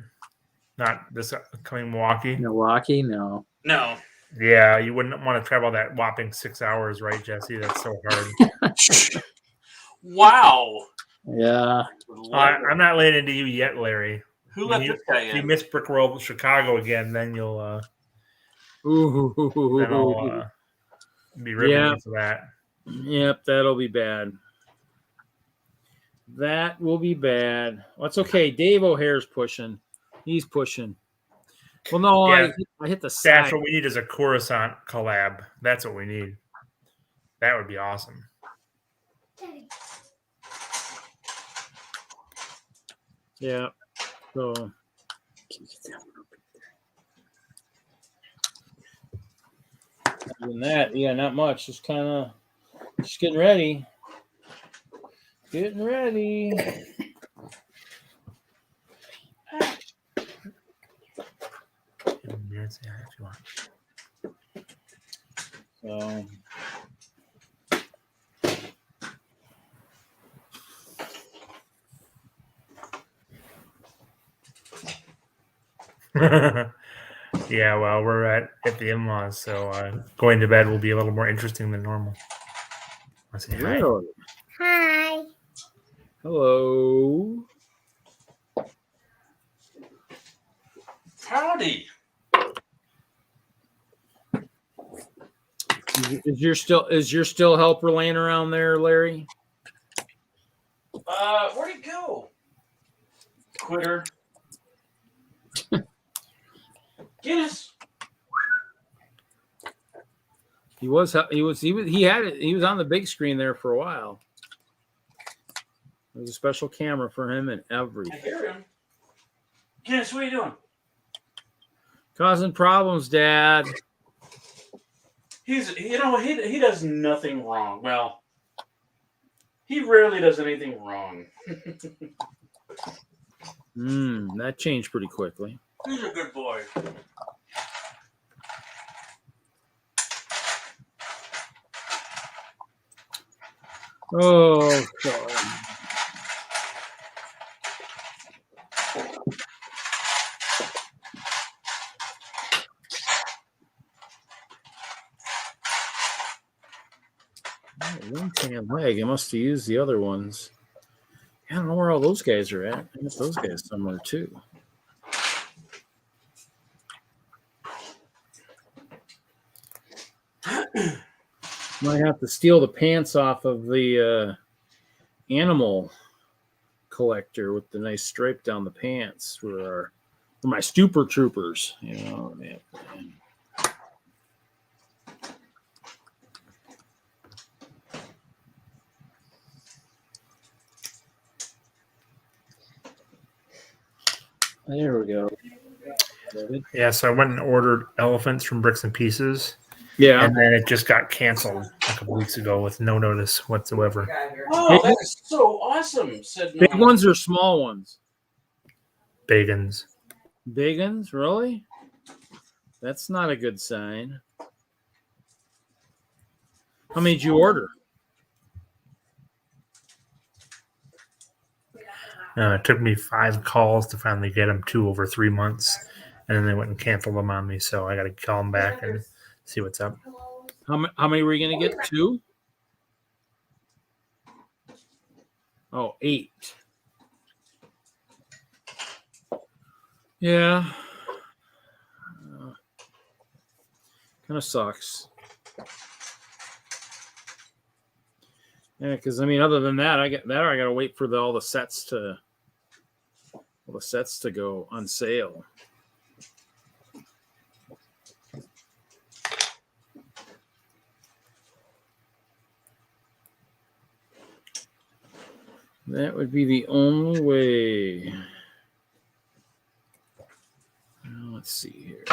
Not this coming Milwaukee. Milwaukee, no. No. Yeah, you wouldn't want to travel that whopping 6 hours, right, Jesse? That's so hard. Wow. Yeah. I'm not laying into you yet, Larry. Who let this guy If you in? miss Brickworld Chicago again, then you'll then I'll be ripping you for that. Yep, that'll be bad. That will be bad. Well, it's okay. Dave O'Hare's pushing. He's pushing. Well, no, Yeah. I hit the That's side. what we need is a Coruscant collab. That's what we need. That would be awesome. Yeah. So other than that, yeah, not much. Just kind of just getting ready. Getting ready. If you want. So Yeah, well, we're at the in-laws, so going to bed will be a little more interesting than normal. Let's say hi. really? Hi. Hello. Howdy. Is your still helper laying around there, Larry? Where'd he go? Quitter. Guinness. He was on the big screen there for a while. There's a special camera for him and I everything. hear him. Guinness, what are you doing? Causing problems, Dad. He does nothing wrong. Well, he rarely does anything wrong. That changed pretty quickly. He's a good boy. Oh, God. One tan leg. I must have used the other ones. I don't know where all those guys are at. I guess those guys somewhere too. Might have to steal the pants off of the animal collector with the nice stripe down the pants for my stupor troopers. You know, man. There we go. Yeah, so I went and ordered elephants from Bricks and Pieces, Yeah. and then it just got canceled a couple weeks ago with no notice whatsoever. Oh, that is so awesome, said Big Norman. ones or small ones? Bagans. Big ones, really? That's not a good sign. How many did you order? It took me 5 calls to finally get them 2 over 3 months, and then they went and canceled them on me. So I got to call them back and see what's up. How many were you going to get? 2? Oh, 8. Yeah. Kind of sucks. Yeah, because I mean, other than that, I got to wait for all the sets to Well, the sets to go on sale. That would be the only way. Now, let's see here.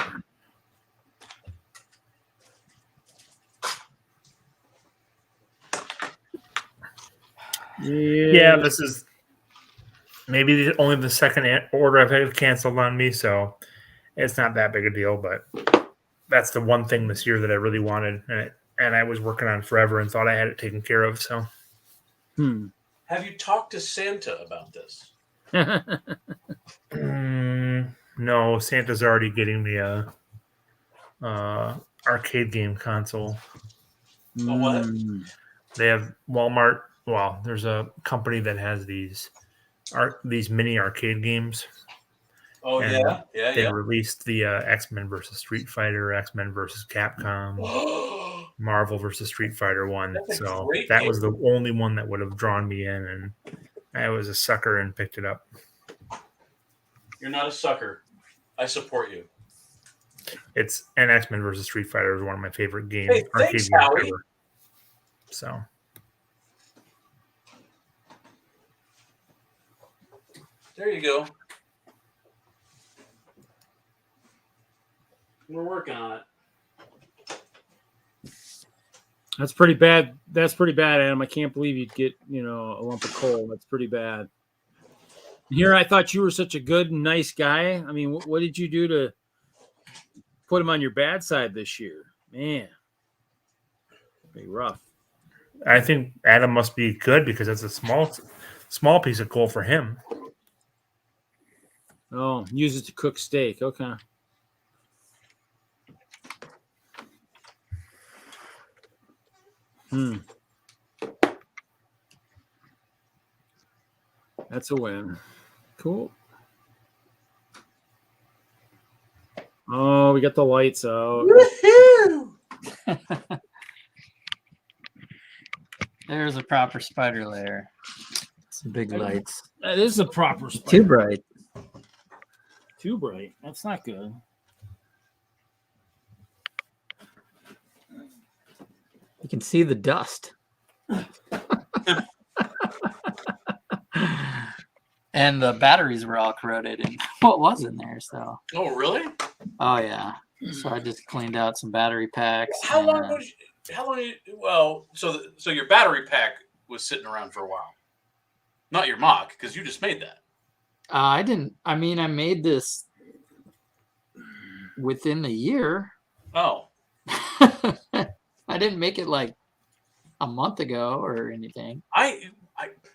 Yeah, this is maybe only the second order I've had canceled on me, so it's not that big a deal. But that's the one thing this year that I really wanted, and I was working on forever and thought I had it taken care of. So, Have you talked to Santa about this? no, Santa's already getting me a arcade game console. Oh, what? They have Walmart. Well, there's a company that has these mini arcade games. Oh, and yeah. They released the X-Men versus Street Fighter, X-Men versus Capcom, Marvel versus Street Fighter 1. So that was the only one that would have drawn me in, and I was a sucker and picked it up. You're not a sucker. I support you. It's an X-Men versus Street Fighter is one of my favorite games. Hey, thanks, arcade Howie. games ever. So There you go. We're working on it. That's pretty bad. That's pretty bad, Adam. I can't believe you'd get, a lump of coal. That's pretty bad. Here, I thought you were such a good and nice guy. I mean, what did you do to put him on your bad side this year? Man, pretty rough. I think Adam must be good because that's a small piece of coal for him. Oh, use it to cook steak. Okay. That's a win. Cool. Oh, we got the lights out. Woohoo! There's a proper spider lair. Some big lights. That is a proper spider. Too bright. Too bright. That's not good. You can see the dust. And the batteries were all corroded and what was in there, so. Oh, really? Oh yeah. So I just cleaned out some battery packs. How long? Well, so your battery pack was sitting around for a while. Not your mock, because you just made that. I didn't. I mean, I made this within the year. Oh. I didn't make it like a month ago or anything.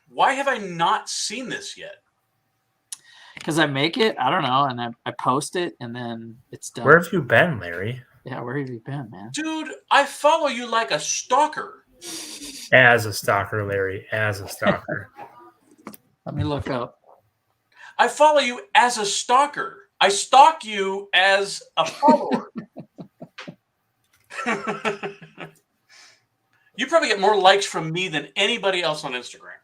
Why have I not seen this yet? Because I make it, I don't know, and I post it, and then it's done. Where have you been, Larry? Yeah, where have you been, man? Dude, I follow you like a stalker. As a stalker, Larry. As a stalker. Let me look up. I follow you as a stalker. I stalk you as a follower. You probably get more likes from me than anybody else on Instagram.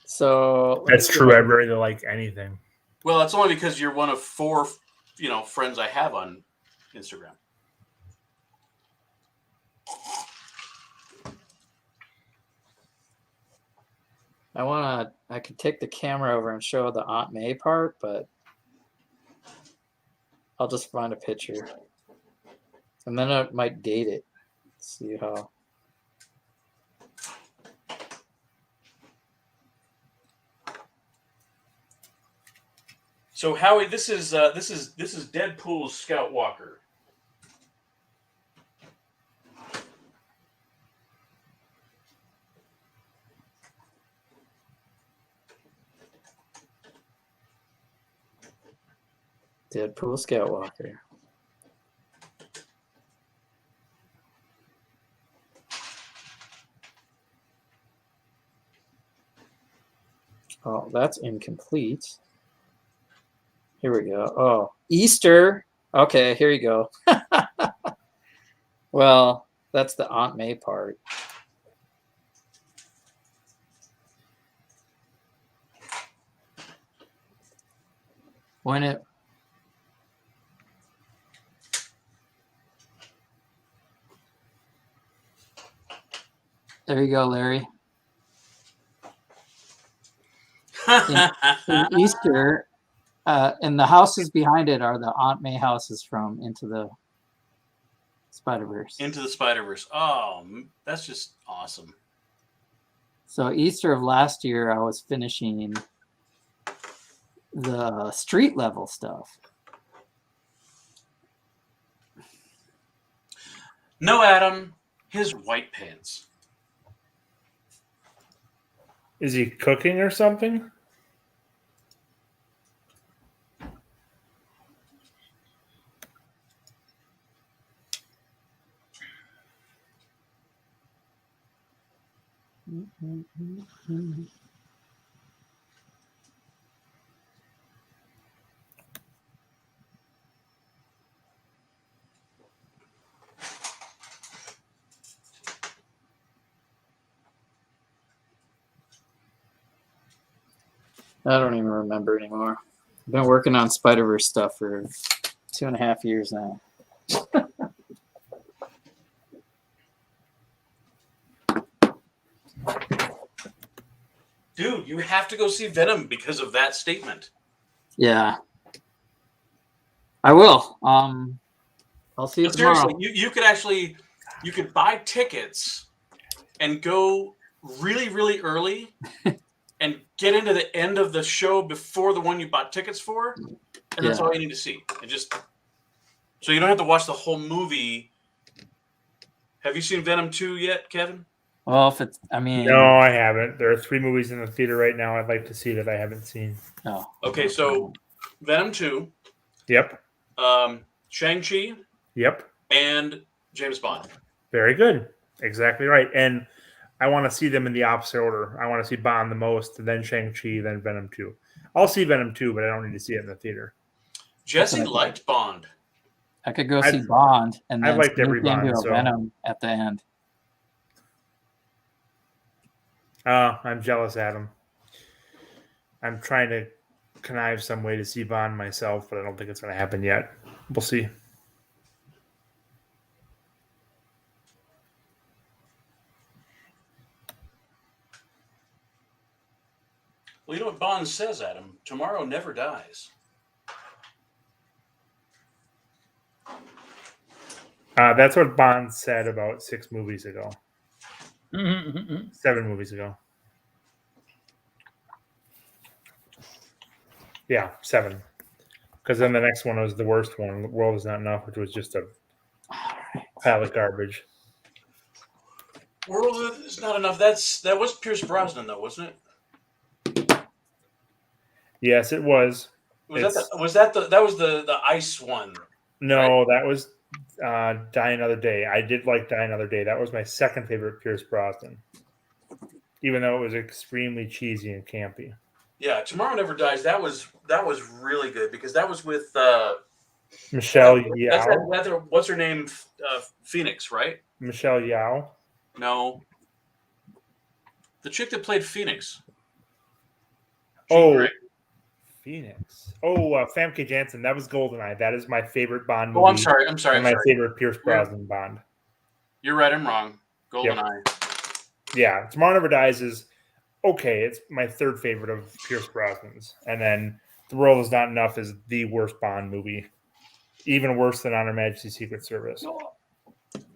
So That's true. I really like anything. Well, it's only because you're one of 4, friends I have on Instagram. I could take the camera over and show the Aunt May part, but I'll just find a picture. And then I might date it. See how. So Howie, this is Deadpool's Scout Walker. Deadpool Scout Walker. Oh, that's incomplete. Here we go. Oh, Easter. Okay, here you go. Well, that's the Aunt May part. When it. There you go, Larry. In Easter, and the houses behind it are the Aunt May houses from Into the Spider-Verse. Into the Spider-Verse. Oh, that's just awesome. So Easter of last year, I was finishing the street level stuff. No, Adam, his white pants. Is he cooking or something? I don't even remember anymore. I've been working on Spider-Verse stuff for 2.5 years now. Dude, you have to go see Venom because of that statement. Yeah, I will. I'll see you But tomorrow. seriously, you could buy tickets and go really, really early and get into the end of the show before the one you bought tickets for, and that's all you need to see. And just so you don't have to watch the whole movie. Have you seen Venom 2 yet, Kevin? Well, if it's, I mean, No, I haven't. There are 3 movies in the theater right now I'd like to see that I haven't seen. no. Okay, so Venom 2, Yep. Shang-Chi, Yep. and James Bond. Very good. Exactly right. And I want to see them in the opposite order. I want to see Bond the most, then Shang-Chi, then Venom 2. I'll see Venom 2, but I don't need to see it in the theater. Jesse liked Bond. I could go see Bond and I then liked every sneak into Bond, a so- Venom at the end. I'm jealous, Adam. I'm trying to connive some way to see Bond myself, but I don't think it's going to happen yet. We'll see. Well, you know what Bond says, Adam? Tomorrow never dies. That's what Bond said about 6 movies ago. Mm-hmm. 7 movies ago. Yeah, 7. Because then the next one was the worst one. The World Is Not Enough, which was just a pile of garbage. World is not enough. That was Pierce Brosnan, though, wasn't it? Yes, it was. That was the ice one? No, that was Die Another Day. I did like Die Another Day. That was my second favorite Pierce Brosnan, even though it was extremely cheesy and campy. Yeah, Tomorrow Never Dies. That was really good because that was with Michelle Yeoh. What's her name? Phoenix, right? Michelle Yeoh. No, the chick that played Phoenix. Oh, Grey. Phoenix. Oh, Famke Janssen. That was GoldenEye. That is my favorite Bond movie. Oh, I'm sorry. And my favorite Pierce Brosnan Bond. You're right. I'm wrong. GoldenEye. Yeah, Tomorrow Never Dies is okay. It's my third favorite of Pierce Brosnan's, and then The World Is Not Enough is the worst Bond movie, even worse than On Her Majesty's Secret Service.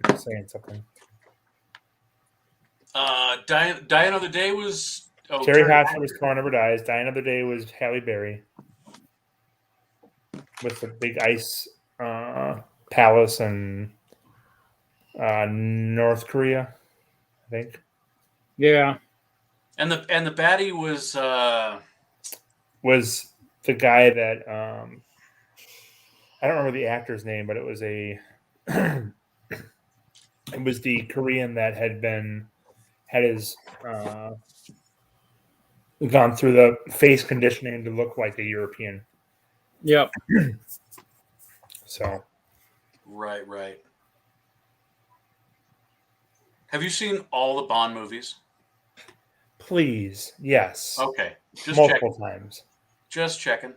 Just saying something. Die Another Day was Terry Hatcher was Tomorrow Never Dies. Die Another Day was Halle Berry with the big ice palace in North Korea, I think. Yeah. And the baddie was the guy that I don't remember the actor's name, but it was it was the Korean that had his gone through the face conditioning to look like a European. Yep. So right. Have you seen all the Bond movies? please, yes. Okay, just Multiple checking. times. Just checking.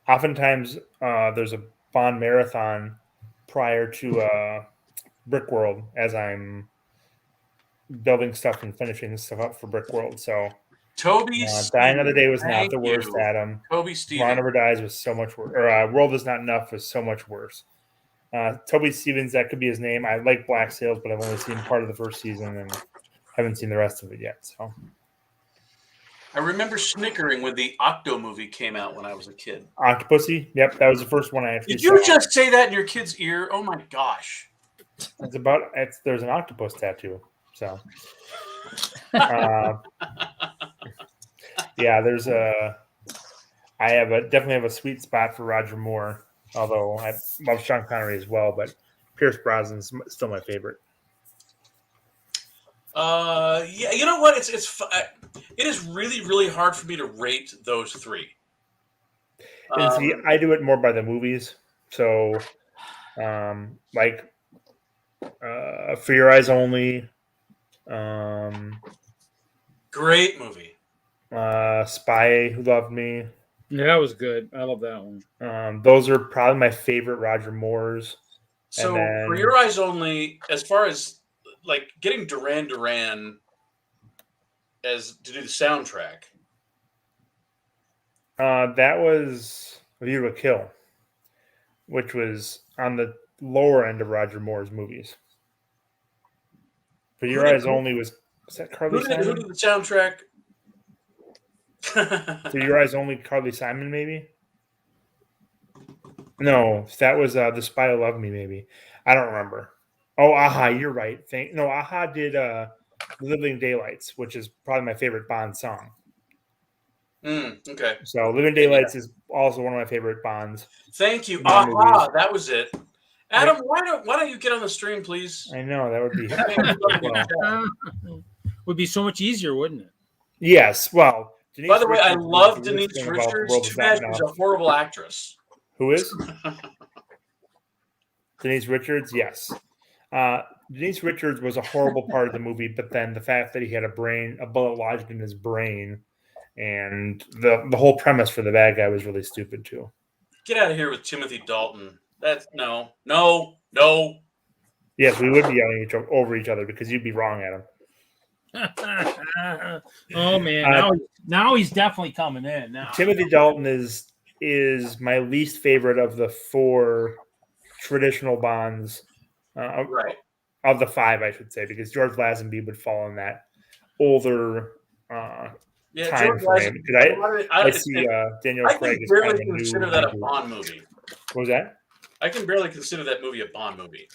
oftentimes there's a Bond marathon prior to Brickworld as I'm building stuff and finishing stuff up for Brickworld. So Toby, Die Another Day was not thank the worst, you. Adam. Toby Tomorrow Stevens. Never Dies was so much worse. Or World Is Not Enough was so much worse. Toby Stevens, that could be his name. I like Black Sails, but I've only seen part of the first season and haven't seen the rest of it yet. So I remember snickering when the Octo movie came out when I was a kid. Octopussy, yep, that was the first one I actually Did you saw. just say that in your kid's ear? Oh my gosh. There's an octopus tattoo. So yeah, definitely have a sweet spot for Roger Moore, although I love Sean Connery as well, but Pierce Brosnan's still my favorite. Yeah, you know what? It is really, really hard for me to rate those three. And see, I do it more by the movies. So, like, For Your Eyes Only, great movie. Spy Who Loved Me. Yeah, that was good. I love that one. Those are probably my favorite Roger Moore's. So, then, For Your Eyes Only, as far as like getting Duran Duran as to do the soundtrack. That was View to a Kill, which was on the lower end of Roger Moore's movies. For Your Eyes Only was that Carly Who Simon? did the soundtrack? For Your Eyes Only, Carly Simon, maybe? No, that was The Spy Who Loved Me, maybe. I don't remember. Oh, Aha, you're right. Aha did Living Daylights, which is probably my favorite Bond song. Okay. So Living Daylights is also one of my favorite Bonds. Thank you. Bond Aha, movies. that was it. Adam, why don't you get on the stream, please? I know, that would be Would be so much easier, wouldn't it? Yes, well. Denise By the way, I love the Denise thing about Richards. World Too Is bad Not she's Enough. a horrible actress. Who is? Denise Richards, yes. Denise Richards was a horrible part of the movie, but then the fact that he had a bullet lodged in his brain, and the whole premise for the bad guy was really stupid too. Get out of here with Timothy Dalton. That's no. Yes, we would be yelling over each other because you'd be wrong, Adam. Oh man, now he's definitely coming in. Now Timothy Dalton is my least favorite of the four traditional Bonds. Right. Of the five, I should say, because George Lazenby would fall in that older time frame. I see Daniel Craig is barely kind of a new consider that a reboot. Bond movie. What was that? I can barely consider that movie a Bond movie.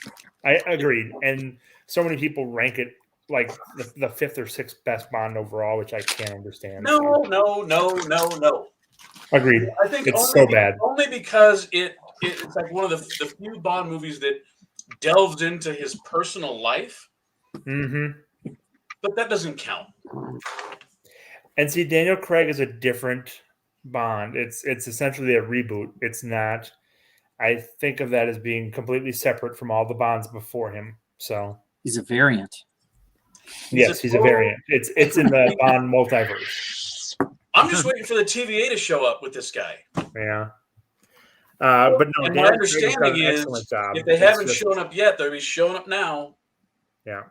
I agreed, and so many people rank it like the fifth or sixth best Bond overall, which I can't understand. No. Agreed. I think it's so bad. Only because it's like one of the few Bond movies that delved into his personal life. Mm-hmm. But that doesn't count. And see, Daniel Craig is a different Bond. It's essentially a reboot. It's not. I think of that as being completely separate from all the Bonds before him. So he's a variant. Yes, he's a variant. It's in the Bond multiverse. I'm just waiting for the TVA to show up with this guy. Yeah. But no, and my understanding is if they haven't shown up yet, they'll be showing up now. Yeah.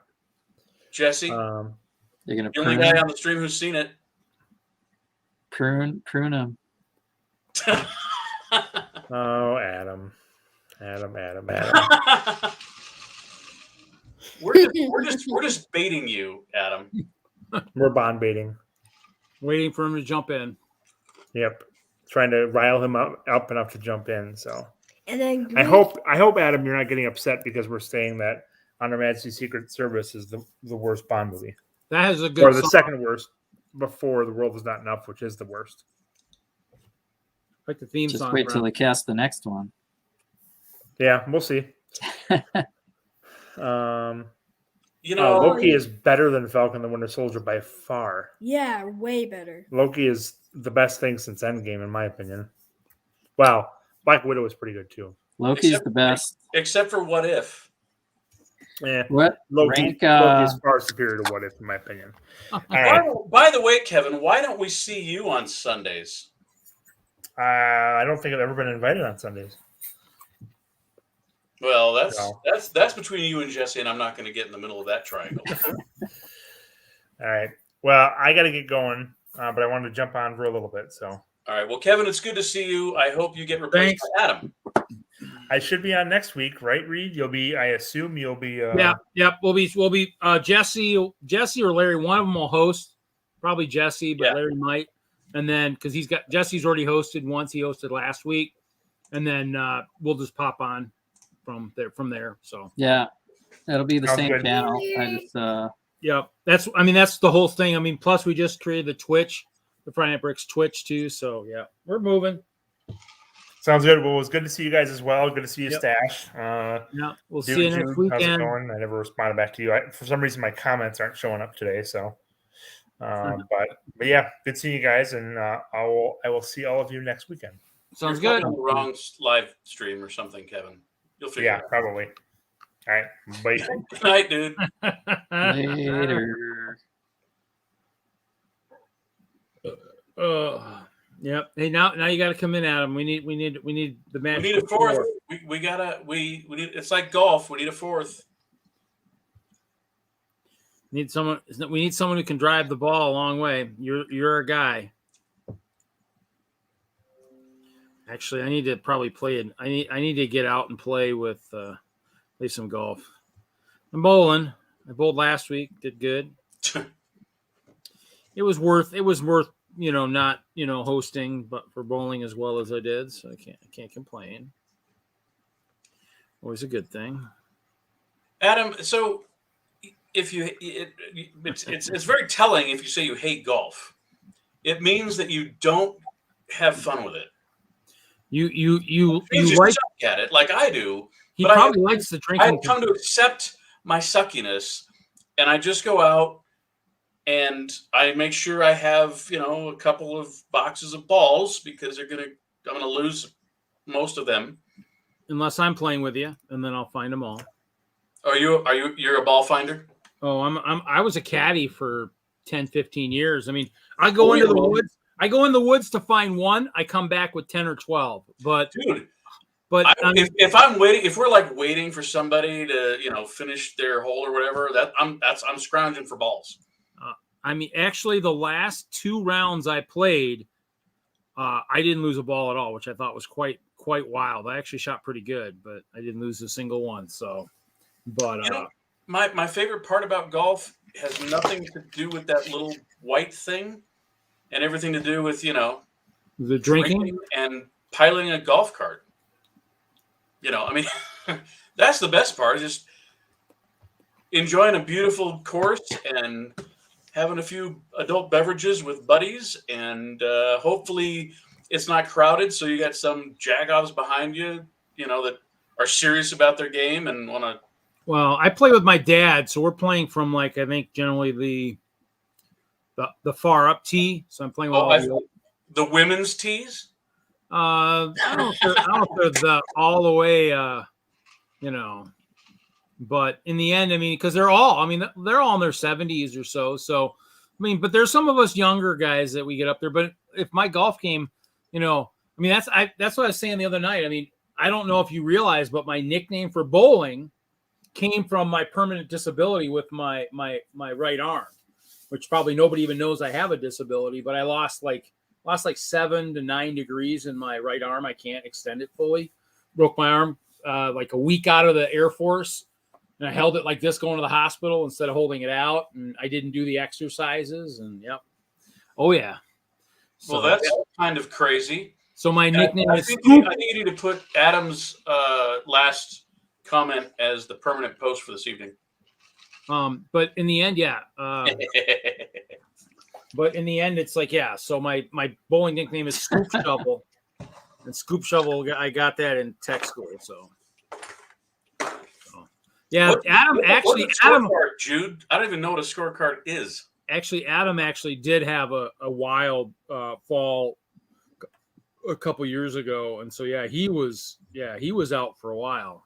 Jesse, you're gonna the only guy on the stream who's seen it. Prune him. Oh, Adam. We're just baiting you, Adam. We're Bond baiting. Waiting for him to jump in. Yep. Trying to rile him up enough to jump in. So And then I hope Adam, you're not getting upset because we're saying that On Her Majesty's Secret Service is the worst Bond movie. That has a good or the song. second worst before The World Is Not Enough, which is the worst. Like the theme Just song. wait till they cast the next one. Yeah, we'll see. Loki is better than Falcon the Winter Soldier by far. Yeah, way better. Loki is the best thing since Endgame, in my opinion. Wow, Black Widow was pretty good too. Loki's the best. Except for What If. Yeah, What? Loki is far superior to What If, in my opinion. All right. By the way, Kevin, why don't we see you on Sundays? I don't think I've ever been invited on Sundays. Well, No. that's between you and Jesse, and I'm not going to get in the middle of that triangle. All right. Well, I got to get going, but I wanted to jump on for a little bit. So, All right. Well, Kevin, it's good to see you. I hope you get replaced Thanks. by Adam. I should be on next week, right, Reed? I assume you'll be. Yep. We'll be Jesse or Larry. One of them will host. Probably Jesse, but Yeah. Larry might. And then because Jesse's already hosted once. He hosted last week, and then we'll just pop on from there. So Yeah, it'll be the Sounds same good. channel. I just yeah, that's the whole thing. I mean, plus we just created the Twitch, the Friday Night Bricks Twitch too. So yeah, we're moving. Sounds good. Well, it was good to see you guys as well. Good to see you, Yep. Stash. Yeah, we'll Dude, see you June, next how's it weekend. going? I never responded back to you. For some reason, my comments aren't showing up today. So, but yeah, good seeing you guys, and I will see all of you next weekend. Sounds You're good. probably on the wrong live stream or something, Kevin. You'll figure Yeah, it out. probably. All right, bye. Good night, dude. later. Yep. Hey, now you got to come in, Adam. We need the We match. need a fourth. We need. It's like golf. We need a fourth. We need someone who can drive the ball a long way. You're a guy. Actually, I need to probably play it. I need to get out and play some golf. I'm bowling. I bowled last week. Did good. It was worth not hosting, but for bowling as well as I did, so I can't complain. Always a good thing. Adam, so if it's very telling if you say you hate golf. It means that you don't have fun with it. You You suck at it like I do. He but probably likes the drinking. I've come to accept my suckiness, and I just go out and I make sure I have a couple of boxes of balls because I'm gonna lose most of them. Unless I'm playing with you, and then I'll find them all. You're a ball finder? Oh, I was a caddy for 10, 15 years. I mean, I go into the woods. I go in the woods to find one. I come back with 10 or 12. But dude, if I'm waiting, if we're like waiting for somebody to finish their hole or whatever, I'm scrounging for balls. I mean, actually, the last 2 rounds I played, I didn't lose a ball at all, which I thought was quite wild. I actually shot pretty good, but I didn't lose a single one. So, but my favorite part about golf has nothing to do with that little white thing, and everything to do with the drinking and piloting a golf cart. I mean, that's the best part. Just enjoying a beautiful course and having a few adult beverages with buddies, and hopefully it's not crowded, so you got some jagoffs behind you, that are serious about their game and want to. Well, I play with my dad, so we're playing from I think generally the far up tee. So I'm playing with the women's tees. I don't know if they're all the way, but in the end, I mean, because they're all in their 70s or so. So, I mean, but there's some of us younger guys that we get up there. But if my golf game, that's what I was saying the other night. I mean, I don't know if you realize, but my nickname for bowling came from my permanent disability with my right arm, which probably nobody even knows I have a disability. But I lost like 7 to 9 degrees in my right arm. I can't extend it fully. Broke my arm like a week out of the Air Force. And I held it like this going to the hospital instead of holding it out. And I didn't do the exercises. And yep. Oh, yeah. Well, that's kind of crazy. So my nickname I is think you need to put Adam's last comment as the permanent post for this evening. But in the end, yeah. But in the end, it's like, yeah. So my bowling nickname is Scoop Shovel. And Scoop Shovel, I got that in tech school. So yeah, Adam, Jude, I don't even know what a scorecard is. Actually, Adam did have a wild fall a couple years ago. And so, yeah, he was out for a while.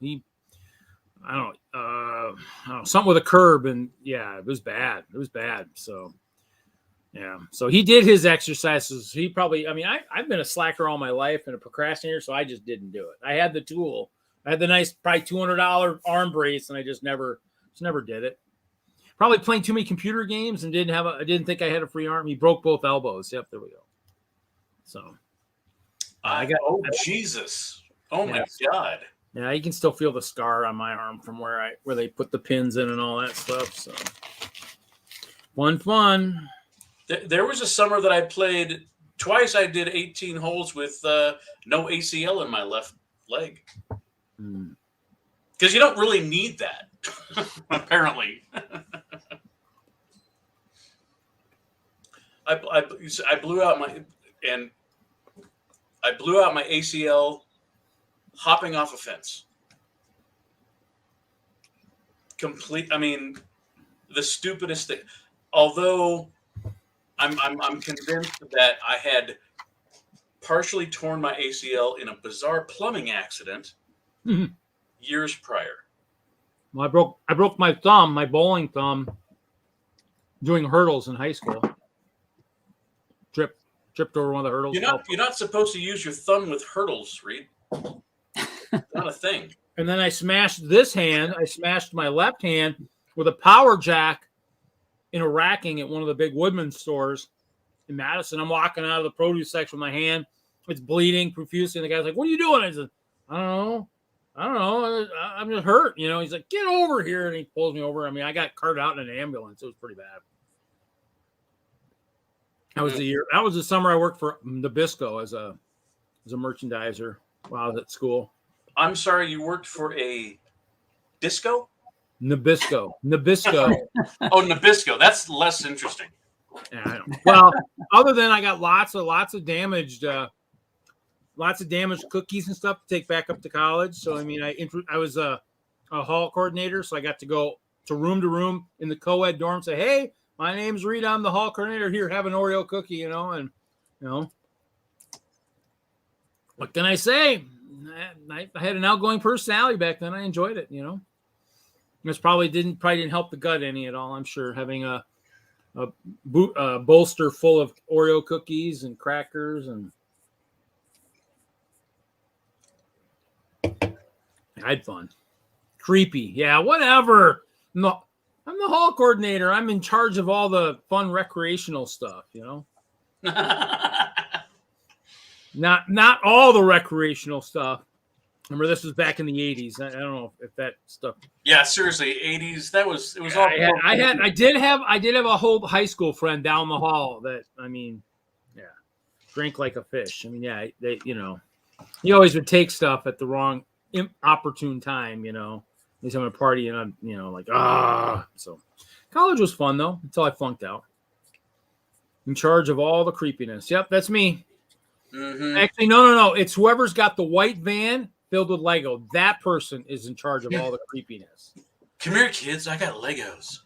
I don't know, something with a curb, and yeah, it was bad. So, Yeah. So he did his exercises. He probably, I mean, I've been a slacker all my life and a procrastinator, so I just didn't do it. I had the tool. I had the nice, probably $200 arm brace, and I just never did it. Probably playing too many computer games and I didn't think I had a free arm. He broke both elbows. Yep, there we go. So Jesus. Oh my God. Yeah, you can still feel the scar on my arm from where they put the pins in and all that stuff. So fun. There was a summer that I played twice. I did 18 holes with no ACL in my left leg. Because you don't really need that, apparently. I blew out my ACL hopping off a fence. I mean, the stupidest thing. Although I'm convinced that I had partially torn my ACL in a bizarre plumbing accident years prior. Well, I broke my thumb, my bowling thumb, doing hurdles in high school. Tripped over one of the hurdles. You're not supposed to use your thumb with hurdles, Reed. Not a thing. And then I smashed this hand. I smashed my left hand with a power jack in a racking at one of the big Woodman stores in Madison. I'm walking out of the produce section with my hand. It's bleeding profusely. And the guy's like, "What are you doing?" I said, I don't know. I'm just hurt. You know, he's like, "Get over here." And he pulls me over. I mean, I got carted out in an ambulance. It was pretty bad. That was the summer I worked for Nabisco as a merchandiser while I was at school. I'm sorry, you worked for a disco? Nabisco. Oh, Nabisco. That's less interesting. Yeah, I know. Well, other than I got lots of damaged cookies and stuff to take back up to college. So I mean, I was a hall coordinator, so I got to go to room in the co-ed dorm. Say, "Hey, my name's Reed. I'm the hall coordinator. Here, have an Oreo cookie." And what can I say? I had an outgoing personality back then. I enjoyed it. It probably didn't help the gut any at all. I'm sure having a bolster full of Oreo cookies and crackers and I had fun. Creepy, yeah, whatever. No, I'm the hall coordinator. I'm in charge of all the fun recreational stuff. Not all the recreational stuff. Remember, this was back in the 80s. I don't know if that stuff. Yeah, seriously, 80s. It was all. I did have a whole high school friend down the hall that drank like a fish. I mean, yeah, he always would take stuff at the wrong opportune time. He's having a party and I'm So college was fun though until I flunked out. In charge of all the creepiness. Yep, that's me. Mm-hmm. Actually, no. It's whoever's got the white van filled with Lego. That person is in charge of all the creepiness. Come here, kids. I got Legos.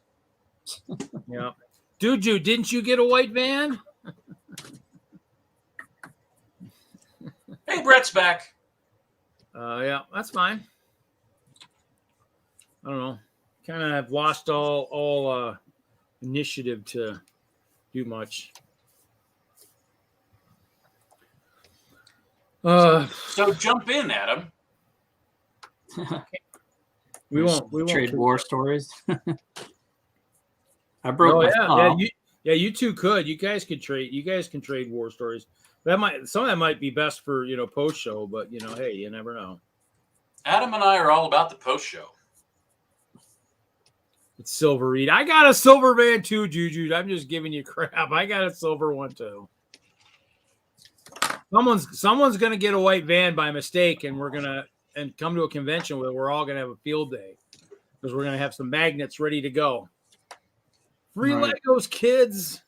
Yeah. Dude, didn't you get a white van? Hey, Brett's back. Yeah, that's fine. I don't know. Kind of have lost all initiative to do much. So jump in, Adam. We won't trade war stories. I broke my thumb. You two could. You guys can trade war stories. Some of that might be best for post show, but hey, you never know. Adam and I are all about the post show. It's Silver Reed. I got a silver van too, Juju. I'm just giving you crap. I got a silver one too. Someone's gonna get a white van by mistake, and we're gonna come to a convention where we're all gonna have a field day because we're gonna have some magnets ready to go. Free Legos, kids.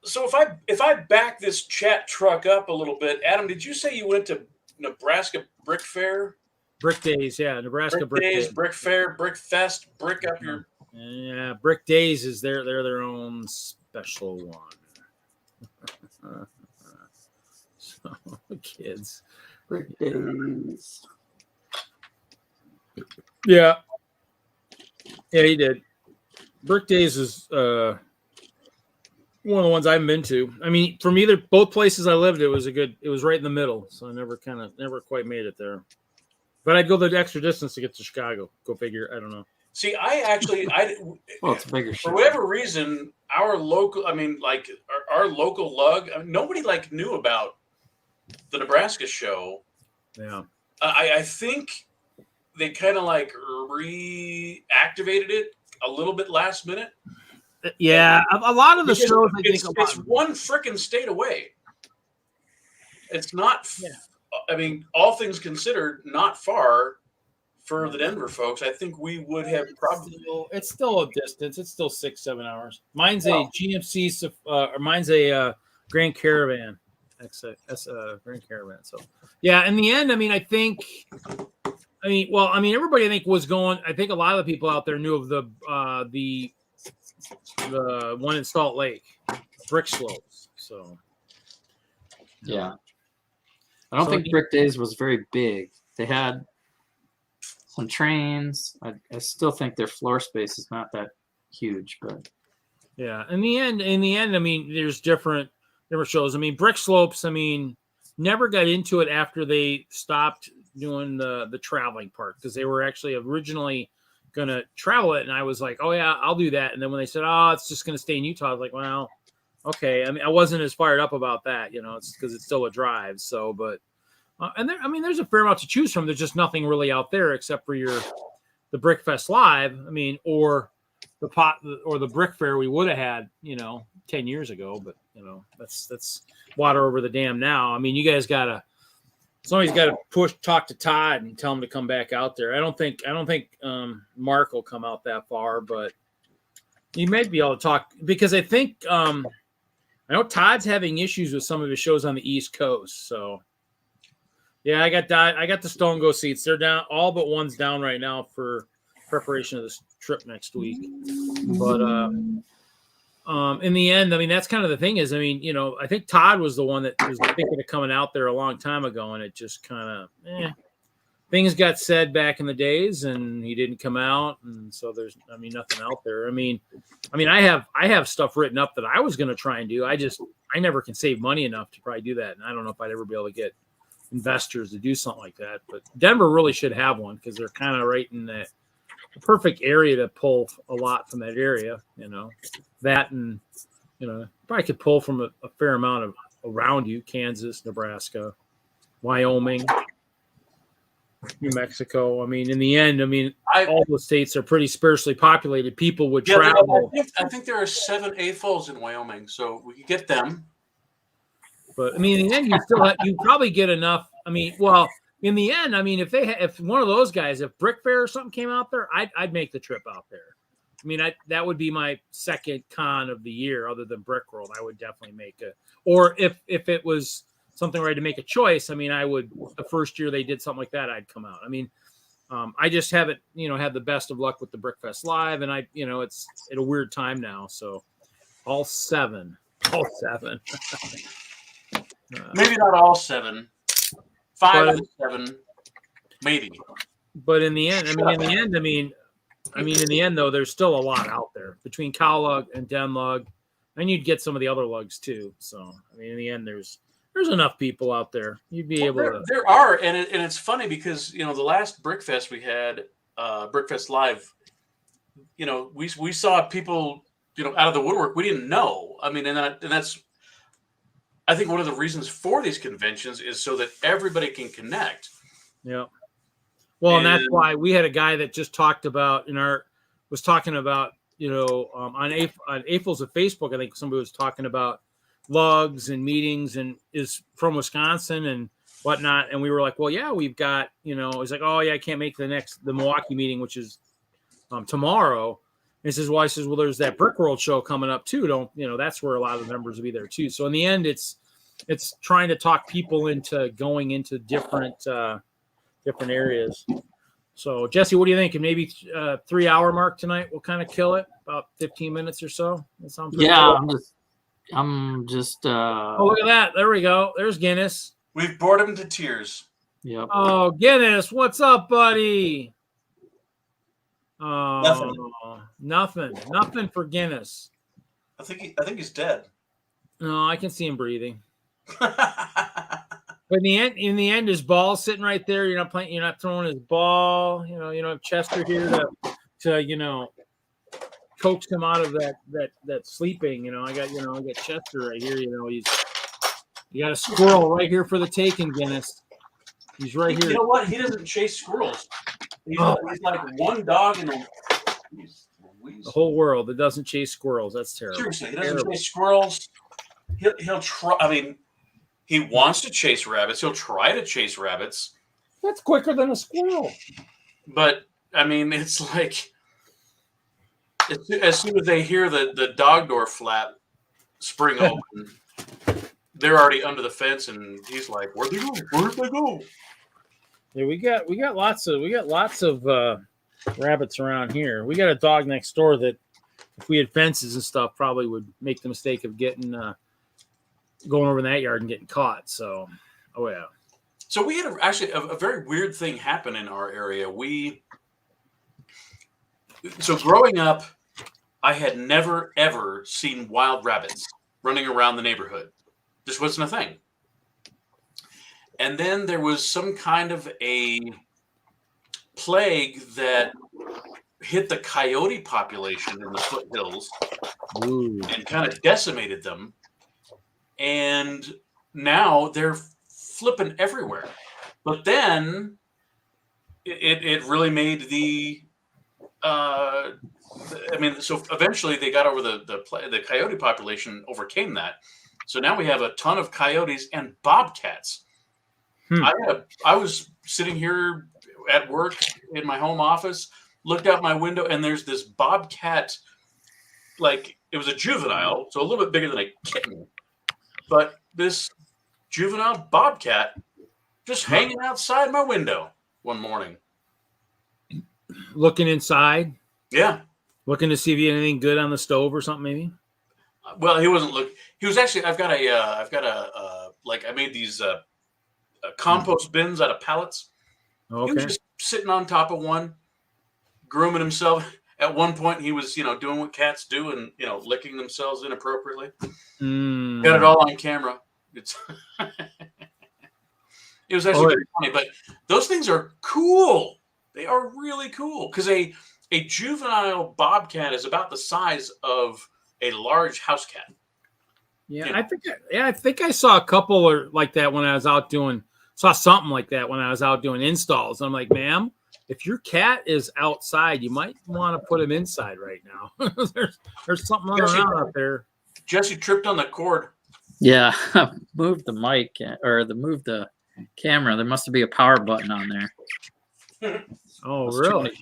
So if I back this chat truck up a little bit, Adam, did you say you went to Nebraska Brick Fair? Brick Days, yeah, Nebraska Brick Days, Brick Fair, Brick Fest, brick up your. Yeah, Brick Days is they're their own special one. So, kids, Brick Days. Yeah, he did. Brick Days is One of the ones I've been to. I mean, from both places I lived, it was right in the middle. So I never quite made it there. But I'd go the extra distance to get to Chicago. Go figure. I don't know. See, Well, it's a bigger for show. whatever reason, our local lug, nobody like knew about the Nebraska show. Yeah. I think they kind of like reactivated it a little bit last minute. Yeah, a lot of the Because shows I think it's one freaking state away. It's not. Yeah. I mean, all things considered, not far for the Denver folks. I think we would have probably. It's still a distance. It's still 6-7 hours. Mine's a GMC, or mine's a Grand Caravan. That's a Grand Caravan. So, yeah. In the end, I mean, everybody I think was going. I think a lot of the people out there knew of the one in Salt Lake, Brick Slopes. So, Yeah. I don't think Brick Days was very big. They had some trains. I still think their floor space is not that huge, but yeah. In the end, I mean, there's different shows. I mean, Brick Slopes, I mean, never got into it after they stopped doing the traveling part, because they were actually originally going to travel it. And I was like, oh yeah, I'll do that. And then when they said, oh, it's just going to stay in Utah, I was like, well, okay. I mean, I wasn't as fired up about that, it's because it's still a drive. So, but, there's a fair amount to choose from. There's just nothing really out there except for the Brickfest Live. I mean, or the Brick Fair we would have had, 10 years ago, but that's water over the dam now. I mean, you guys somebody's got to talk to Todd and tell him to come back out there. I don't think Mark will come out that far, but you may be able to talk, because I think, I know Todd's having issues with some of his shows on the East Coast. So yeah, I got the Stone Go seats. They're down. All but one's down right now for preparation of this trip next week. But, in the end, I mean, that's kind of the thing is, I mean, I think Todd was the one that was thinking of coming out there a long time ago, and it just kind of, things got said back in the days, and he didn't come out, and so there's, nothing out there. I mean, I have stuff written up that I was going to try and do. I never can save money enough to probably do that, and I don't know if I'd ever be able to get investors to do something like that. But Denver really should have one, because they're kind of right in the perfect area to pull a lot from that area, that, and probably could pull from a fair amount of around you: Kansas, Nebraska, Wyoming, New Mexico. I mean, in the end, all the states are pretty sparsely populated. People would travel. I think there are 7 AFOLs in Wyoming, so we could get them. But in the end, you probably get enough. In the end, if one of those guys, if Brick Fair or something came out there, I'd make the trip out there. That would be my second con of the year, other than Brickworld. I would definitely make or if it was something where I had to make a choice, I would, the first year they did something like that, I'd come out. I just haven't, had the best of luck with the Brickfest Live, and it's at a weird time now. So all seven. Maybe not all 7. 5 of the 7, maybe. But in the end, in the end, though, there's still a lot out there between CowLug and DENLUG, and you'd get some of the other lugs too. So, in the end, there's enough people out there. You'd be able to. There are, and it's funny because the last Brickfest we had, Brickfest Live, we saw people out of the woodwork we didn't know. And that's. I think one of the reasons for these conventions is so that everybody can connect. Yeah. Well, and that's why we had a guy that just talked about was talking about, on AFOLs of Facebook, I think somebody was talking about lugs and meetings, and is from Wisconsin and whatnot. And we were like, well, yeah, we've got, it's like, oh yeah, I can't make the Milwaukee meeting, which is tomorrow. And he says, well, there's that Brickworld show coming up too. That's where a lot of the members will be there too. So in the end, it's trying to talk people into going into different areas. So Jesse, what do you think? And maybe 3-hour mark tonight will kind of kill it, about 15 minutes or so. That sounds pretty good. I'm just oh, look at that. There we go. There's Guinness. We've bored him to tears. Yep. Oh, Guinness, what's up, buddy? Oh, nothing for Guinness. I think he's dead. No, I can see him breathing. But in the end, his ball's sitting right there. You're not playing. You're not throwing his ball. You don't have Chester here to coax him out of that sleeping. I got Chester right here. You got a squirrel right here for the taking, Guinness. He's right here. You know what? He doesn't chase squirrels. He's like one dog in the whole world that doesn't chase squirrels. That's terrible. Seriously, he doesn't chase squirrels. He'll try. I mean, he wants to chase rabbits. He'll try to chase rabbits. That's quicker than a squirrel. But I mean, it's like as soon as they hear the dog door flap spring open, they're already under the fence, and he's like, "Where'd they go? Where'd they go?" Yeah, we got lots of rabbits around here. We got a dog next door that, if we had fences and stuff, probably would make the mistake of getting going over in that yard and getting caught. So, oh yeah. So we had actually a very weird thing happen in our area. So growing up, I had never ever seen wild rabbits running around the neighborhood. Just wasn't a thing. And then there was some kind of a plague that hit the coyote population in the foothills and kind of decimated them. And now they're flipping everywhere. But then it really made so eventually they got over the coyote population, overcame that. So now we have a ton of coyotes and bobcats. I was sitting here at work in my home office, looked out my window, and there's this bobcat, like it was a juvenile, so a little bit bigger than a kitten, but this juvenile bobcat just hanging outside my window one morning. Looking inside? Yeah. Looking to see if you had anything good on the stove or something, maybe? Well, he wasn't looking. He was actually, I made these compost bins out of pallets. Okay. He was just sitting on top of one, grooming himself. At one point, he was, doing what cats do and, licking themselves inappropriately. Got it all on camera. It was actually very funny. But those things are cool. They are really cool because a juvenile bobcat is about the size of a large house cat. Yeah, I think I saw a couple like that when I was out doing. Saw something like that when I was out doing installs. I'm like, ma'am, if your cat is outside, you might want to put him inside right now. there's something around out there. Jesse tripped on the cord. Yeah, moved the mic moved the camera. There must be a power button on there. Oh, really? I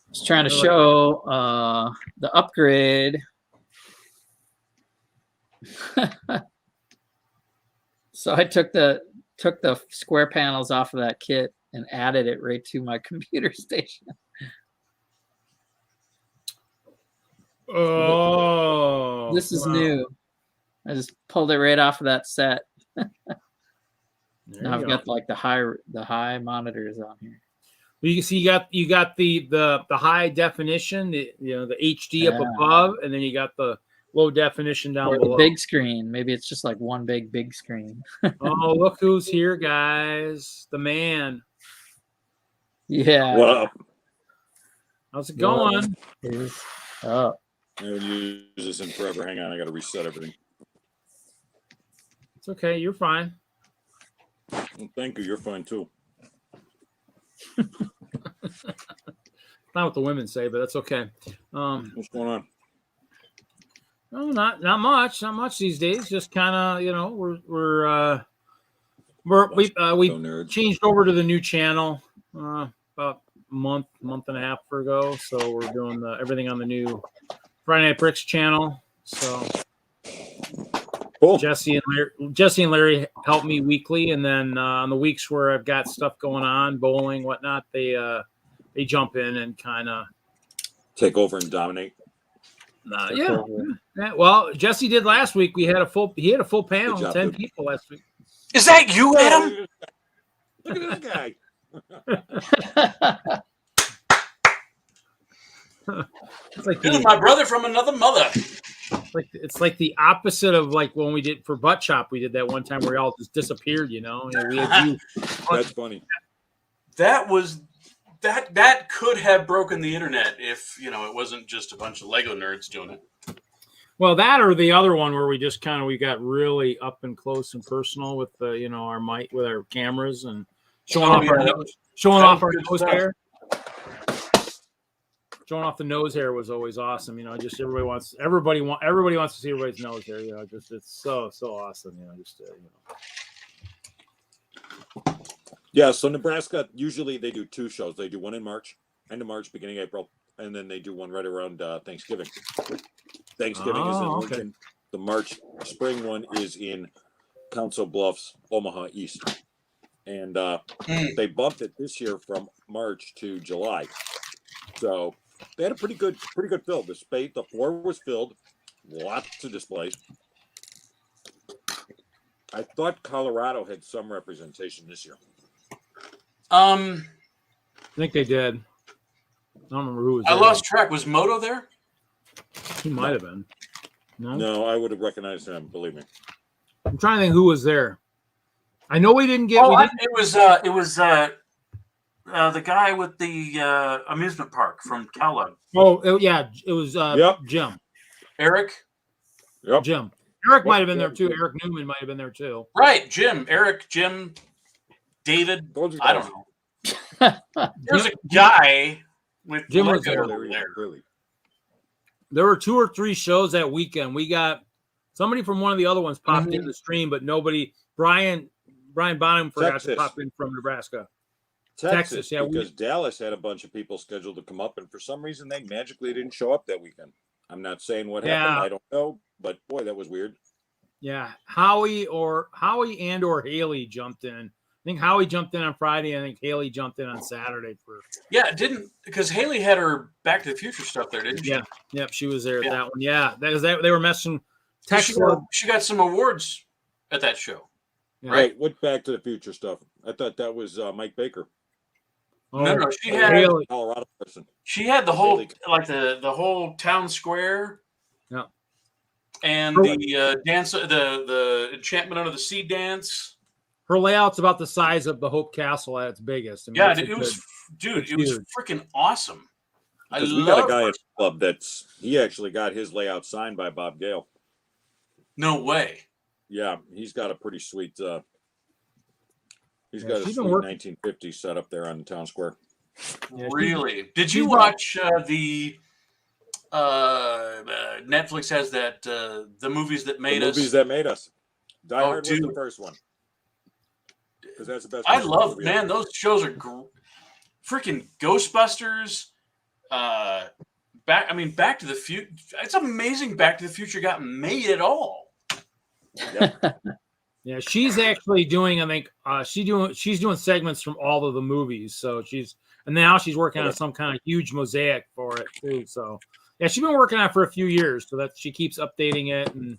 was trying to show the upgrade. So I took the square panels off of that kit and added it right to my computer station. Oh, this is new. I just pulled it right off of that set. Now I've got like the high monitors on here. Well, you can see you got the high definition, the HD up above, and then you got the low definition down below. The big screen. Maybe it's just like one big screen. Oh, look who's here, guys! The man. Yeah. What up? How's it going? Oh. I haven't used this in forever. Hang on, I got to reset everything. It's okay. You're fine. Well, thank you. You're fine too. Not what the women say, but that's okay. What's going on? No, not much these days. Just kind of, we changed over to the new channel about a month and a half ago. So we're doing everything on the new Friday Night Bricks channel. So cool. Jesse and Larry help me weekly, and then on the weeks where I've got stuff going on, bowling, whatnot, they jump in and kind of take over and dominate. Yeah. Well, Jesse did last week. He had a full panel, job, 10 dude. people last week. Is that you, Adam? Look at this guy. It's like This is my brother from another mother. It's like the opposite of like when we did for Butt Chop. We did that one time where we all just disappeared. You know, we had you. That's funny. That was that could have broken the internet if it wasn't just a bunch of Lego nerds doing it. Well, that or the other one where we just we got really up and close and personal with the our mic with our cameras and showing off our nose hair. Showing off the nose hair was always awesome. Just everybody wants to see everybody's nose hair. Just it's so awesome. Yeah, so Nebraska, usually they do 2 shows. They do one in March, end of March, beginning April, and then they do one right around Thanksgiving. Thanksgiving is in Lincoln. The March spring one is in Council Bluffs, Omaha East. And they bumped it this year from March to July. So they had a pretty good fill. The floor was filled, lots of displays. I thought Colorado had some representation this year. I think they did. I don't remember who was there. I lost track. Was Moto there? He might have been. No, I would have recognized him. Believe me. I'm trying to think who was there. I know we didn't get. It was the guy with the amusement park from TwinLUG. Oh yeah, it was Jim. Eric. Yep. Jim. Eric might have been there too. Eric Newman might have been there too. Right, Jim. Eric, Jim, David. I don't know. There's a guy with Jim was Lego there. there. Really. There were 2 or 3 shows that weekend. We got somebody from one of the other ones popped in the stream, but nobody. Brian Bonham forgot to pop in from Nebraska. Texas, yeah. Because Dallas had a bunch of people scheduled to come up, and for some reason they magically didn't show up that weekend. I'm not saying what happened. I don't know, but boy, that was weird. Yeah, Howie and or Haley jumped in. I think Howie jumped in on Friday. I think Haley jumped in on Saturday for. Yeah, it didn't because Haley had her Back to the Future stuff there, didn't she? Yeah, yep, she was there at that one. Yeah, they were messing. Texas. She got some awards at that show. Yeah. Right. What Back to the Future stuff? I thought that was Mike Baker. Oh, No, she had Haley. Colorado person. She had the whole the whole town square. Yeah. And the dance, the Enchantment Under the Sea dance. Her layout's about the size of the Hope Castle at its biggest. I mean, yeah, it was freaking awesome. We got a guy at the club he actually got his layout signed by Bob Gale. No way. Yeah, he's got a pretty sweet. He's got a sweet 1950s set up there on the town square. Yeah, really? Did you watch the Netflix has that the movies that made us? Movies that made us. Die Hard was the first one. Because that's the best. I love, man. Those shows are freaking Ghostbusters. Back to the Future. It's amazing. Back to the Future got made at all. Yep. Yeah, she's actually doing. I think she's doing segments from all of the movies. So now she's working on some kind of huge mosaic for it too. So yeah, she's been working on it for a few years. So that she keeps updating it and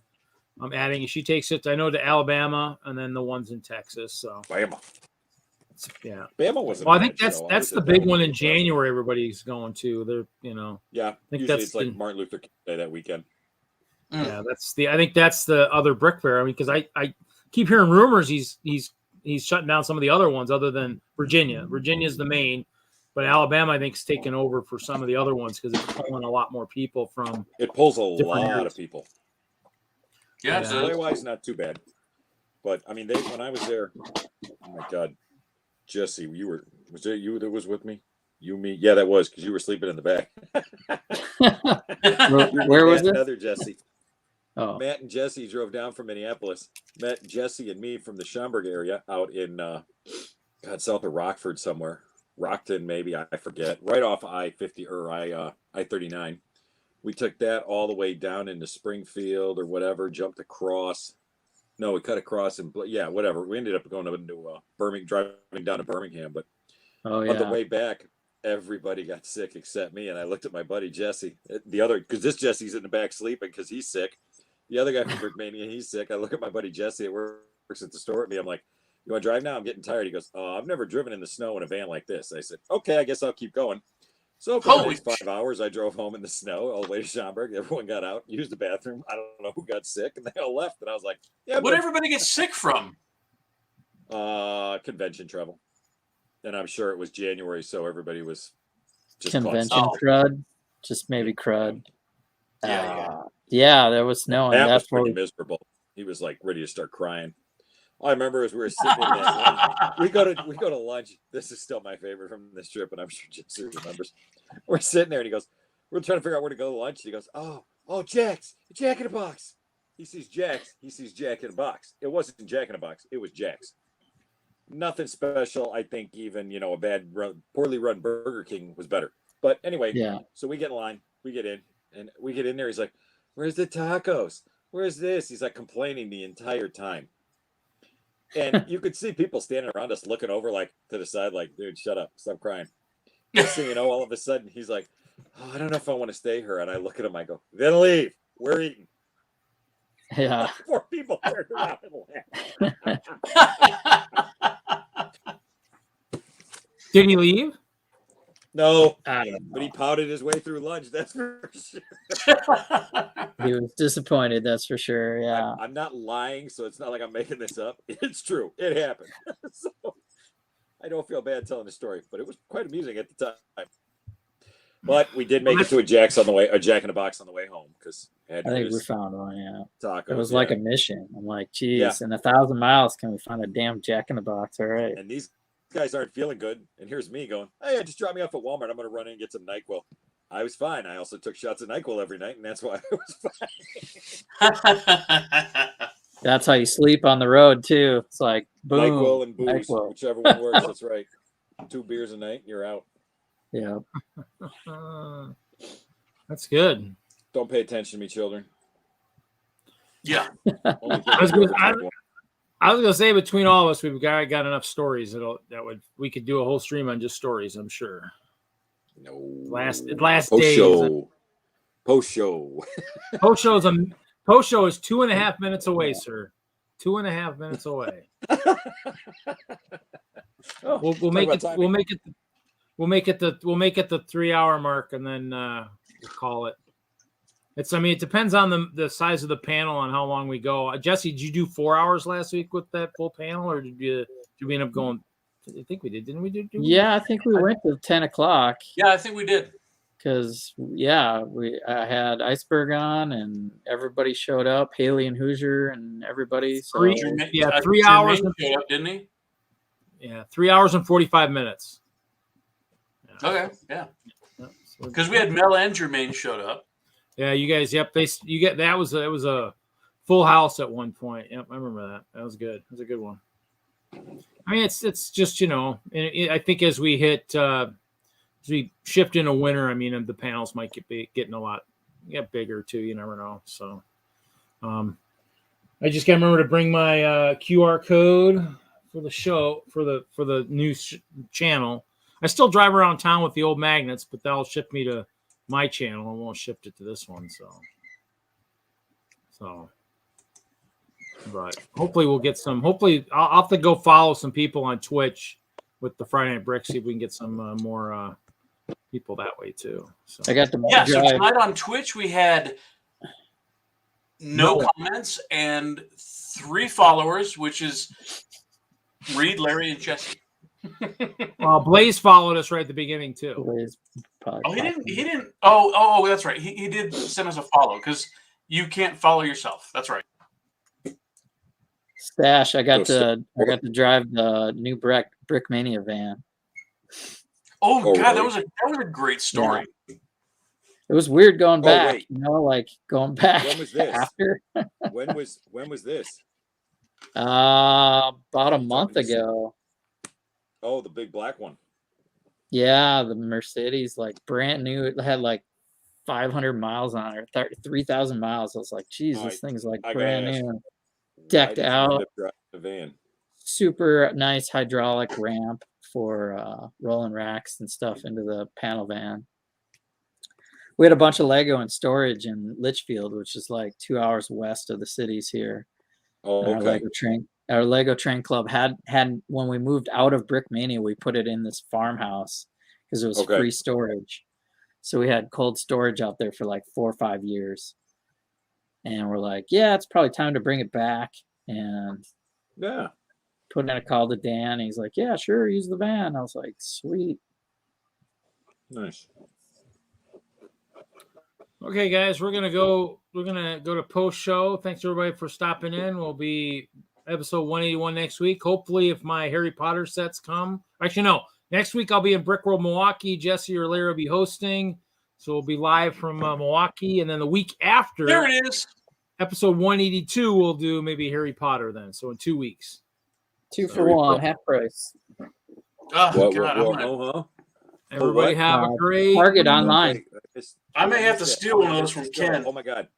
adding. She takes it. I know to Alabama and then the ones in Texas. So Bama. Yeah, Bama wasn't. Well, I think that's the big one in January. Everybody's going to. They're Yeah, I think usually it's like Martin Luther King Day that weekend. Yeah, I think that's the other brick fair. I mean, because I keep hearing rumors he's shutting down some of the other ones other than Virginia. Virginia's the main, but Alabama I think is taking over for some of the other ones because it's pulling a lot more people from. It pulls a lot of people. Yeah, display-wise, not too bad. But I mean, when I was there, oh my God, Jesse, was it you that was with me? You, me, yeah, that was because you were sleeping in the back. Where was it? Another Jesse. Oh. Matt and Jesse drove down from Minneapolis. Met Jesse and me from the Schaumburg area out in south of Rockford somewhere. Rockton, maybe, I forget. Right off I-50 or I-39. We took that all the way down into Springfield or whatever, jumped across. No, we cut across and whatever. We ended up going up into Birmingham, driving down to Birmingham. But on the way back, everybody got sick except me. And I looked at my buddy Jesse, because this Jesse's in the back sleeping because he's sick. The other guy from Brickmania, he's sick. I look at my buddy Jesse that works at the store at me. I'm like, "You want to drive now? I'm getting tired." He goes, "Oh, I've never driven in the snow in a van like this." I said, "Okay, I guess I'll keep going." So for Holy these 5 hours, I drove home in the snow all the way to Schaumburg. Everyone got out, used the bathroom. I don't know who got sick, and they all left. And I was like, "Yeah, What everybody gets sick from? convention travel." And I'm sure it was January, so everybody was just Convention Oh. crud, just maybe crud. Yeah, Yeah, there was snow, and Matt was that's pretty what miserable. He was like ready to start crying. All I remember is we were sitting in that we go to lunch. This is still my favorite from this trip, and I'm sure Jesse remembers. We're sitting there, and he goes, "We're trying to figure out where to go to lunch." He goes, "Oh, Jack's, Jack in a Box." He sees Jack's. He sees Jack in a Box. It wasn't Jack in a Box. It was Jack's. Nothing special. I think even a poorly run Burger King was better. But anyway, Yeah. So we get in line. We get in, and we get in there. He's like, "Where's the tacos? Where's this?" He's like complaining the entire time. And you could see people standing around us looking over like to the side, like, "Dude, shut up, stop crying." Next thing you know, all of a sudden he's like, "Oh, I don't know if I want to stay here." And I look at him, I go, "Then leave. We're eating." Yeah. Four people turned around and left. Did he leave? No, I don't know. but he pouted his way through lunch. That's for sure. He was disappointed, that's for sure. Yeah. I'm not lying, so it's not like I'm making this up. It's true. It happened. So I don't feel bad telling the story, but it was quite amusing at the time. But we did make it to a Jack in a Box on the way home because I think we found one, yeah. tacos. It was like a mission. I'm like, geez, Yeah. in 1,000 miles, can we find a damn Jack in the Box? All right. And these guys aren't feeling good. And here's me going, "Hey, just drop me off at Walmart. I'm going to run in and get some NyQuil." I was fine. I also took shots of NyQuil every night, and that's why I was fine. That's how you sleep on the road, too. It's like, boom. NyQuil and booze, NyQuil. whichever one works. That's right. 2 beers a night, and you're out. Yeah. That's good. Don't pay attention to me, children. Yeah. Only I was thing gonna- I was gonna say between all of us, we've got enough stories we could do a whole stream on just stories. I'm sure. No. Last Post days. show. Post show. Post show is 2.5 minutes away, sir. 2.5 minutes away. Oh, We'll make it the 3-hour mark, and then we'll call it. It depends on the size of the panel and how long we go. Jesse, did you do 4 hours last week with that full panel, or did we end up going? I think we did, didn't we? Yeah, I think we went to 10 o'clock. Yeah, I think we did. Because, yeah, I had Iceberg on, and everybody showed up, Haley and Hoosier and everybody. So 3 hours. Jermaine showed up, didn't he? Yeah, 3 hours and 45 minutes. Okay, yeah. Because we had Mel and Jermaine showed up. Yeah, you guys. Yep, that was a full house at one point. Yep, I remember that. That was good. It was a good one. I mean, it's just I think as we hit as we shift into winter, I mean, the panels might getting get bigger too. You never know. So, I just gotta remember to bring my QR code for the show for the new channel. I still drive around town with the old magnets, but that'll ship me to my channel and won't shift it to this one. So, but hopefully we'll get some. Hopefully, I'll have to go follow some people on Twitch with the Friday Night Brick. See if we can get some more people that way too. So I got the Yeah, so drive. tonight on Twitch we had no comments and 3 followers, which is Reed, Larry, and Jesse. Blaze followed us right at the beginning too. Oh, he didn't. Oh, that's right. He did send us a follow because you can't follow yourself. That's right. Stash. I got to drive the new Brickmania van. Oh God, really? that was a great story. It was weird going back, wait. like going back When was this? after. When was this? About a month ago. Oh, the big black one. Yeah, the Mercedes, like brand new. It had like 500 miles on it, 3,000 miles. I was like, geez, this thing's like I gotta brand ask, new. Why Decked did you out. end up driving the van? Super nice hydraulic ramp for rolling racks and stuff into the panel van. We had a bunch of Lego in storage in Litchfield, which is like 2 hours west of the cities here. Oh, And okay. our Lego train club had when we moved out of Brickmania, we put it in this farmhouse because it was Okay. free storage. So we had cold storage out there for like 4 or 5 years. And we're like, yeah, it's probably time to bring it back. And Yeah. put in a call to Dan. And he's like, yeah, sure, use the van. I was like, sweet. Nice. Okay, guys, we're gonna go to post show. Thanks everybody for stopping in. We'll be episode 181 next week. Hopefully, if my Harry Potter sets come. Actually, no. Next week I'll be in Brickworld Milwaukee. Jesse or Lair will be hosting. So we'll be live from Milwaukee. And then the week after, There it is. episode 182, we'll do maybe Harry Potter then. So in 2 weeks. 2 for Very 1, cool. half price. Oh, God. I'm gonna, Huh? Everybody what? have a great Target online. I may have to steal one of those from Ken. Oh my God.